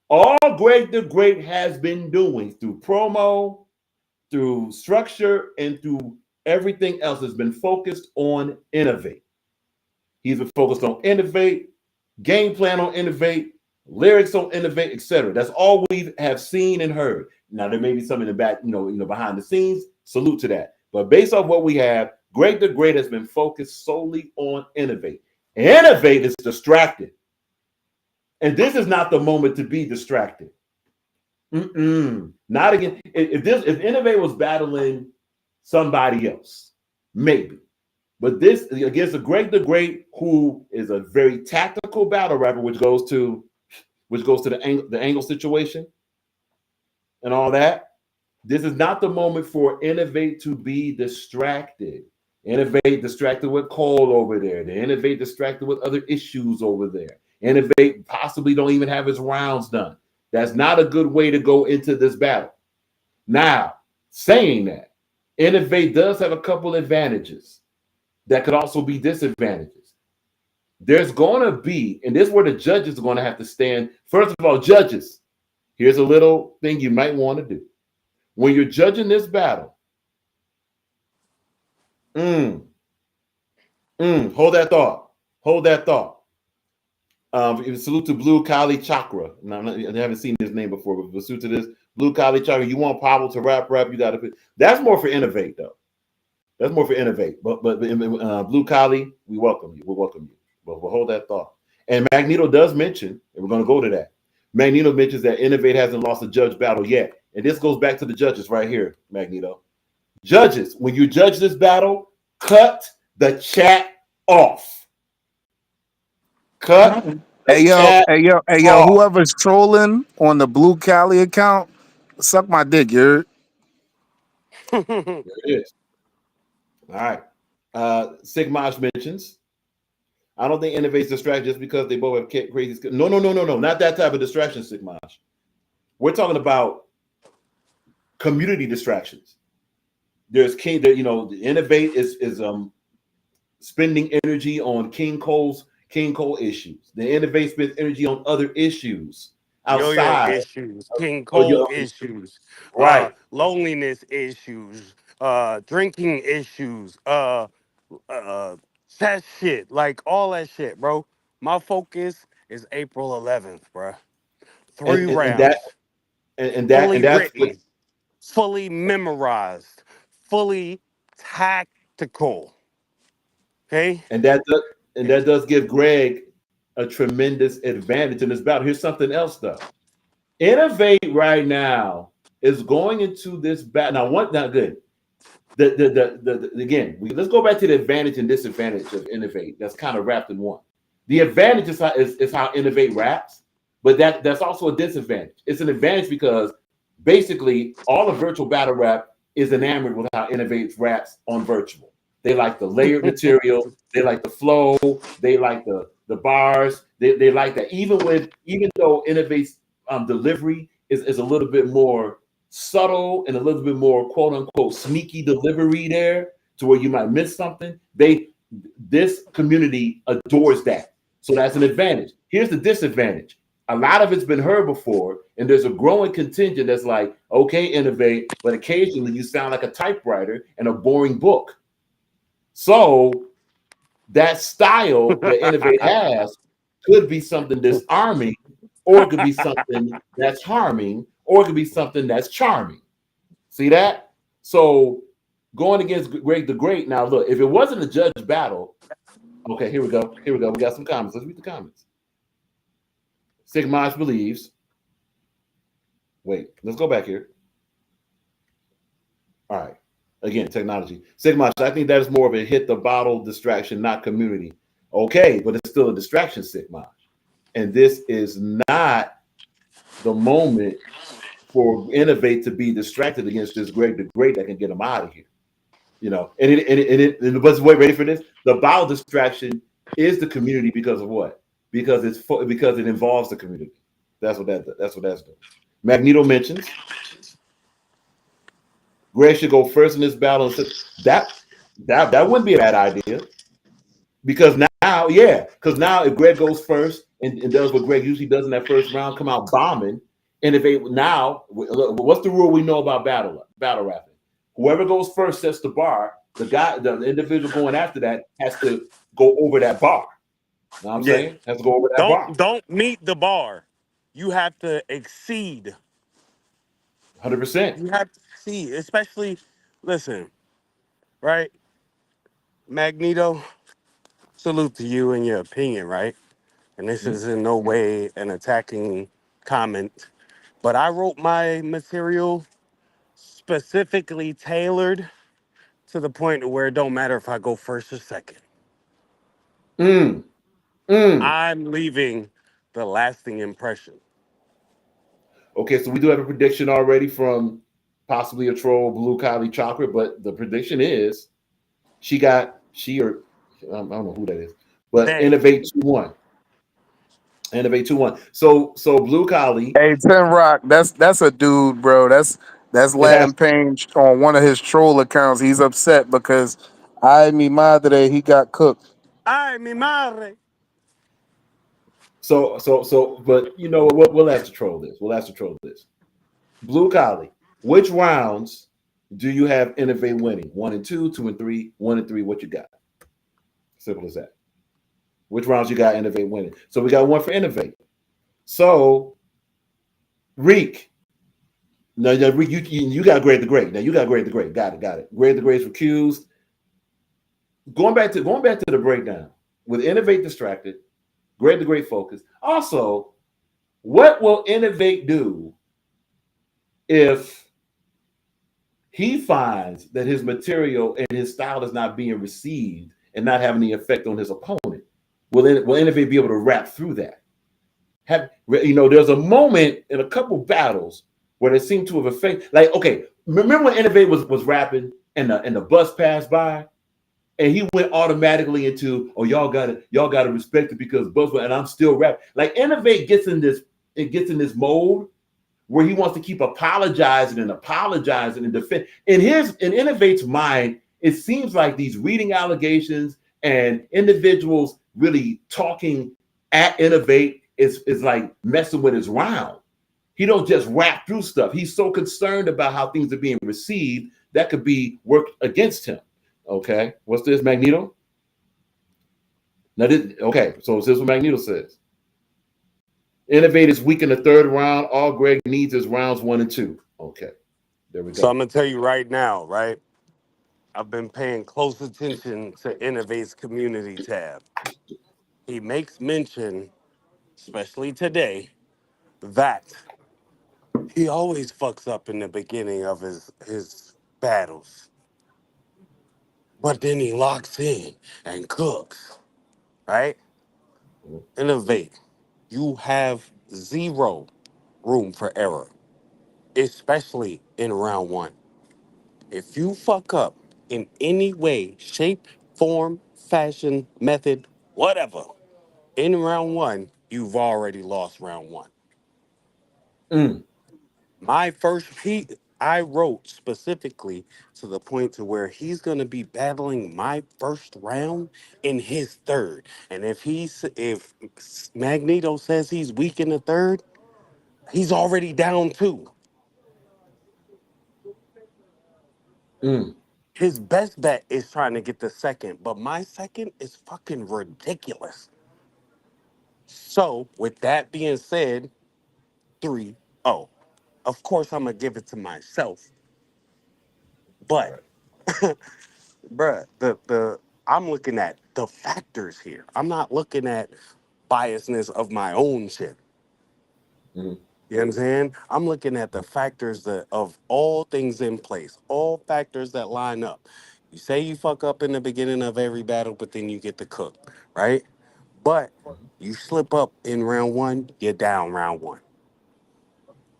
All Greg the Great has been doing through promo, through structure, and through everything else has been focused on Innovate. He's been focused on Innovate, game plan on Innovate, lyrics on Innovate, etc. That's all we have seen and heard. Now there may be some in the back, behind the scenes. Salute to that. But based off what we have, Greg the Great has been focused solely on Innovate. Innovate is distracted. And this is not the moment to be distracted. Not again. If Innovate was battling somebody else, maybe. But this against a Greg the Great, who is a very tactical battle rapper, which goes to the angle situation and all that. This is not the moment for Innovate to be distracted. Innovate distracted with Cole over there. The Innovate distracted with other issues over there. Innovate possibly don't even have his rounds done. That's not a good way to go into this battle. Now, saying that, Innovate does have a couple advantages that could also be disadvantages. There's going to be, and this is where the judges are going to have to stand. First of all, judges, here's a little thing you might want to do. When you're judging this battle, hold that thought. Hold that thought. Salute to Blue Kali Chakra. I haven't seen his name before, but salute to this Blue Kali Chakra. You want Pablo to rap, you got to. That's more for Innovate, though. That's more for Innovate. But Blue Kali, we welcome you. We'll welcome you. But we'll hold that thought. And Magneto does mention, and we're going to go to that. Magneto mentions that Innovate hasn't lost a judge battle yet. And this goes back to the judges right here, Magneto. Judges, when you judge this battle, cut the chat off. Cut the chat off. Whoever's trolling on the Blue Cali account, suck my dick, you're There it is. All right. Sigmaj mentions, I don't think Innovate's distracted just because they both have crazy. No. Not that type of distraction, Sigmaj. We're talking about community distractions. There's King, the Innovate is spending energy on King Cole's King Cole issues. The Innovate spends energy on other issues Yo-yo outside issues, King of Cole your issues, right. loneliness issues, drinking issues, that shit, like all that shit, bro. My focus is April 11th, bro. Three And that rounds, and fully that's what written, fully memorized, fully tactical. Okay? and that does give Greg a tremendous advantage in this battle. Here's something else though. Innovate right now is going into this battle. Now, what not good. Again, let's go back to the advantage and disadvantage of Innovate. That's kind of wrapped in one. The advantage is how Innovate raps, but that's also a disadvantage. It's an advantage because basically all of virtual battle rap is enamored with how Innovate raps on virtual. They like the layered material, they like the flow, they like the bars, they like that. Even though Innovate's delivery is a little bit more subtle and a little bit more quote unquote sneaky delivery there to where you might miss something. This community adores that. So that's an advantage. Here's the disadvantage. A lot of it's been heard before, and there's a growing contingent that's like, okay, Innovate, but occasionally you sound like a typewriter and a boring book. So that style that Innovate has could be something disarming, or it could be something that's harming, or it could be something that's charming. See that? So going against Greg the Great. Now, look, if it wasn't a judge battle, okay, here we go. Here we go. We got some comments. Let's read the comments. Sigmaj believes. Wait, let's go back here. All right. Again, technology. Sigmaj, I think that is more of a hit the bottle distraction, not community. Okay, but it's still a distraction, Sigmaj. And this is not the moment for Innovate to be distracted against this Greg the Great that can get him out of here. You know, and but wait, ready for this? The bottle distraction is the community because of what? Because it involves the community. That's what that's doing. Magneto mentions Greg should go first in this battle. That wouldn't be a bad idea. Because now if Greg goes first and does what Greg usually does in that first round, come out bombing, Innovate now. What's the rule we know about battle rapping? Whoever goes first sets the bar. The individual going after that has to go over that bar. You know what I'm saying? Has to go over that bar. Don't meet the bar. You have to exceed. 100%. You have to exceed, especially, listen, right? Magneto, salute to you and your opinion, right? And this is in no way an attacking comment, but I wrote my material specifically tailored to the point where it don't matter if I go first or second. I'm leaving the lasting impression. Okay, so we do have a prediction already from possibly a troll, Blue Kylie Chocolate, but the prediction is I don't know who that is, but They. Innovate 2-1. Innovate 2-1. So Blue Kylie. Hey, Ten Rock, that's a dude, bro. That's It has Latin Pain on one of his troll accounts. He's upset because mi madre, he got cooked. Ay, mi madre. but you know what? We'll ask to troll this. Blue Collie, which rounds do you have Innovate winning? 1 and 2, 2 and 3, 1 and 3. What you got? Simple as that. Which rounds you got Innovate winning? So we got one for Innovate. So Reek. No, Reek, you got Greg the Great. Now you got Greg the Great. Got it. Greg the Great's recused. Going back to the breakdown with Innovate distracted, Greg the Great focused. Also, what will Innovate do if he finds that his material and his style is not being received and not having the effect on his opponent? Will Innovate be able to rap through that? There's a moment in a couple battles where it seemed to have affected. Like, okay, remember when Innovate was rapping and the bus passed by? And he went automatically into, oh, y'all gotta respect it because Buzzword, and I'm still rapping. Like Innovate gets in this mode where he wants to keep apologizing and defend. In Innovate's mind, it seems like these reading allegations and individuals really talking at Innovate is like messing with his round. He don't just rap through stuff. He's so concerned about how things are being received that could be worked against him. Okay, what's this, Magneto? Now this, okay, so this is what Magneto says. Innovate is weak in the third round. All Greg needs is rounds 1 and 2. Okay, there we So go. I'm gonna tell you right now, right? I've been paying close attention to Innovate's community tab. He makes mention, especially today, that he always fucks up in the beginning of his battles. But then he locks in and cooks, right? Innovate. You have zero room for error, especially in round one. If you fuck up in any way, shape, form, fashion, method, whatever, in round one, you've already lost round one. Mm. My first I wrote specifically to the point to where he's gonna be battling my first round in his third. And if Magneto says he's weak in the third, he's already down two. Mm. His best bet is trying to get the second, but my second is fucking ridiculous. So, with that being said, 3-0. Of course, I'm gonna give it to myself, but Right. bruh, the I'm looking at the factors here. I'm not looking at biasness of my own shit. Mm. You know what I'm saying? I'm looking at the factors that of all things in place, all factors that line up. You say you fuck up in the beginning of every battle, but then you get the cook, right? But you slip up in round one, you're down round one.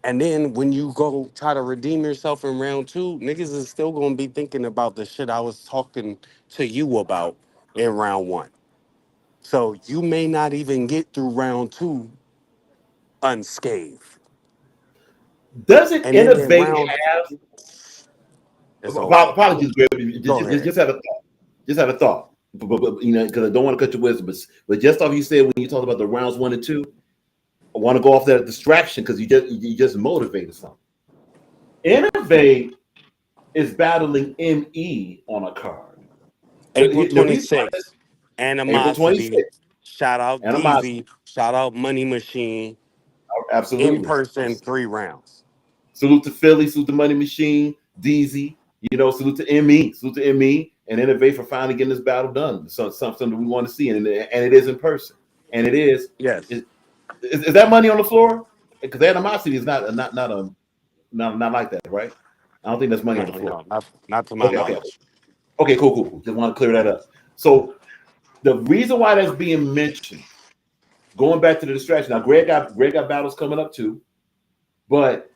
And then when you go try to redeem yourself in round two, niggas is still gonna be thinking about the shit I was talking to you about in round one. So you may not even get through round two unscathed. Doesn't And then in Innovate round have it's over. apologies, Greg? Go ahead. Just had a thought. Just had a thought. You know, because I don't want to cut your wisdom, but just off you said when you talked about the rounds 1 and 2, I want to go off that distraction because you just motivated something. Innovate is battling ME on a card. April The reason why 26th, April Animosity. 26th, Shout out animosity, DZ. Shout out Money Machine. In absolutely. person, 3 rounds. Salute to Philly, salute to Money Machine, DZ, salute to ME, and Innovate for finally getting this battle done. So something that we want to see, and it is in person, and it is. Yes. Is that money on the floor? Because animosity is not like that, right? I don't think that's money No, on the floor. no, not to my Okay, knowledge. cool. Just want to clear that up. So the reason why that's being mentioned, going back to the distraction. Now, Greg got battles coming up too, but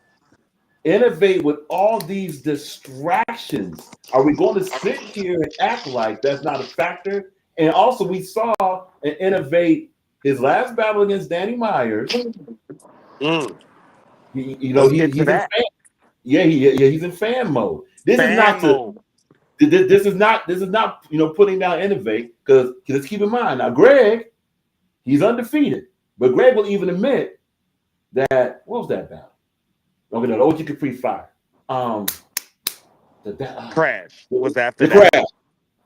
Innovate with all these distractions. Are we going to sit here and act like that's not a factor? And also, we saw and Innovate his last battle against Danny Myers. Mm, He's let's get to in fan, that. he's in fan mode. This is Fan not to mode. this is not putting down Innovate because let's keep in mind now Greg, he's undefeated, but Greg will even admit that what was that battle? Okay, no, the OG Capri Fire. Um, Crash was after the that. crash,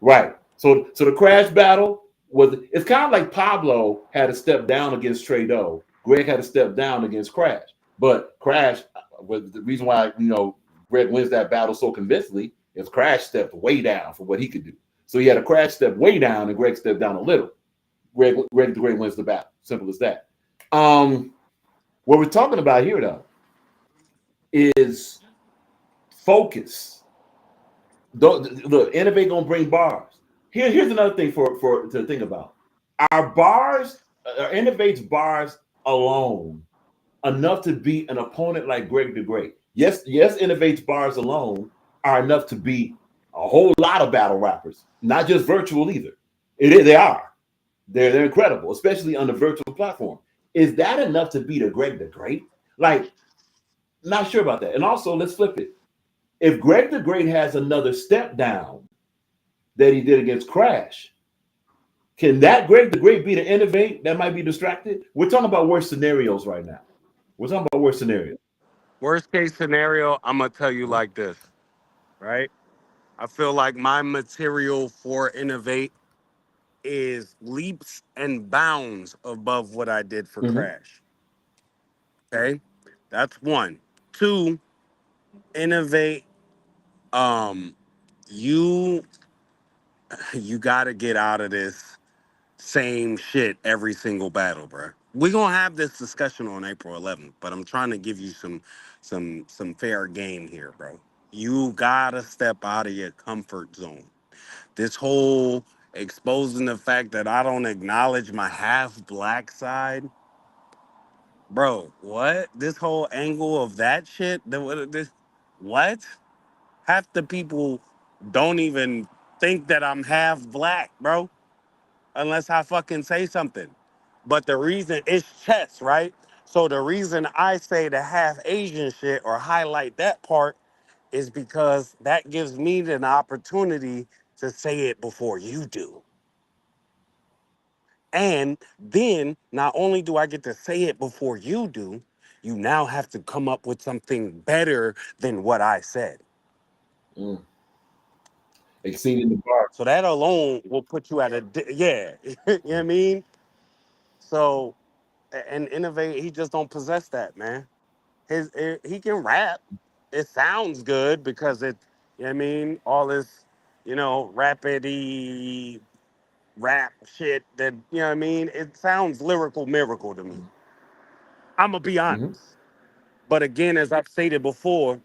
right? So the crash battle it's kind of like Pablo had to step down against Trado. Greg had to step down against Crash, but Crash was the reason why Greg wins that battle so convincingly is Crash stepped way down for what he could do. So he had a Crash step way down and Greg stepped down a little. Greg wins the battle. Simple as that. What we're talking about here though is focus. Look, Innovate gonna bring bars. Here's another thing for to think about. Our bars, Innovate's bars alone enough to beat an opponent like Greg the Great. Yes, Innovate's bars alone are enough to beat a whole lot of battle rappers, not just virtual either. They are. They're incredible, especially on the virtual platform. Is that enough to beat a Greg the Great? Like, not sure about that. And also, let's flip it. If Greg the Great has another step down that he did against Crash, Can that Greg the Great be to innovate that might be distracted? We're talking about worst scenarios right now. We're talking about worst scenarios. Worst case scenario, I'm gonna tell you like this, right? I feel like my material for innovate is leaps and bounds above what I did for Mm-hmm. Crash. Okay, that's one. Two, innovate. Um, you you got to get out of this same shit every single battle, bro. We're gonna have this discussion on April 11th, but I'm trying to give you some fair game here, bro. You gotta step out of your comfort zone. This whole exposing the fact that I don't acknowledge my half black side, bro. What? This whole angle of that shit? What? Half the people don't even think that I'm half black, bro, unless I fucking say something. But the reason it's chess, right? So the reason I say the half Asian shit or highlight that part is because that gives me an opportunity to say it before you do. And then not only do I get to say it before you do, you now have to come up with something better than what I said. Mm. Exceeding the bar. So that alone will put you at yeah, you know what I mean? So and innovate, he just don't possess that, man. He can rap. It sounds good because you know what I mean, all this, rapidy rap shit that, you know what I mean? It sounds lyrical miracle to me. I'm gonna be Mm-hmm. honest. But again, as I've stated before,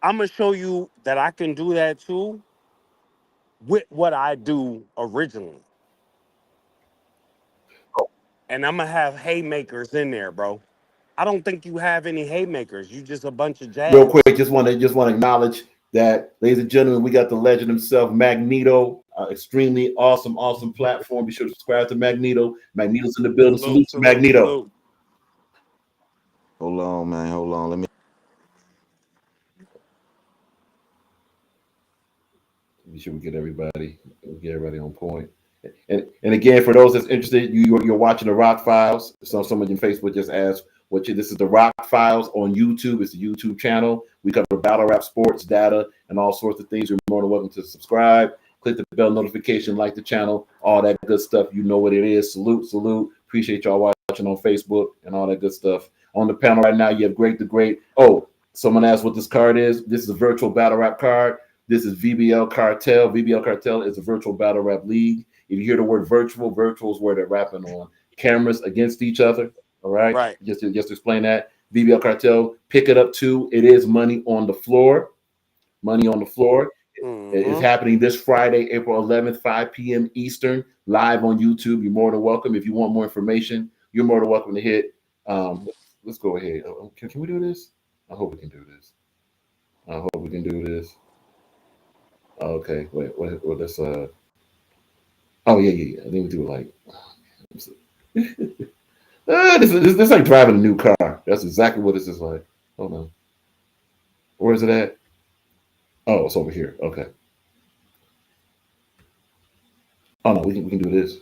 I'm gonna show you that I can do that too with what I do originally. And I'm gonna have haymakers in there, bro. I don't think you have any haymakers. You just a bunch of Real quick, jabs. just want to acknowledge that, ladies and gentlemen, we got the legend himself, Magneto. Extremely awesome platform. Be sure to subscribe to Magneto. Magneto's in the building. Salute, Salute to salute, Magneto. salute. Hold on, man. Hold on. Let me. Be sure we get everybody on point. And again, for those that's interested, you're watching the Rock Files. So someone in Facebook just asked, this is the Rock Files on YouTube. It's the YouTube channel. We cover battle rap, sports, data, and all sorts of things. You're more than welcome to subscribe, click the bell notification, like the channel, all that good stuff. You know what it is. Salute. Appreciate y'all watching on Facebook and all that good stuff. On the panel right now, you have Great the Great. Oh, someone asked what this card is. This is a virtual battle rap card. This is VBL Cartel. VBL Cartel is a virtual battle rap league. If you hear the word virtual is where they're rapping on cameras against each other. All right. Right. Just to explain that. VBL Cartel, pick it up too. It is money on the floor. Money on the floor. It's Mm-hmm. happening this Friday, April 11th, 5 p.m. Eastern, live on YouTube. You're more than welcome. If you want more information, you're more than welcome to hit. Let's go ahead. Can we do this? I hope we can do this. Okay, wait, let's oh yeah. I think we do it like this is like driving a new car. That's exactly what this is like. Hold on. Where is it at? Oh, it's over here. Okay. Oh no, we can do this.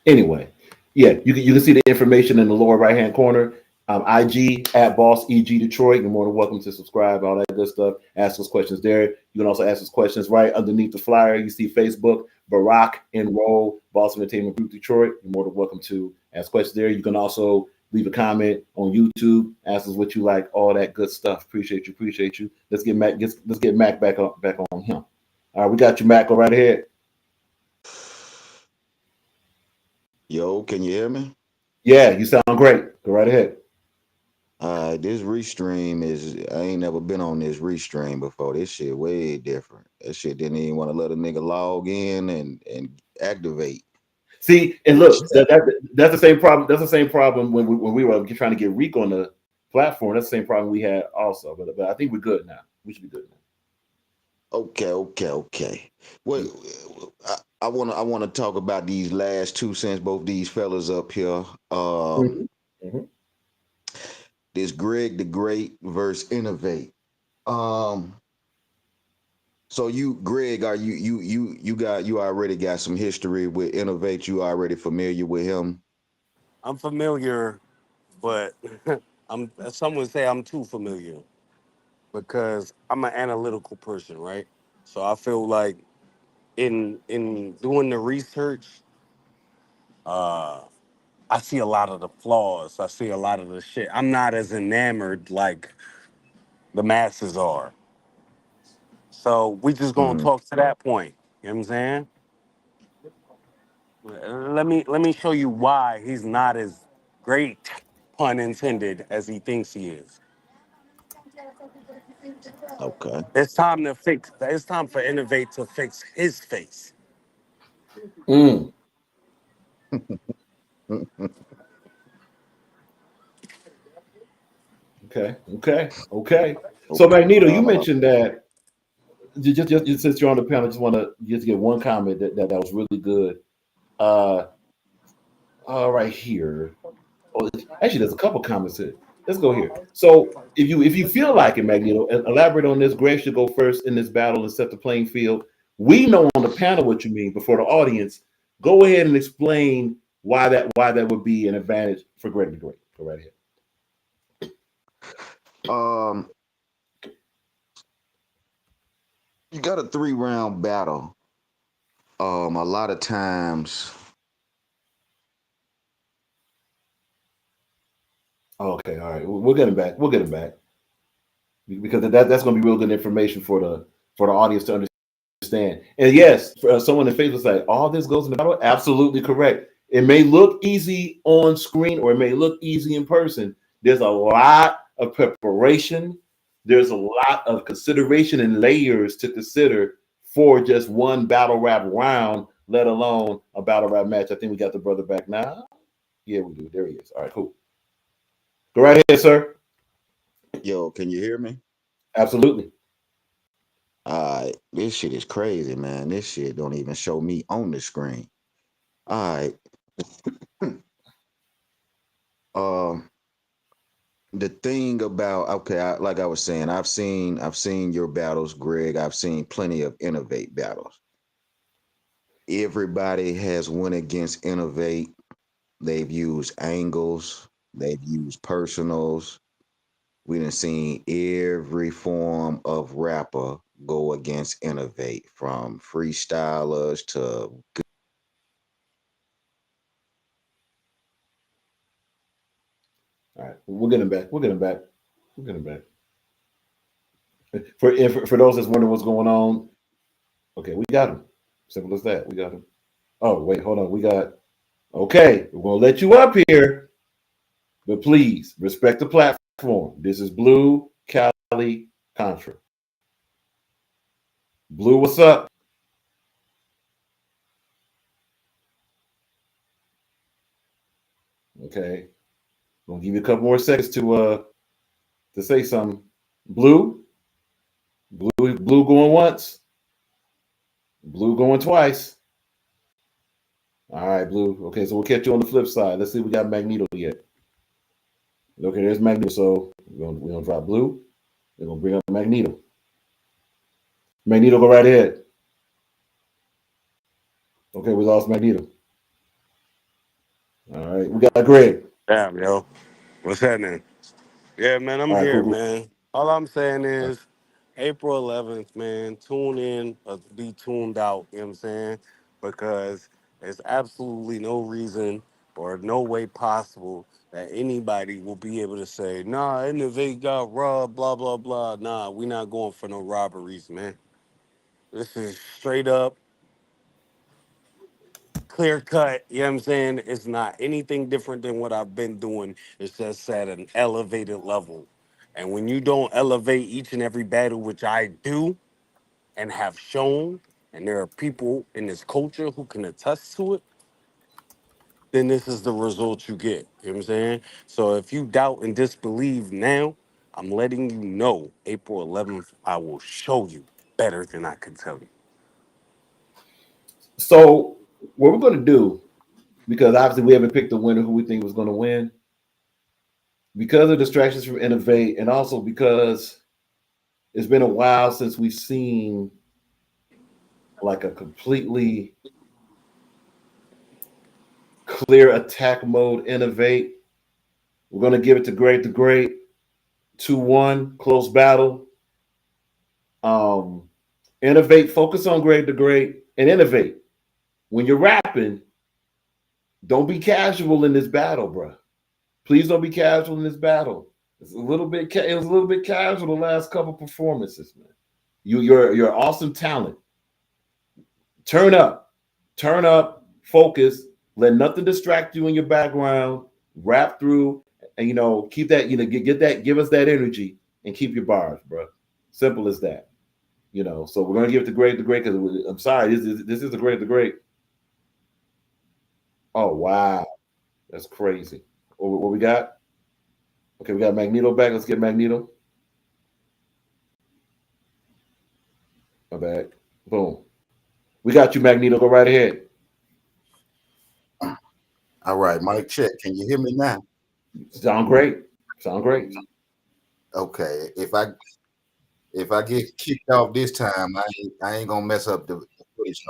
Anyway, yeah, you can see the information in the lower right hand corner. IG at Boss EG Detroit. You're more than welcome to subscribe, all that good stuff. Ask us questions there. You can also ask us questions right underneath the flyer. You see Facebook, Barack Enroll, Boss Entertainment Group Detroit. You're more than welcome to ask questions there. You can also leave a comment on YouTube. Ask us what you like, all that good stuff. Appreciate you. Let's get Mac back on him. All right, we got you, Mac. Go right ahead. Yo, can you hear me? Yeah, you sound great. Go right ahead. This Restream I ain't never been on this Restream before. This shit way different. That shit didn't even want to let a nigga log in and activate. See, and look, that's the same problem. That's the same problem when we were trying to get Reek on the platform. That's the same problem we had also. But I think we're good now. We should be good now. Okay. Well, I wanna talk about these last 2 cents, both these fellas up here. Mm-hmm. This Greg the Great versus Innovate. So you, Greg, are you already got some history with Innovate? You already familiar with him? I'm familiar, but some would say I'm too familiar because I'm an analytical person, right? So I feel like in doing the research, uh, I see a lot of the flaws. I see a lot of the shit. I'm not as enamored like the masses are. So we just gonna Mm, talk to that point. You know what I'm saying? Let me show you why he's not as great, pun intended, as he thinks he is. okay. It's time to fix. It's time for Innovate to fix his face. Mm. Okay. So Magneto, you Uh, mentioned that just since you're on the panel, I just want to just get one comment that was really good. Uh, right here. Oh, actually, there's a couple comments here. Let's go here. So if you feel like it, Magneto, elaborate on this. Greg should go first in this battle and set the playing field. We know on the panel what you mean, but for the audience, go ahead and explain why that would be an advantage for Greg the Great. Go right ahead. um, you got a 3 round battle. A lot of times, Okay, all right. We'll get him back. We'll get him back because that's going to be real good information for the audience to understand. And yes, for, someone in Facebook say all this goes in the battle. Absolutely correct. It may look easy on screen or it may look easy in person. There's a lot of preparation. There's a lot of consideration and layers to consider for just one battle rap round, let alone a battle rap match. I think we got the brother back now. Yeah, we do. There he is. All right, cool. Go right ahead, sir. yo, can you hear me? Absolutely. This shit is crazy, man. This shit don't even show me on the screen. All right. Um, the thing about okay, like I was saying, I've seen your battles, Greg. I've seen plenty of Innovate battles. Everybody has went against Innovate. They've used angles. They've used personals. We done seen every form of rapper go against Innovate, from freestylers to All right. We'll get him back. We'll get him back. We'll get him back. For those that's wondering what's going on, okay, we got him. Simple as that. We got him. Oh, wait, hold on. We got okay. We're gonna let you up here, but please respect the platform. This is Blue Cali Contra. Blue, what's up? Okay. Gonna give you a couple more seconds to say something. Blue, blue going once, blue going twice. All right, Blue. Okay, so we'll catch you on the flip side. Let's see if we got Magneto yet. Okay, there's Magneto. So we're gonna drop Blue. We're gonna bring up Magneto. Magneto, go right ahead. Okay, we lost Magneto. All right, we got Greg. Damn, yo, what's happening? Yeah, man, I'm All right, here, cool, cool. man. All I'm saying All right. is April 11th, man, tune in or be tuned out, you know what I'm saying? Because there's absolutely no reason or no way possible that anybody will be able to say, nah, Innovate got robbed, blah, blah, blah. Nah, we not going for no robberies, man. This is straight up, clear cut, you know what I'm saying? It's not anything different than what I've been doing. It's just at an elevated level. And when you don't elevate each and every battle, which I do and have shown, and there are people in this culture who can attest to it, then this is the result you get. You know what I'm saying? So if you doubt and disbelieve now, I'm letting you know April 11th, I will show you better than I can tell you. So what we're gonna do, because obviously we haven't picked the winner who we think was gonna win, because of distractions from Innovate, and also because it's been a while since we've seen like a completely clear attack mode, innovate. We're going to give it to Great the Great. 2-1, close battle. Um, Innovate, focus on Great the Great, and innovate. When you're rapping, don't be casual in this battle, bro. Please don't be casual in this battle. It's a little bit. It was a little bit casual the last couple performances, man. You're awesome talent. Turn turn up, focus. Let nothing distract you in your background. Rap through, and keep that. Get that. Give us that energy and keep your bars, bro. Simple as that. So we're gonna give it to Great the Great because I'm sorry, this is the Great the Great. Oh wow, that's crazy. What we got? Okay, we got Magneto back. Let's get Magneto. My bad. Boom. We got you, Magneto. Go right ahead. All right, mic check. Can you hear me now? Sound great. Sound great. Okay. If I get kicked off this time, I ain't gonna mess up the footage.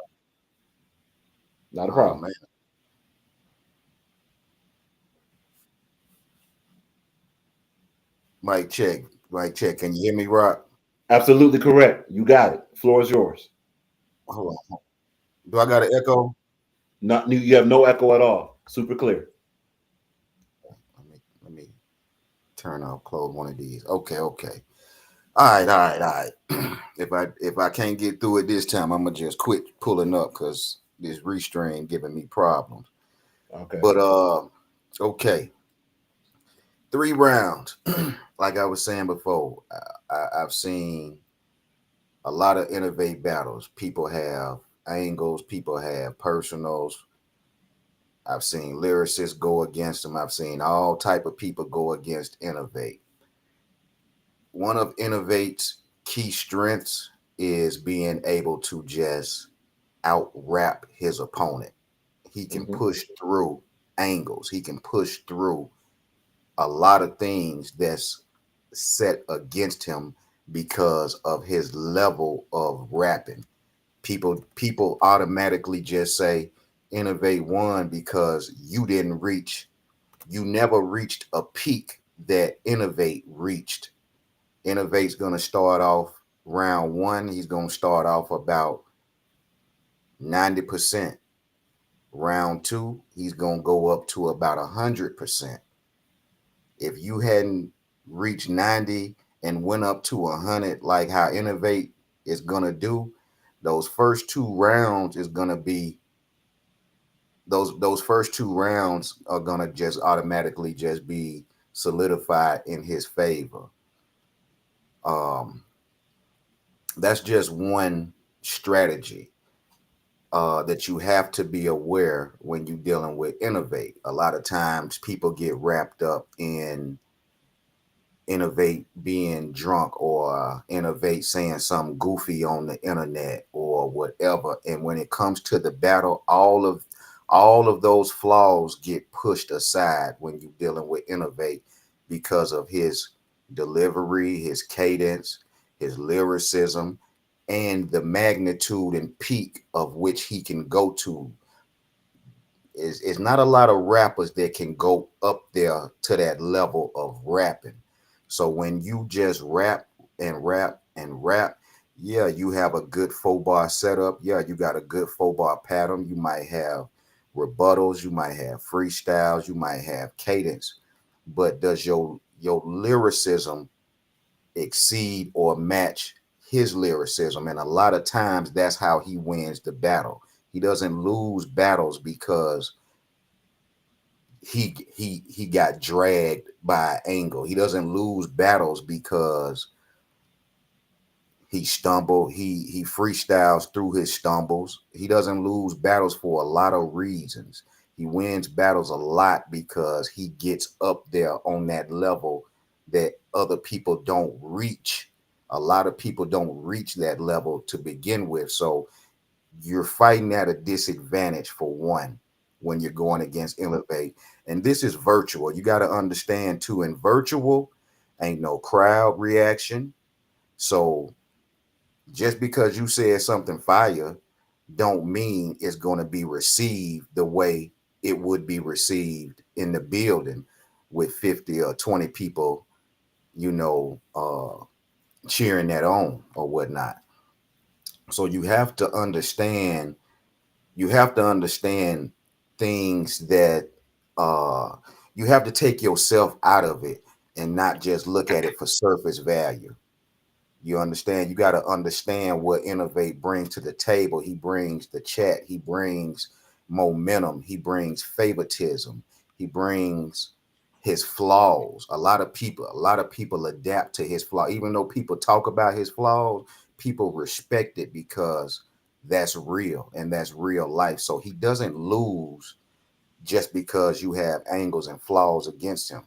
Not a Oh problem. man. Mic check. Mic check. Can you hear me, Rock? Absolutely correct. You got it. Floor is yours. Hold on. Do I got an echo? Not you have no echo at all. Super clear. Let me turn off, close one of these. Okay, okay. All right. If I can't get through it this time, I'm gonna just quit pulling up because this restream giving me problems. Okay. But okay. 3 rounds. Like I was saying before, I've seen a lot of innovate battles. People have angles, people have personals. I've seen lyricists go against them. I've seen all type of people go against innovate. One of innovate's key strengths is being able to just out rap his opponent. He can push through angles. He can push through a lot of things that's set against him because of his level of rapping. People automatically just say innovate one because you never reached a peak that innovate reached. Innovate's going to start off round 1, he's going to start off about 90%. Round 2, he's going to go up to about 100%. If you hadn't reached 90 and went up to 100, like how innovate is going to do, those first 2 rounds is going to be those first 2 rounds are going to just automatically just be solidified in his favor. That's just one strategy that you have to be aware when you're dealing with innovate. A lot of times people get wrapped up in innovate being drunk or innovate saying something goofy on the internet or whatever, and when it comes to the battle, all of those flaws get pushed aside when you're dealing with innovate because of his delivery, his cadence, his lyricism, and the magnitude and peak of which he can go to. Is not a lot of rappers that can go up there to that level of rapping. So when you just rap and rap and rap, yeah, you have a good 4-bar setup. Yeah, you got a good 4-bar pattern. You might have rebuttals, you might have freestyles, you might have cadence. But does your lyricism exceed or match his lyricism? And a lot of times that's how he wins the battle. He doesn't lose battles because he got dragged by angle. He doesn't lose battles because he stumbled. He freestyles through his stumbles. He doesn't lose battles for a lot of reasons. He wins battles a lot because he gets up there on that level that other people don't reach. A lot of people don't reach that level to begin with. So you're fighting at a disadvantage for one when you're going against innovate. And this is virtual. You got to understand too, in virtual ain't no crowd reaction. So just because you said something fire don't mean it's going to be received the way it would be received in the building with 50 or 20 people, cheering that on or whatnot. So you have to understand things that uh you have to take yourself out of it and not just look at it for surface value. You understand? You got to understand what Innovate brings to the table. He brings the chat, he brings momentum, he brings favoritism, he brings his flaws. A lot of people adapt to his flaw. Even though people talk about his flaws, people respect it because that's real and that's real life. So he doesn't lose just because you have angles and flaws against him.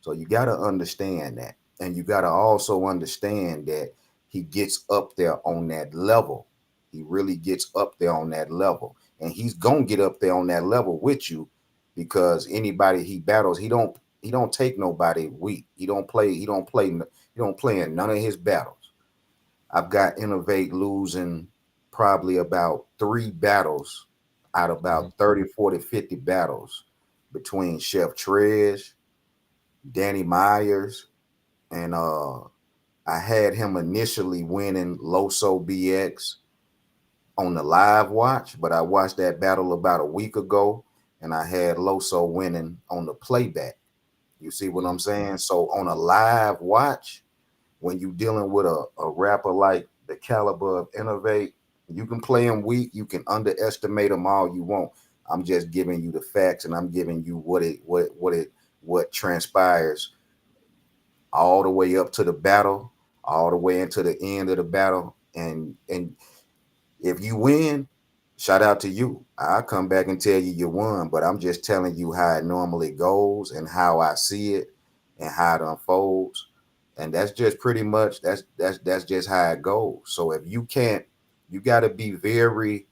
So you got to understand that. And you got to also understand that he gets up there on that level. He really gets up there on that level. And he's going to get up there on that level with you because anybody he battles, he don't take nobody weak. He don't play in none of his battles. I've got Innovate losing probably about 3 battles out of about 30, 40, 50 battles between Chef Trez, Danny Myers, and I had him initially winning Loso BX on the live watch, but I watched that battle about a week ago and I had Loso winning on the playback. You see what I'm saying? So on a live watch, when you're dealing with a rapper like the caliber of Innovate, you can play him weak, you can underestimate him all you want. I'm just giving you the facts and I'm giving you what transpires all the way up to the battle, all the way into the end of the battle. And if you win, shout out to you. I'll come back and tell you won, but I'm just telling you how it normally goes and how I see it and how it unfolds. And that's just pretty much that's just how it goes. So if you can't, you got to be very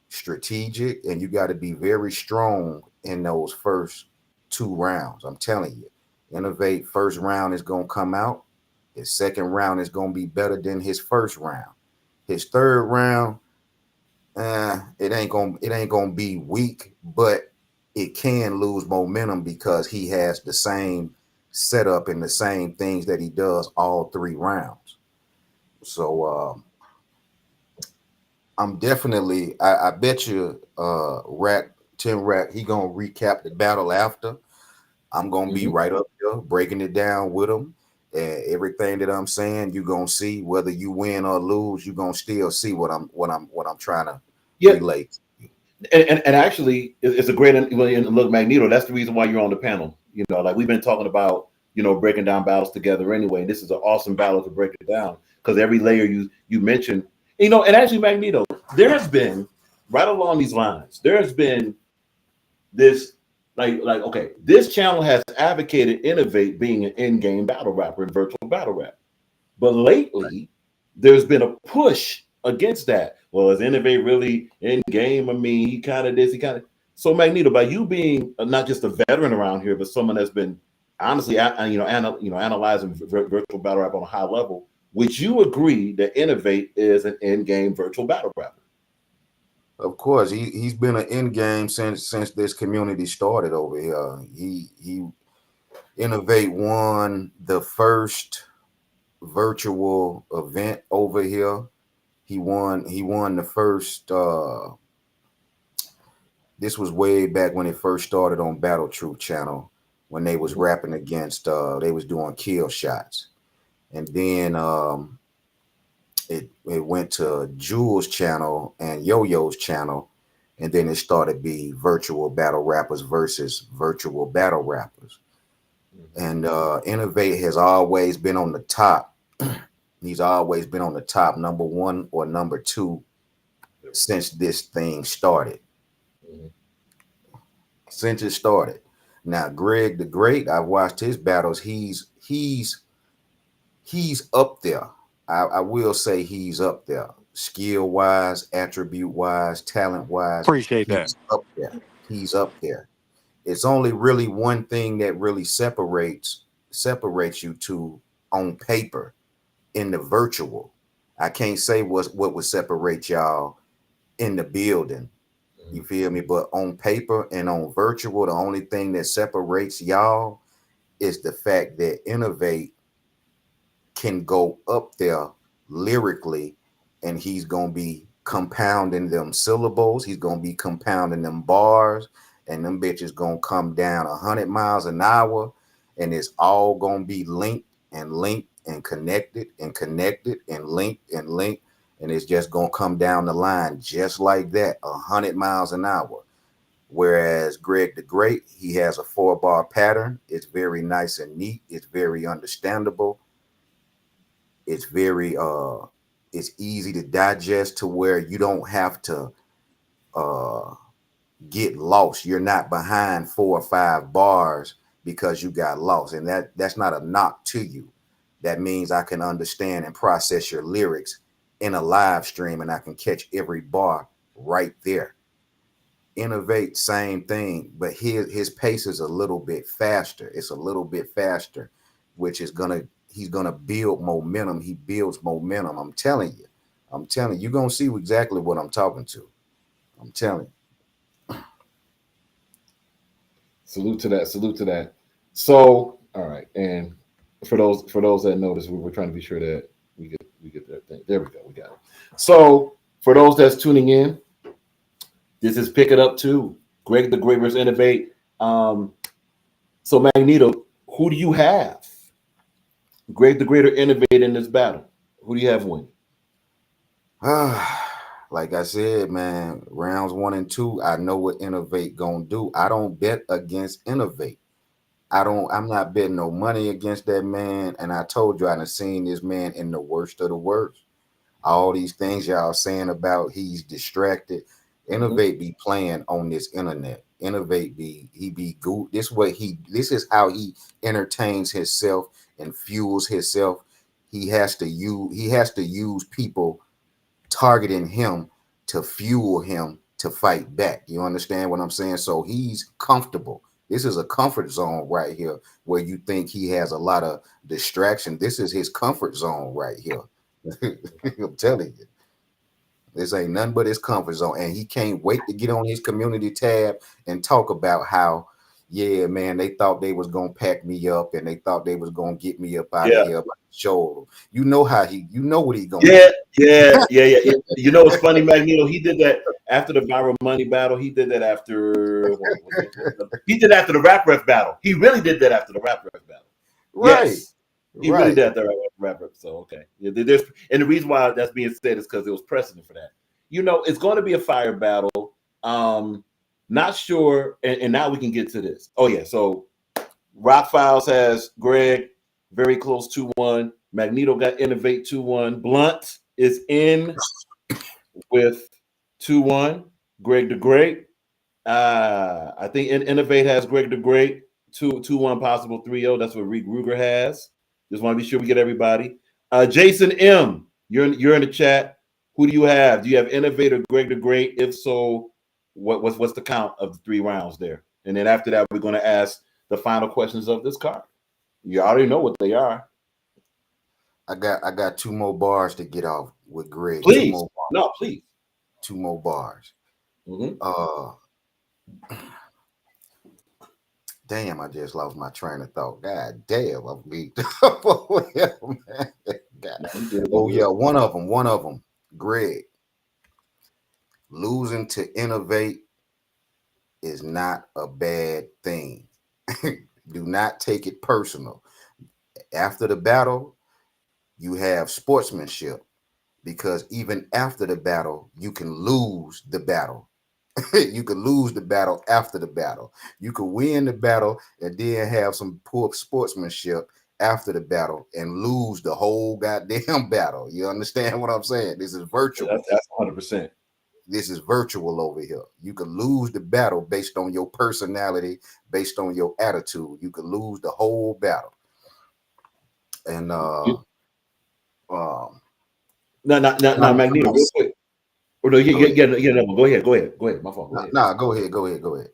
strategic and you got to be very strong in those first 2 rounds. I'm telling you, Innovate first round is gonna come out. His second round is gonna be better than his first round. His third round, it ain't gonna be weak, but it can lose momentum because he has the same setup and the same things that he does all 3 rounds. So I'm definitely I bet you Rack Tim Rack he gonna recap the battle after. I'm gonna be right up there breaking it down with him. And everything that I'm saying, you're gonna see whether you win or lose, you're gonna still see what I'm trying to relate. And actually, it's a great look, Magneto. That's the reason why you're on the panel. Like we've been talking about, breaking down battles together anyway. This is an awesome battle to break it down because every layer you mentioned, and actually, Magneto, there has been right along these lines. There has been this okay, this channel has advocated Innovate being an in-game battle rapper and virtual battle rap. But lately, there's been a push against that. Well, is Innovate really in game? I mean, he kind of this, he kind of. So, Magneto, by you being not just a veteran around here, but someone that's been honestly, analyzing virtual battle rap on a high level, would you agree that Innovate is an in-game virtual battle rapper? Of course, he's been an in game since this community started over here. He Innovate won the first virtual event over here. He won the first this was way back when it first started on Battle Truth channel when they was rapping against they was doing kill shots. And then it went to Jules channel and Yo-Yo's channel, and then it started be virtual battle rappers versus virtual battle rappers. And Innovate has always been on the top. He's always been on the top, number 1 or number 2 since this thing started. Since it started. Now, Greg the Great, I've watched his battles. He's up there. I will say he's up there. Skill wise, attribute wise, talent wise, Appreciate that. he's up there. He's up there. It's only really one thing that really separates you two on paper in the virtual. I can't say what would separate y'all in the building. You feel me? But on paper and on virtual, the only thing that separates y'all is the fact that Innovate can go up there lyrically, and he's gonna be compounding them syllables, he's gonna be compounding them bars, and them bitches gonna come down 100 miles an hour, and it's all gonna be linked and connected and connected and linked, and it's just gonna come down the line just like that, 100 miles an hour. Whereas Greg the Great, he has a 4-bar pattern. It's very nice and neat. It's very understandable. It's very it's easy to digest to where you don't have to get lost. You're not behind 4 or 5 bars because you got lost. And that's not a knock to you. That means I can understand and process your lyrics in a live stream, and I can catch every bar right there. Innovate, same thing, but his pace is a little bit faster. It's a little bit faster, which is he's gonna build momentum. He builds momentum. I'm telling you, you're gonna see exactly what I'm talking to. I'm telling you. Salute to that. Salute to that. So, all right, and for those that notice, we're trying to be sure that we get that thing. There we go. We got it. So, for those that's tuning in, this is Pick It Up 2. Greg the Great versus Innovate. So Magneto, who do you have? Greg the Great or Innovate in this battle? Who do you have win? Like I said, man, rounds 1 and 2, I know what Innovate gonna do. I don't bet against Innovate. I'm not betting no money against that man. And I told you I done seen this man in the worst of the worst. All these things y'all saying about he's distracted. Innovate be playing on this internet. Innovate he be good. This is how he entertains himself and fuels himself. He has to use people targeting him to fuel him to fight back. You understand what I'm saying? So he's comfortable. This is a comfort zone right here where you think he has a lot of distraction. This is his comfort zone right here. I'm telling you. This ain't nothing but his comfort zone. And he can't wait to get on his community tab and talk about how, yeah, man, they thought they was gonna pack me up and they thought they was gonna get me up out of here. But show you know what he gonna do. Yeah. You know what's funny, Magneto? He did that after the viral money battle. He did that after the rap ref battle. He really did that after the rap ref battle. Right. Yes. He really did that rap ref. So okay. Yeah, and the reason why that's being said is because it was precedent for that. You know, it's going to be a fire battle. Not sure, and now we can get to this. Oh yeah, so Rock Files has Greg very close 2-1. Magneto got Innovate 2-1. Blunt is in with 2-1. Greg the Great. I think Innovate has Greg the Great 2-1, possible 3-0. That's what Reek Ruger has. Just want to be sure we get everybody. Jason M, you're in the chat. Who do you have? Do you have Innovate or Greg the Great? If so, what's the count of the 3 rounds there? And then after that, we're going to ask the final questions of this card. You already know what they are. I got 2 more bars to get off with Greg. Please. Please. 2 more bars. Damn, I just lost my train of thought. God damn, I'm beat. Oh yeah, one of them. Greg. Losing to Innovate is not a bad thing. Do not take it personal. After the battle, you have sportsmanship, because even after the battle, you can lose the battle. You can lose the battle after the battle. You can win the battle and then have some poor sportsmanship after the battle and lose the whole goddamn battle. You understand what I'm saying? This is virtual. That's 100%. This is virtual over here. You can lose the battle based on your personality, based on your attitude. You can lose the whole battle. And no, Magneto, real quick. Or no, no, go ahead. My fault. Go ahead.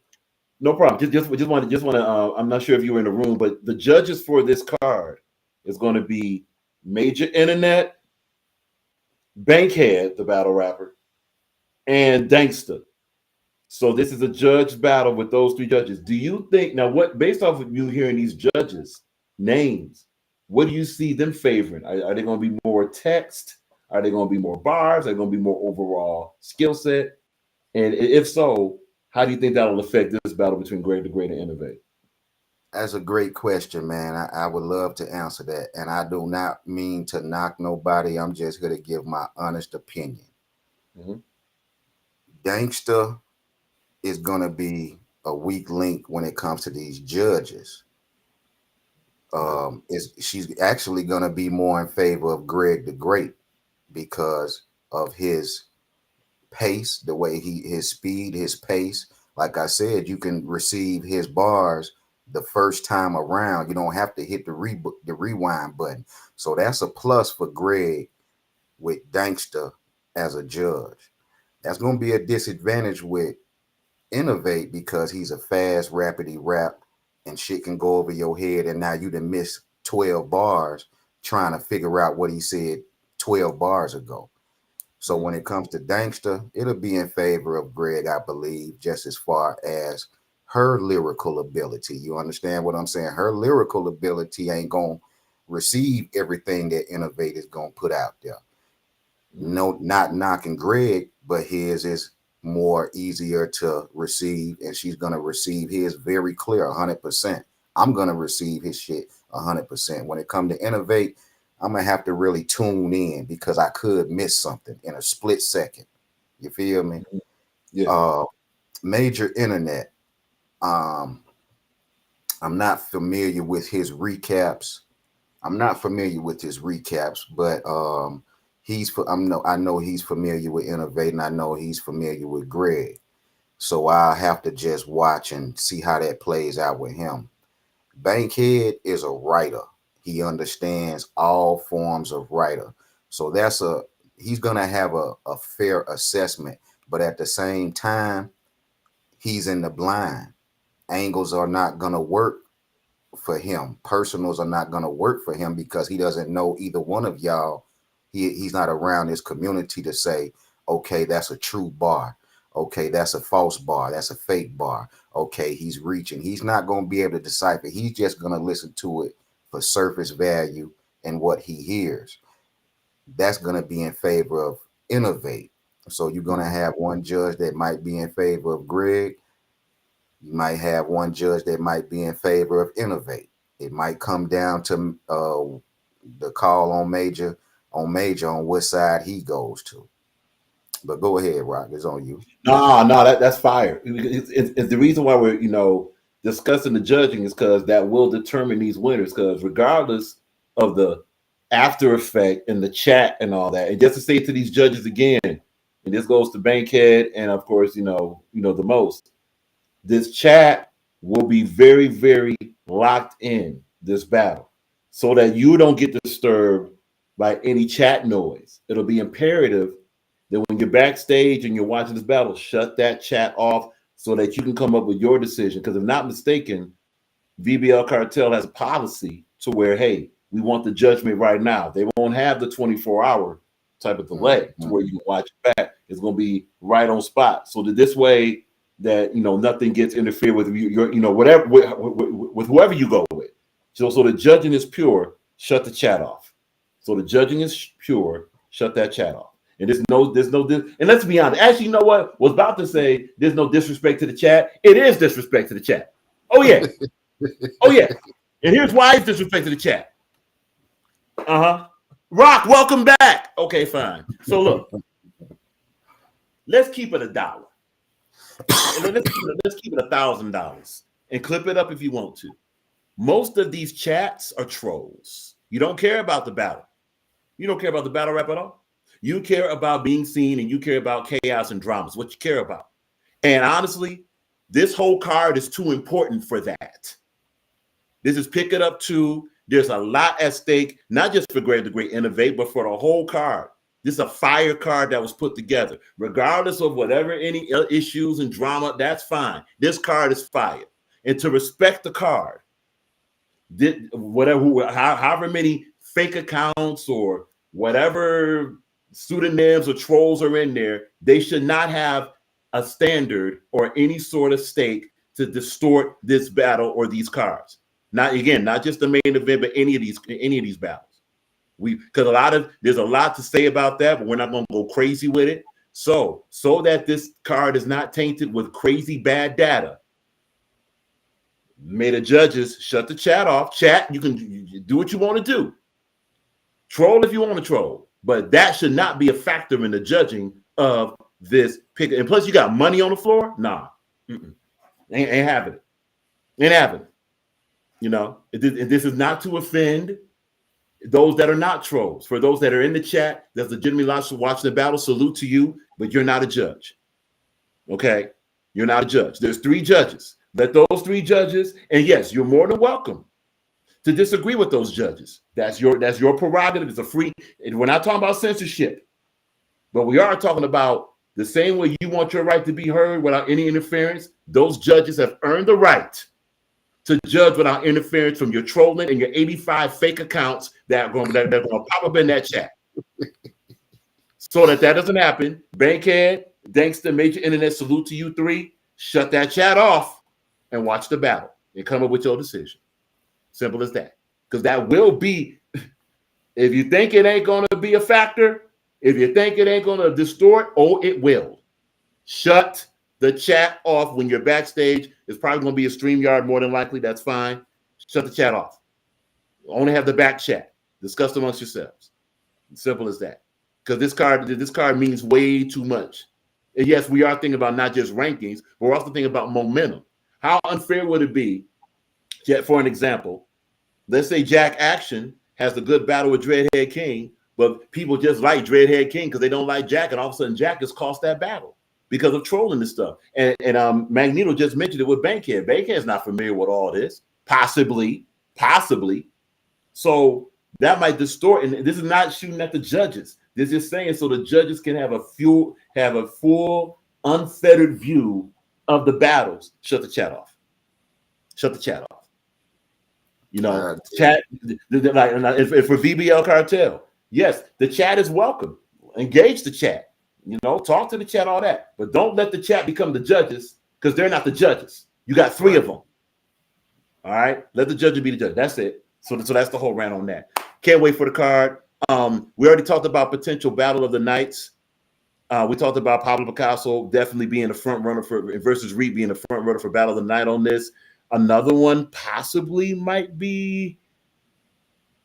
No problem. Just want to. I'm not sure if you were in the room, but the judges for this card is going to be Major Internet, Bankhead, the battle rapper, and Dankster. So this is a judge battle with those three judges. Do you think now what based off of you hearing these judges' names, what do you see them favoring? Are they going to be more text? Are they going to be more bars? Are they going to be more overall skill set? And if so, how do you think that will affect this battle between Greg the Great and Innovate? That's a great question, man. I would love to answer that. And I do not mean to knock nobody. I'm just going to give my honest opinion. Mhm. Dankster is going to be a weak link when it comes to these judges. She's actually going to be more in favor of Greg the Great because of his pace, the way his speed, his pace. Like I said, you can receive his bars the first time around. You don't have to hit the rewind button. So that's a plus for Greg with Dankster as a judge. That's going to be a disadvantage with Innovate because he's a fast, rapidy rap and shit can go over your head. And now you done miss 12 bars trying to figure out what he said 12 bars ago. So when it comes to Dankster, it'll be in favor of Greg, I believe, just as far as her lyrical ability. You understand what I'm saying? Her lyrical ability ain't going to receive everything that Innovate is going to put out there. No, not knocking Greg, but his is more easier to receive, and she's going to receive his very clear 100%. I'm going to receive his shit 100%. When it comes to Innovate, I'm going to have to really tune in because I could miss something in a split second. You feel me? Yeah. Major Internet. I'm not familiar with his recaps. But I know he's familiar with Innovate, and I know he's familiar with Greg. So I'll have to just watch and see how that plays out with him. Bankhead is a writer. He understands all forms of writer. So he's gonna have a fair assessment, but at the same time, he's in the blind. Angles are not gonna work for him. Personals are not gonna work for him because he doesn't know either one of y'all. He's not around his community to say, okay, that's a true bar. Okay, that's a false bar. That's a fake bar. Okay, he's reaching. He's not going to be able to decipher. He's just going to listen to it for surface value and what he hears. That's going to be in favor of Innovate. So you're going to have one judge that might be in favor of Greg. You might have one judge that might be in favor of Innovate. It might come down to the call on Major on what side he goes to. But go ahead, Rock. It's on you. No, that's fire. It's the reason why we're discussing the judging is because that will determine these winners. Because regardless of the after effect and the chat and all that, and just to say to these judges again, and this goes to Bankhead and of course the most. This chat will be very, very locked in this battle, so that you don't get disturbed by any chat noise. It'll be imperative that when you're backstage and you're watching this battle, shut that chat off so that you can come up with your decision. Because if not mistaken, VBL Cartel has a policy to where, hey, we want the judgment right now. They won't have the 24-hour type of delay to where you can watch it back. It's going to be right on spot. So that this way that nothing gets interfered with whatever with whoever you go with. So the judging is pure. Shut the chat off. So the judging is pure. Shut that chat off. And there's no, and let's be honest. Actually, you know what? Was about to say there's no disrespect to the chat. It is disrespect to the chat. Oh yeah, oh yeah. And here's why it's disrespect to the chat. Rock, welcome back. Okay, fine. So look, let's keep it $1. Let's keep it $1,000 and clip it up if you want to. Most of these chats are trolls. You don't care about the battle. You don't care about the battle rap at all. You care about being seen and you care about chaos and dramas, what you care about. And honestly, this whole card is too important for that. This is Pick It Up 2. There's a lot at stake, not just for Greg the Great Innovate, but for the whole card. This is a fire card that was put together. Regardless of whatever any issues and drama, that's fine. This card is fire. And to respect the card, however many fake accounts or whatever pseudonyms or trolls are in there, they should not have a standard or any sort of stake to distort this battle or these cards. Not just the main event, but any of these battles. Because there's a lot to say about that, but we're not going to go crazy with it. So that this card is not tainted with crazy bad data, may the judges shut the chat off. Chat, you can do what you want to do. Troll if you want to troll, but that should not be a factor in the judging of this pick. And plus, you got money on the floor. Nah, ain't having it. Ain't having it. You know, this is not to offend those that are not trolls. For those that are in the chat, that's legitimately watching the battle, salute to you, but you're not a judge. Okay? You're not a judge. There's 3 judges. Let those 3 judges, and yes, you're more than welcome to disagree with those judges. That's your prerogative. It's a free, we're not talking about censorship, but we are talking about the same way you want your right to be heard without any interference. Those judges have earned the right to judge without interference from your trolling and your 85 fake accounts that are going to pop up in that chat. So that doesn't happen. Bankhead, Dankster, Major Internet, salute to you 3. Shut that chat off and watch the battle and come up with your decision. Simple as that. Because that will be, if you think it ain't going to be a factor, if you think it ain't going to distort, it will. Shut the chat off when you're backstage. It's probably going to be a StreamYard more than likely. That's fine. Shut the chat off. Only have the back chat. Discuss amongst yourselves. Simple as that. Because this card means way too much. And yes, we are thinking about not just rankings, but we're also thinking about momentum. How unfair would it be, for an example, let's say Jack Action has a good battle with Dreadhead King, but people just like Dreadhead King because they don't like Jack, and all of a sudden Jack has cost that battle because of trolling and stuff. And Magneto just mentioned it with Bankhead. Bankhead's not familiar with all this, possibly. So that might distort. And this is not shooting at the judges. This is saying so the judges can have a full, unfettered view of the battles. Shut the chat off. Shut the chat off. You know, chat like if for VBL Cartel, yes, the chat is welcome. Engage the chat. You know, talk to the chat, all that, but don't let the chat become the judges because they're not the judges. You got 3 of them. All right, let the judges be the judge. That's it. So that's the whole rant on that. Can't wait for the card. We already talked about potential battle of the nights. We talked about Pablo Picasso definitely being the front runner versus Reed being the front runner for battle of the night on this. Another one possibly might be,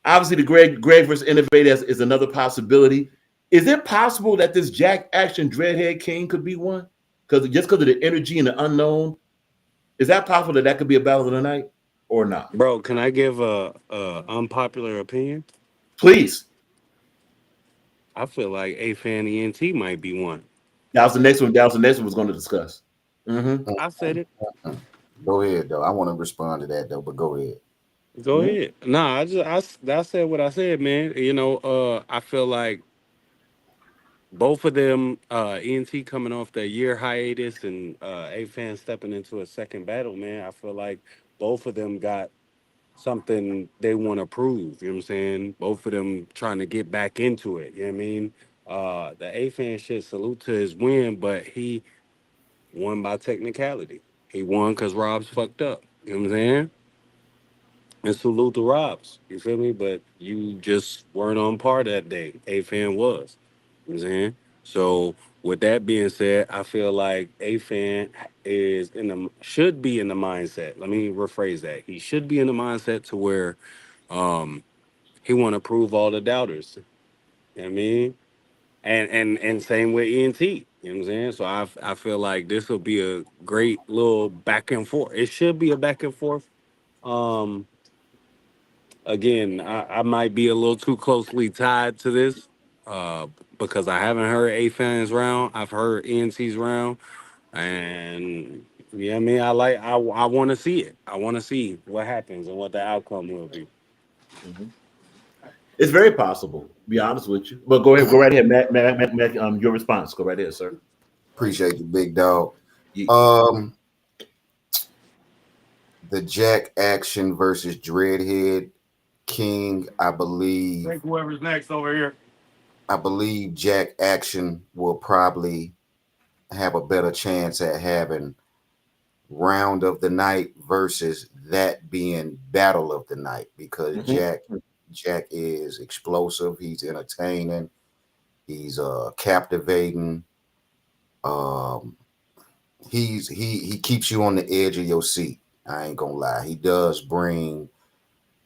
obviously, the Greg versus Innovate is another possibility. Is it possible that this Jack Action Dreadhead King could be one? Because of the energy and the unknown, is that possible that could be a battle of the night or not? Bro, can I give a unpopular opinion? Please. I feel like A-Fan ENT might be one. That was the next one. That was the next one was going to discuss. I said it. Go ahead, though. I want to respond to that, though, but go ahead. Go ahead. Nah, I said what I said, man. You know, I feel like both of them, ENT coming off their year hiatus and A-Fan stepping into a second battle, man. I feel like both of them got something they want to prove. You know what I'm saying? Both of them trying to get back into it. You know what I mean? The A-Fan shit, salute to his win, but he won by technicality. He won because Rob's fucked up. You know what I'm saying? And salute to Robs. You feel me? But you just weren't on par that day. A-Fan was. You know what I'm saying? So with that being said, I feel like A-Fan should be in the mindset. Let me rephrase that. He should be in the mindset to where he want to prove all the doubters. You know what I mean? And same with ENT. You know what I'm saying? So I feel like this will be a great little back and forth. It should be a back and forth. Again, I might be a little too closely tied to this because I haven't heard A-Fan's round. I've heard ENT's round. And yeah, I mean, I want to see it. I want to see what happens and what the outcome will be. It's very possible, to be honest with you. But go ahead, go right ahead, Matt, your response. Go right ahead, sir. Appreciate you, big dog. The Jack Action versus Dreadhead King, I believe. Take whoever's next over here. I believe Jack Action will probably have a better chance at having round of the night versus that being battle of the night, because Jack is explosive, he's entertaining, he's captivating. Um he keeps you on the edge of your seat. I ain't gonna lie. He does bring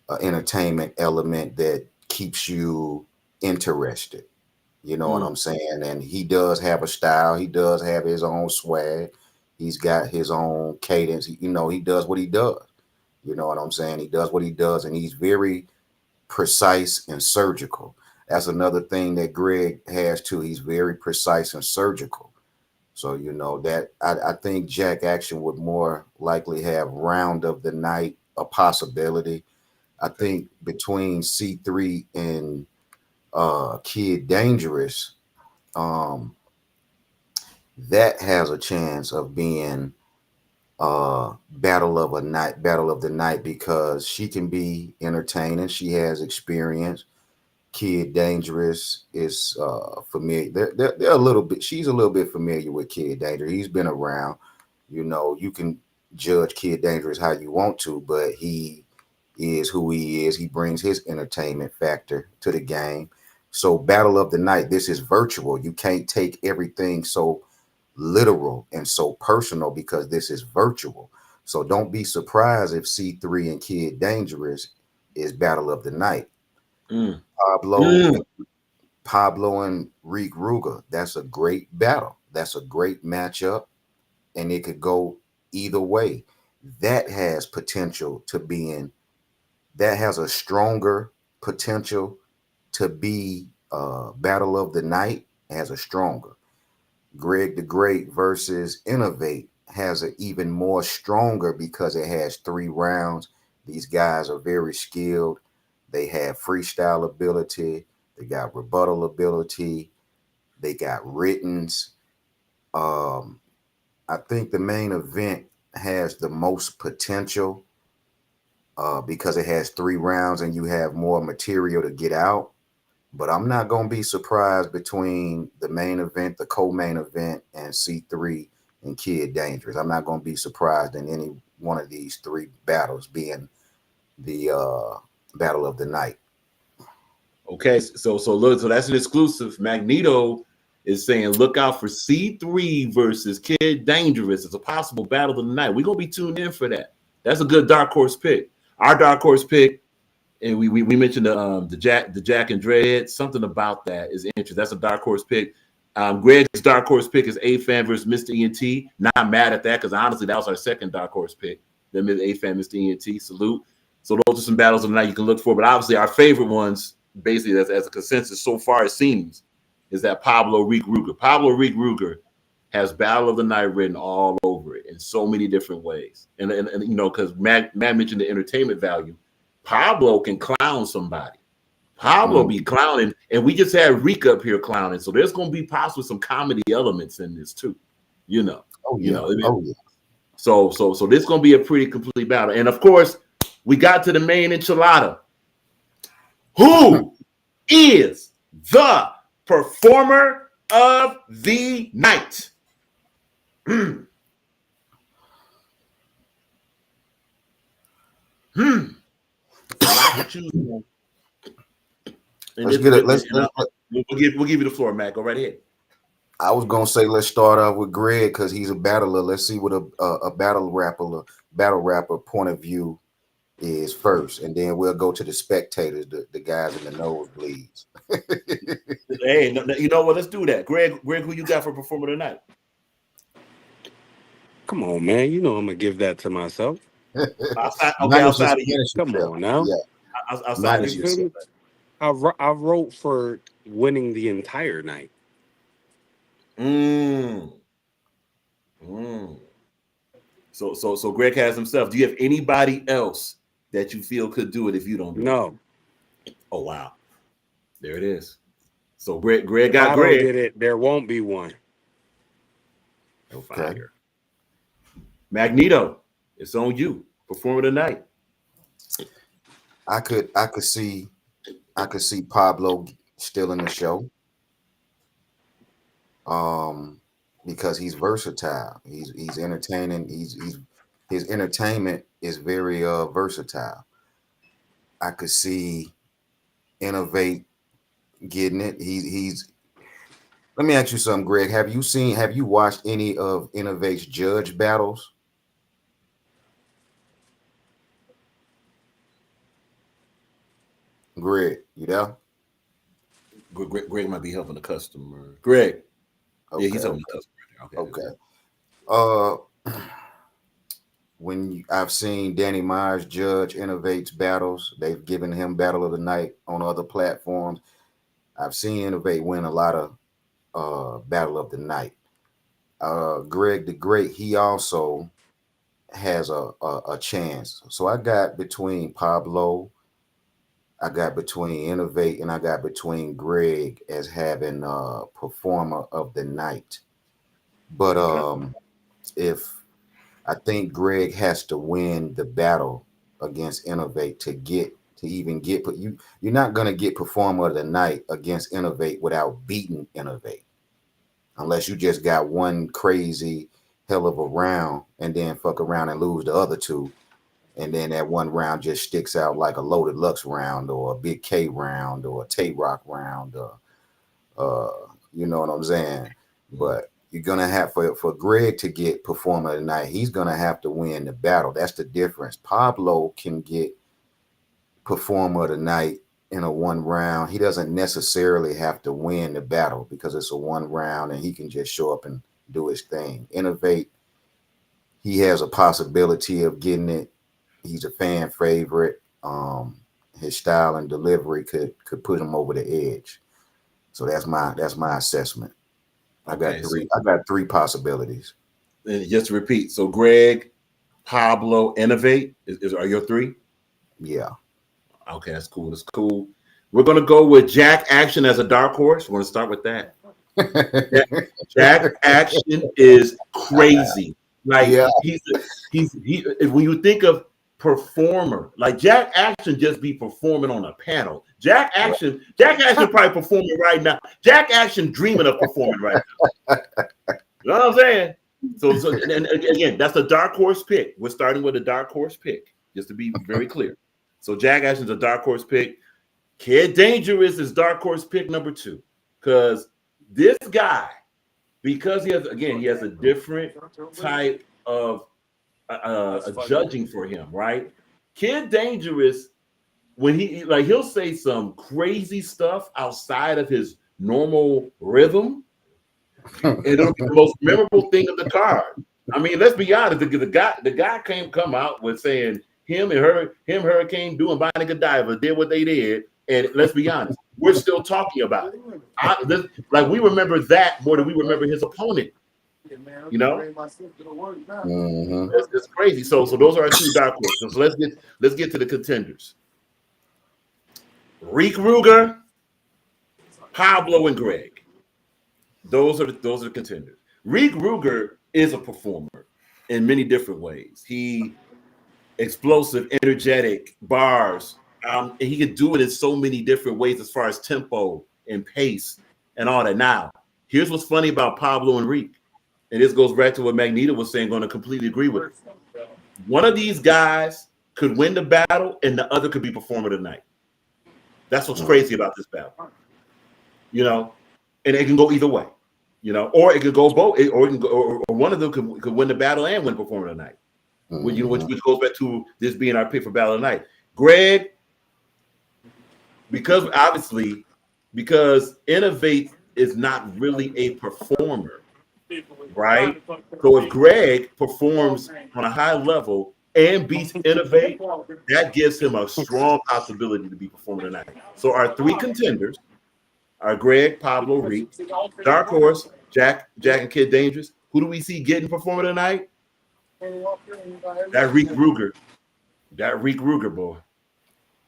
an entertainment element that keeps you interested. You know what I'm saying? And he does have a style. He does have his own swag. He's got his own cadence. He does what he does. You know what I'm saying? He does what he does, and he's very precise and surgical. That's another thing that Greg has too. He's very precise and surgical. So that I think Jack Action would more likely have round of the night a possibility. I think between C3 and Kid Dangerous, that has a chance of being battle of the night, because she can be entertaining. She has experience. Kid Dangerous is familiar. They're a little bit. She's a little bit familiar with Kid Dangerous. He's been around. You can judge Kid Dangerous how you want to, but he is who he is. He brings his entertainment factor to the game. So battle of the night. This is virtual. You can't take everything so literal and so personal because this is virtual. So don't be surprised if C3 and Kid Dangerous is battle of the night. Pablo and Reek Ruger. That's a great battle. That's a great matchup, and it could go either way. That has potential to being. That has a stronger potential to be battle of the night. Has a stronger. Greg the Great versus Innovate has an even more stronger because it has 3 rounds. These guys are very skilled. They have freestyle ability. They got rebuttal ability. They got writtens. I think the main event has the most potential because it has 3 rounds and you have more material to get out. But I'm not going to be surprised between the main event, the co-main event, and C3 and Kid Dangerous. I'm not going to be surprised in any one of these 3 battles being the battle of the night. Okay, so that's an exclusive. Magneto is saying look out for C3 versus Kid Dangerous. It's a possible battle of the night. We're gonna be tuned in for that. That's a good dark horse pick. Our dark horse pick, and we mentioned the Jack and Dread. Something about that is interesting. That's a dark horse pick. Greg's dark horse pick is A-Fan versus Mr. ENT. Not mad at that because honestly, that was our second dark horse pick. Then A-Fan, Mr. ENT. Salute. So those are some battles of the night you can look for. But obviously, our favorite ones, basically as a consensus so far, it seems, is that Pablo Reek Ruger. Pablo Reek Ruger has Battle of the Night written all over it in so many different ways. And because Matt mentioned the entertainment value. Pablo can clown somebody. Pablo be clowning, and we just had Reek up here clowning. So there's going to be possibly some comedy elements in this too. Oh yeah. So this is going to be a pretty complete battle. And of course, we got to the main enchilada. Who is the performer of the night? We'll give you the floor, Matt. Go right ahead. I was gonna say let's start off with Greg because he's a battler. Let's see what a battle rapper point of view is first, and then we'll go to the spectators, the guys in the nosebleeds. Hey, you know what? Let's do that. Greg, who you got for performer tonight? Come on, man. You know I'm gonna give that to myself. outside of you. Come on now. Yeah. Outside of you. I wrote for winning the entire night. So Greg has himself. Do you have anybody else that you feel could do it if you don't do No. it? Oh wow. There it is. So Greg got if I Greg. Don't get it, there won't be one. Okay. Fire. Magneto, it's on you. Performer tonight. I could see Pablo still in the show. because he's versatile. He's entertaining. His entertainment is very versatile. I could see Innovate getting it. He's. Let me ask you something, Greg. Have you watched any of Innovate's judge battles? Greg, you there? Greg might be helping the customer. Greg. Okay. Yeah, he's helping the customer. Okay. I've seen Danny Myers judge Innovate's battles, they've given him Battle of the Night on other platforms. I've seen Innovate win a lot of Battle of the Night. Greg the Great, he also has a chance. So I got between Pablo, I got between Innovate, and I got between Greg as having performer of the night. But if I think Greg has to win the battle against Innovate to even get you're not gonna get performer of the night against Innovate without beating Innovate, unless you just got one crazy hell of a round and then fuck around and lose the other two, and then that one round just sticks out like a Loaded Lux round or a Big K round or a Tay-Rock round, or you know what I'm saying? But you're gonna have for Greg to get performer of the night, he's gonna have to win the battle. That's the difference. Pablo can get performer of the night in a one round. He doesn't necessarily have to win the battle because it's a one round and he can just show up and do his thing. Innovate, he has a possibility of getting it. He's a fan favorite. His style and delivery could put him over the edge. So that's my assessment. I got three possibilities. And just to repeat, so Greg, Pablo, Innovate are your three? Yeah. Okay, that's cool. That's cool. We're gonna go with Jack Action as a dark horse. We're gonna start with that. Jack Action is crazy. Like he when you think of performer, like Jack Action just be performing on a panel. Jack Action probably performing right now. Jack Action dreaming of performing right now. You know what I'm saying? So and again, that's a dark horse pick. We're starting with a dark horse pick, just to be very clear. So Jack Action's a dark horse pick. Kid Dangerous is dark horse pick number 2. Because this guy, because he has a different type of judging for him, right? Kid Dangerous, when he'll say some crazy stuff outside of his normal rhythm, and it'll be the most memorable thing of the card. I mean, let's be honest, the guy can't come out with saying him Hurricane doing Bonnie Godiva did what they did, and let's be honest, we're still talking about it. Like we remember that more than we remember his opponent. You know, it's crazy. So those are our 2 dark horses. So let's get to the contenders. Reek Ruger, Pablo, and Greg. Those are the contenders. Reek Ruger is a performer in many different ways. He explosive, energetic bars. And he could do it in so many different ways as far as tempo and pace and all that. Now, here's what's funny about Pablo and Reek. And this goes back to what Magneto was saying, going to completely agree with it. One of these guys could win the battle and the other could be performer tonight. That's what's crazy about this battle. You know, and it can go either way. You know, or it could go both, or it can go, or one of them could win the battle and win performer tonight. Which goes back to this being our pick for battle tonight. Greg, because Innovate is not really a performer, right? So if Greg performs on a high level and beats Innovate, that gives him a strong possibility to be performing tonight. So our 3 contenders are Greg, Pablo, Reek, dark horse, Jack and Kid Dangerous. Who do we see getting performing tonight? That Reek Ruger. That Reek Ruger, boy.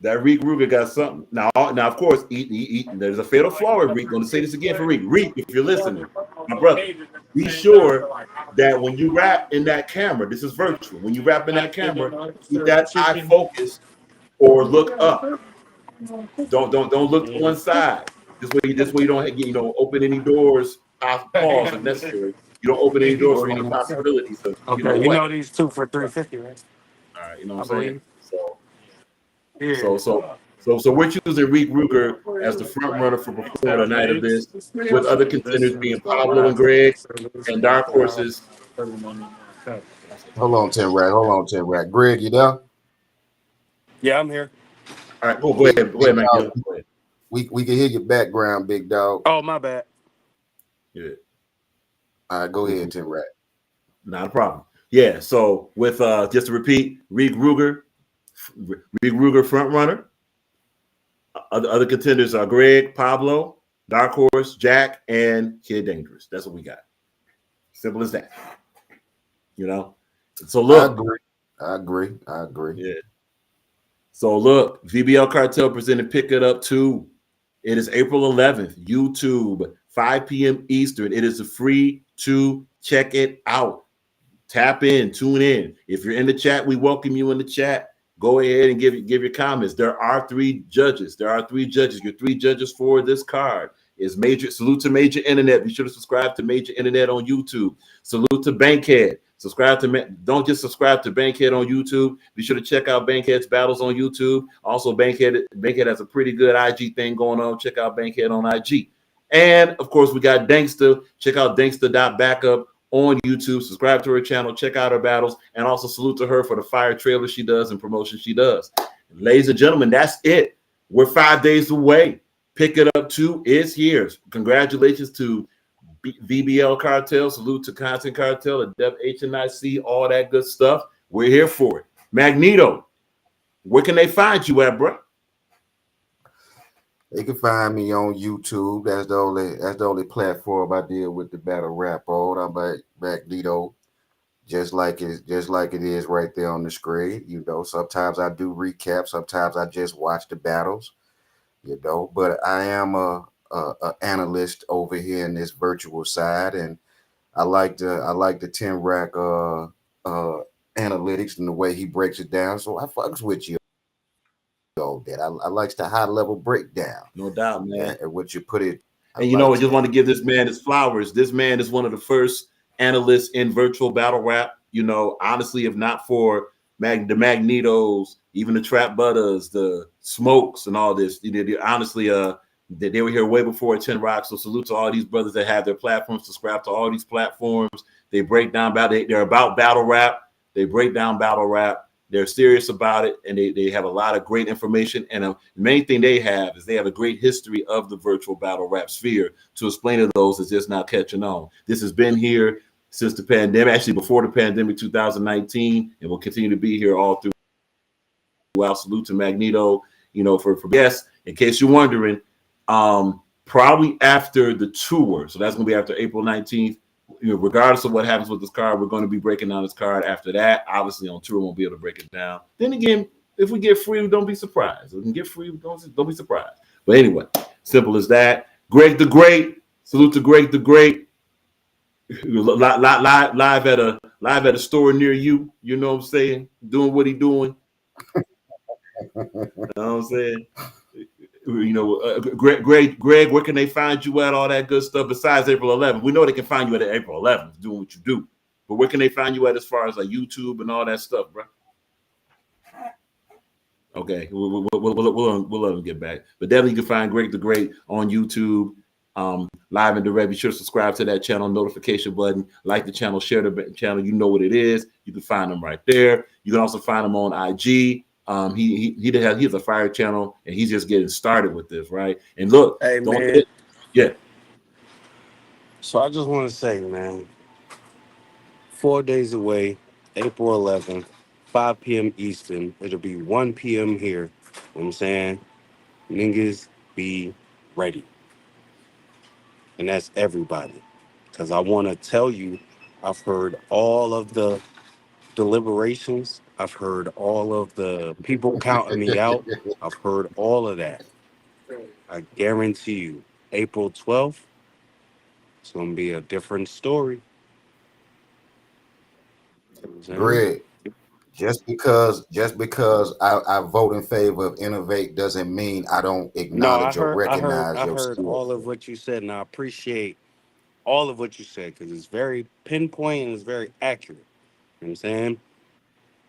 That Reek Ruger got something. Now of course, there's a fatal flaw with Reek. I'm going to say this again for Reek. Reek, if you're listening, my brother, be sure that when you rap in that camera, this is virtual. When you rap in that camera, keep that eye focused or look up. Don't look to one side. This way you don't open any doors pause if necessary. You don't open any doors for any possibilities of you know Okay, you what. know these two for 350, right? All right, you know I what I'm saying? believe. So Yeah. so so so we're choosing Reek Ruger as the front runner for before the night of this, with other contenders being Pablo and Greg, and dark horses. Hold on, 10 Rack. Hold on, 10 Rack. Greg, you there? Yeah, I'm here. All right, go Big, ahead, big Maggie. dog. Go ahead. We can hear your background, big dog. Oh, my bad. Yeah, All right, go ahead, 10 Rack. not a problem. Yeah, so with just to repeat, Reek Ruger front runner. Other contenders are Greg, Pablo, Dark Horse, Jack, and Kid Dangerous. That's what we got. Simple as that. You know. So I look. agree. I agree. I agree. Yeah. So look, VBL Cartel presented Pick It Up 2. It is April 11th, YouTube, 5 p.m. Eastern. It is free to check it out. Tap in, tune in. If you're in the chat, we welcome you in the chat. Go ahead and give your comments. There are 3 judges. Your 3 judges for this card is Major. Salute to Major Internet. Be sure to subscribe to Major Internet on YouTube. Salute to Bankhead. Don't just subscribe to Bankhead on YouTube. Be sure to check out Bankhead's battles on YouTube. Also, Bankhead has a pretty good IG thing going on. Check out Bankhead on IG. And of course, we got Dankster. Check out Dankster.backup on YouTube. Subscribe to her channel. Check out her battles. And also salute to her for the fire trailer she does and promotion she does. Ladies and gentlemen, that's it. We're 5 days away. Pick It Up 2 is here. Congratulations to VBL Cartel. Salute to Content Cartel, Adept HNIC, all that good stuff. We're here for it. Magneto, where can they find you at, bro? They can find me on YouTube. That's the only platform I deal with the battle rap on. I'm Magneto, just like it is right there on the screen. You know, sometimes I do recaps, sometimes I just watch the battles. You know, but I am a analyst over here in this virtual side, and I like the 10 Rack analytics and the way he breaks it down. So I fucks with you on that. I likes the high level breakdown. No doubt, man. And what you put it. And you know, I just want to give this man his flowers. This man is one of the first analysts in virtual battle rap. You know, honestly, if not for the Magnetos, even the Trap Butters, the Smokes, and all this, honestly, they were here way before 10 Rock. So salute to all these brothers that have their platforms. Subscribe to all these platforms. They break down battle. They're about battle rap. They break down battle rap. They're serious about it, and they have a lot of great information. And the main thing they have is they have a great history of the virtual battle rap sphere. To explain to those that's just now catching on. This has been here since the pandemic, actually before the pandemic, 2019, and will continue to be here all throughout. Salute to Magneto, you know, for yes, in case you're wondering, probably after the tour. So that's going to be after April 19th. You know, regardless of what happens with this card, we're going to be breaking down this card after that. Obviously, on tour, we won't be able to break it down. Then again, if we get free, don't be surprised. If we can get free, don't be surprised. But anyway, simple as that. Greg the Great. Salute to Greg the Great. Live at a store near you. You know what I'm saying? Doing what he doing. You know what I'm saying? You know, Greg, where can they find you at? All that good stuff. Besides April 11th, we know they can find you at April 11th doing what you do. But where can they find you at as far as like YouTube and all that stuff, bro? Okay, we'll let them get back. But definitely you can find Greg the Great on YouTube, live and direct. Be sure to subscribe to that channel, notification button, like the channel, share the channel. You know what it is. You can find them right there. You can also find them on IG. He has a fire channel, and he's just getting started with this, right? And look, Hey, man. Yeah. So I just want to say, man, 4 days away, April 11th, 5 p.m. Eastern. It'll be 1 p.m. here. You know what I'm saying? Niggas be ready. And that's everybody. Because I want to tell you, I've heard all of the deliberations. I've heard all of the people counting me out. I've heard all of that. I guarantee you, April 12th, it's going to be a different story. Greg, just because I vote in favor of Innovate doesn't mean I don't acknowledge or recognize I your heard skill. all of what you said, and I appreciate all of what you said because it's very pinpoint and it's very accurate. You know what I'm saying?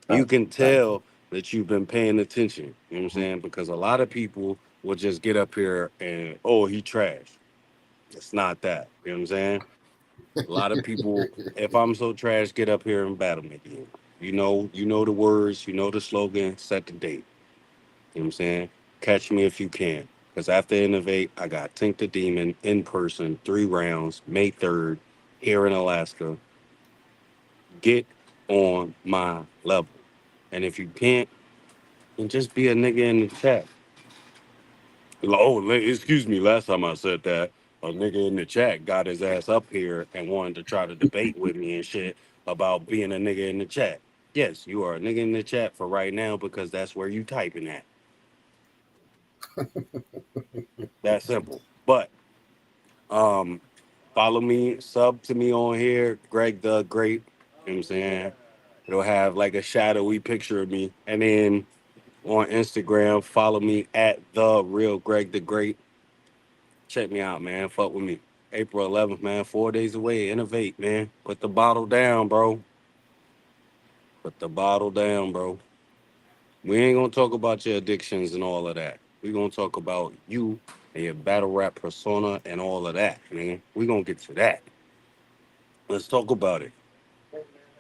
You can Thank you. tell that you've been paying attention. You know what I'm saying? Because a lot of people will just get up here and, oh, he trash. It's not that. You know what I'm saying? A lot of people, if I'm so trash, get up here and battle me again. You know the words, you know the slogan, set the date. You know what I'm saying? Catch me if you can. Because after Innovate, I got Tink the Demon in person, 3 rounds, May 3rd, here in Alaska. Get on my level. And if you can't, then just be a nigga in the chat. Oh, excuse me, last time I said that, a nigga in the chat got his ass up here and wanted to try to debate with me and shit about being a nigga in the chat. Yes, you are a nigga in the chat for right now because that's where you typing at. That's simple. But follow me, sub to me on here, Greg the Great. You know what I'm saying? It'll have like a shadowy picture of me. And then on Instagram, follow me at the real Greg the Great. Check me out, man. Fuck with me. April 11th, man. 4 days away. Innovate, man. Put the bottle down, bro. Put the bottle down, bro. We ain't gonna talk about your addictions and all of that. We gonna talk about you and your battle rap persona and all of that, man. We gonna get to that. Let's talk about it.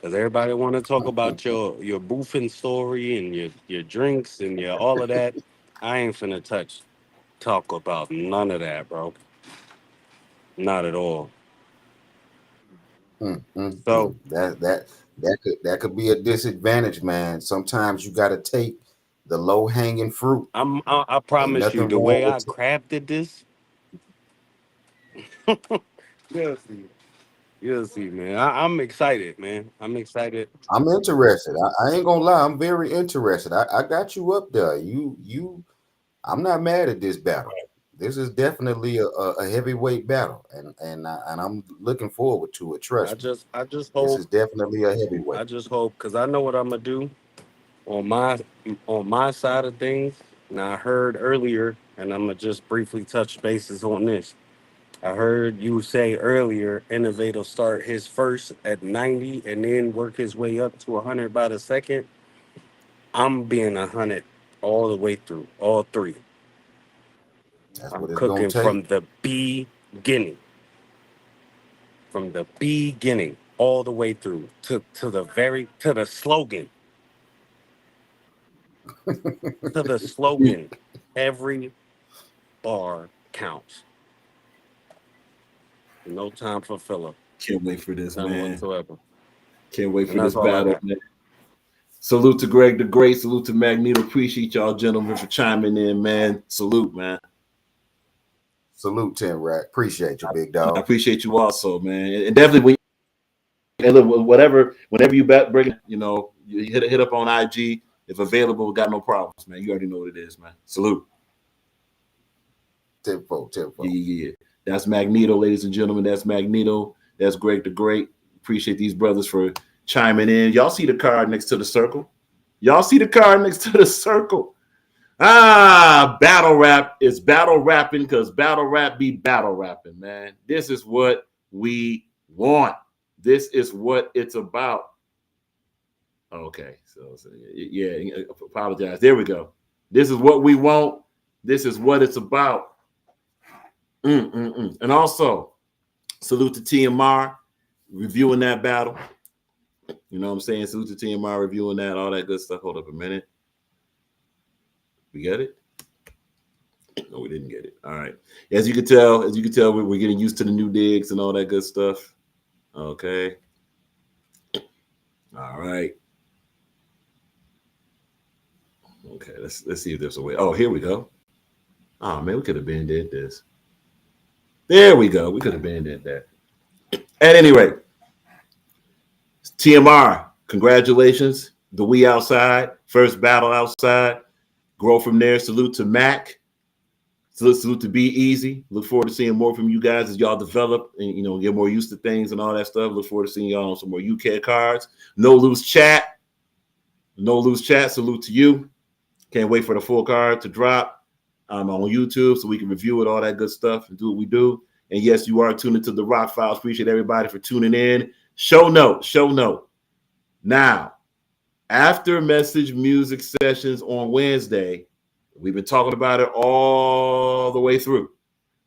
Cause everybody want to talk about your boofing story and your drinks and your all of that. I ain't finna talk about none of that, bro. Not at all. So That could be a disadvantage, man. Sometimes you got to take the low hanging fruit. I Ain't promise you, nothing the wrong way with I crafted this, you'll see. You'll see, man. I'm excited, man. I'm excited. I'm interested. I ain't gonna lie. I'm very interested. I got you up there. You. I'm not mad at this battle. This is definitely a heavyweight battle, and I'm looking forward to it. I Trust me. just I just This hope is definitely a heavyweight. I just hope because I know what I'm gonna do on my side of things. Now I heard earlier, and I'm gonna just briefly touch bases on this. I heard you say earlier, Innovate will start his first at 90 and then work his way up to 100 by the second. I'm being 100 all the way through, all three. That's I'm what it's gonna cooking take. from the beginning, all the way through to the slogan, to the slogan. Every bar counts. No time for filler, Can't wait for this, none man. whatsoever. Can't wait And for that's this all I battle, got. man. Salute to Greg the Great. Salute to Magneto. Appreciate y'all gentlemen for chiming in, man. Salute, man. Salute, Tim Rack. Appreciate you, big I dog. appreciate you also, man. And definitely when and look, whenever you bring, you hit up on IG. If available, got no problems, man. You already know what it is, man. Salute. Tenfold. Yeah. That's Magneto, ladies and gentlemen. That's Magneto. That's Greg the Great. Appreciate these brothers for chiming in. Y'all see the card next to the circle? Y'all see the card next to the circle? Battle rap is battle rapping because battle rap be battle rapping, man. This is what we want. This is what it's about. Okay, so yeah, apologize. There we go. This is what we want. This is what it's about. And also, salute to TMR reviewing that battle. You know what I'm saying? Salute to TMR reviewing that, all that good stuff. Hold up a minute. We got it? No, we didn't get it. All right. As you can tell, we're getting used to the new digs and all that good stuff. Okay. All right. Okay, let's see if there's a way. Oh, here we go. Oh man, we could have been did this. There we go. We could have been did that. At any rate, TMR, congratulations. The We Outside, first battle outside. Grow from there. Salute to Mac. Salute to Be Easy. Look forward to seeing more from you guys as y'all develop and get more used to things and all that stuff. Look forward to seeing y'all on some more UK cards. No Loose Chat. No Loose Chat. Salute to you. Can't wait for the full card to drop on YouTube so we can review it, all that good stuff, and do what we do. And yes, you are tuned into the Rock Files. Appreciate everybody for tuning in. Show note. Now, after message music sessions on Wednesday, we've been talking about it all the way through.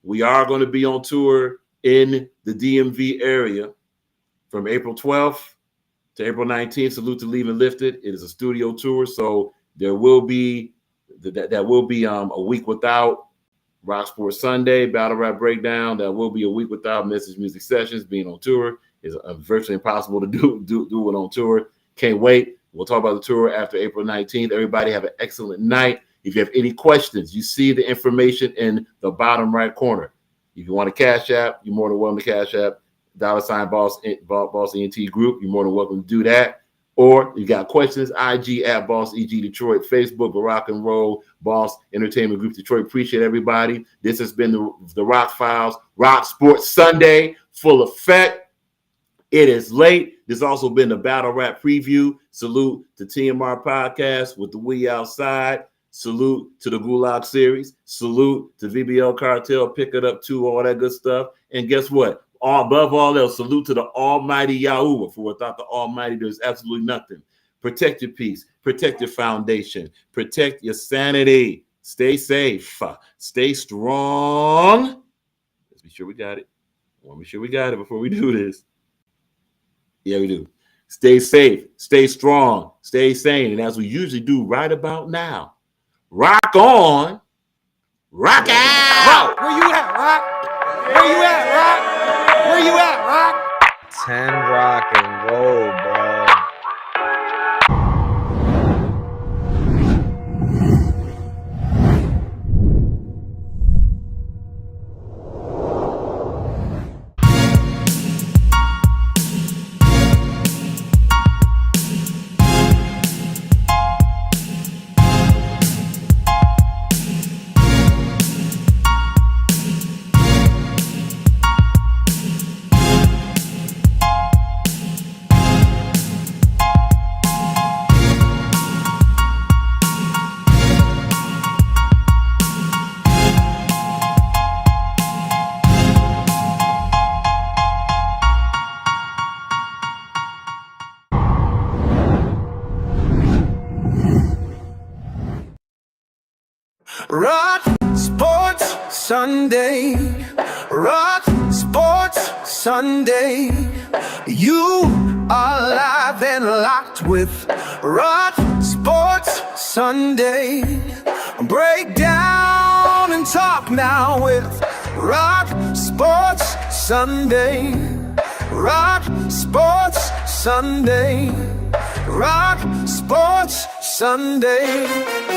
We are going to be on tour in the DMV area from April 12th to April 19th. Salute to Leave and Lifted. It is a studio tour, so there will be a week without Rock Sports Sunday, Battle Rap Breakdown. That will be a week without Message Music Sessions. Being on tour is virtually impossible to do it on tour. Can't wait. We'll talk about the tour after April 19th. Everybody have an excellent night. If you have any questions, you see the information in the bottom right corner. If you want a Cash App, you're more than welcome to Cash App. $Boss ENT Group. You're more than welcome to do that. Or you got questions, IG at Boss EG Detroit, Facebook, Rock and Roll, Boss Entertainment Group Detroit. Appreciate everybody. This has been the Rock Files, Rock Sports Sunday, full effect. It is late. This has also been the Battle Rap Preview. Salute to TMR Podcast with the We Outside. Salute to the Gulag Series. Salute to VBL Cartel. Pick it up too, all that good stuff. And guess what? Above all else, salute to the Almighty Yahuwah. For without the Almighty, there's absolutely nothing. Protect your peace. Protect your foundation. Protect your sanity. Stay safe. Stay strong. Let's be sure we got it. I want to be sure we got it before we do this. Yeah, we do. Stay safe. Stay strong. Stay sane. And as we usually do right about now, rock on. Rock out. Rock, where you at, Rock? Where you at, Rock? Where you at, Rock? 10 rock and roll, bro. Rock Sports Sunday. Rock Sports Sunday. You are live and locked with Rock Sports Sunday. Break down and talk now with Rock Sports Sunday. Rock Sports Sunday. Rock Sports Sunday.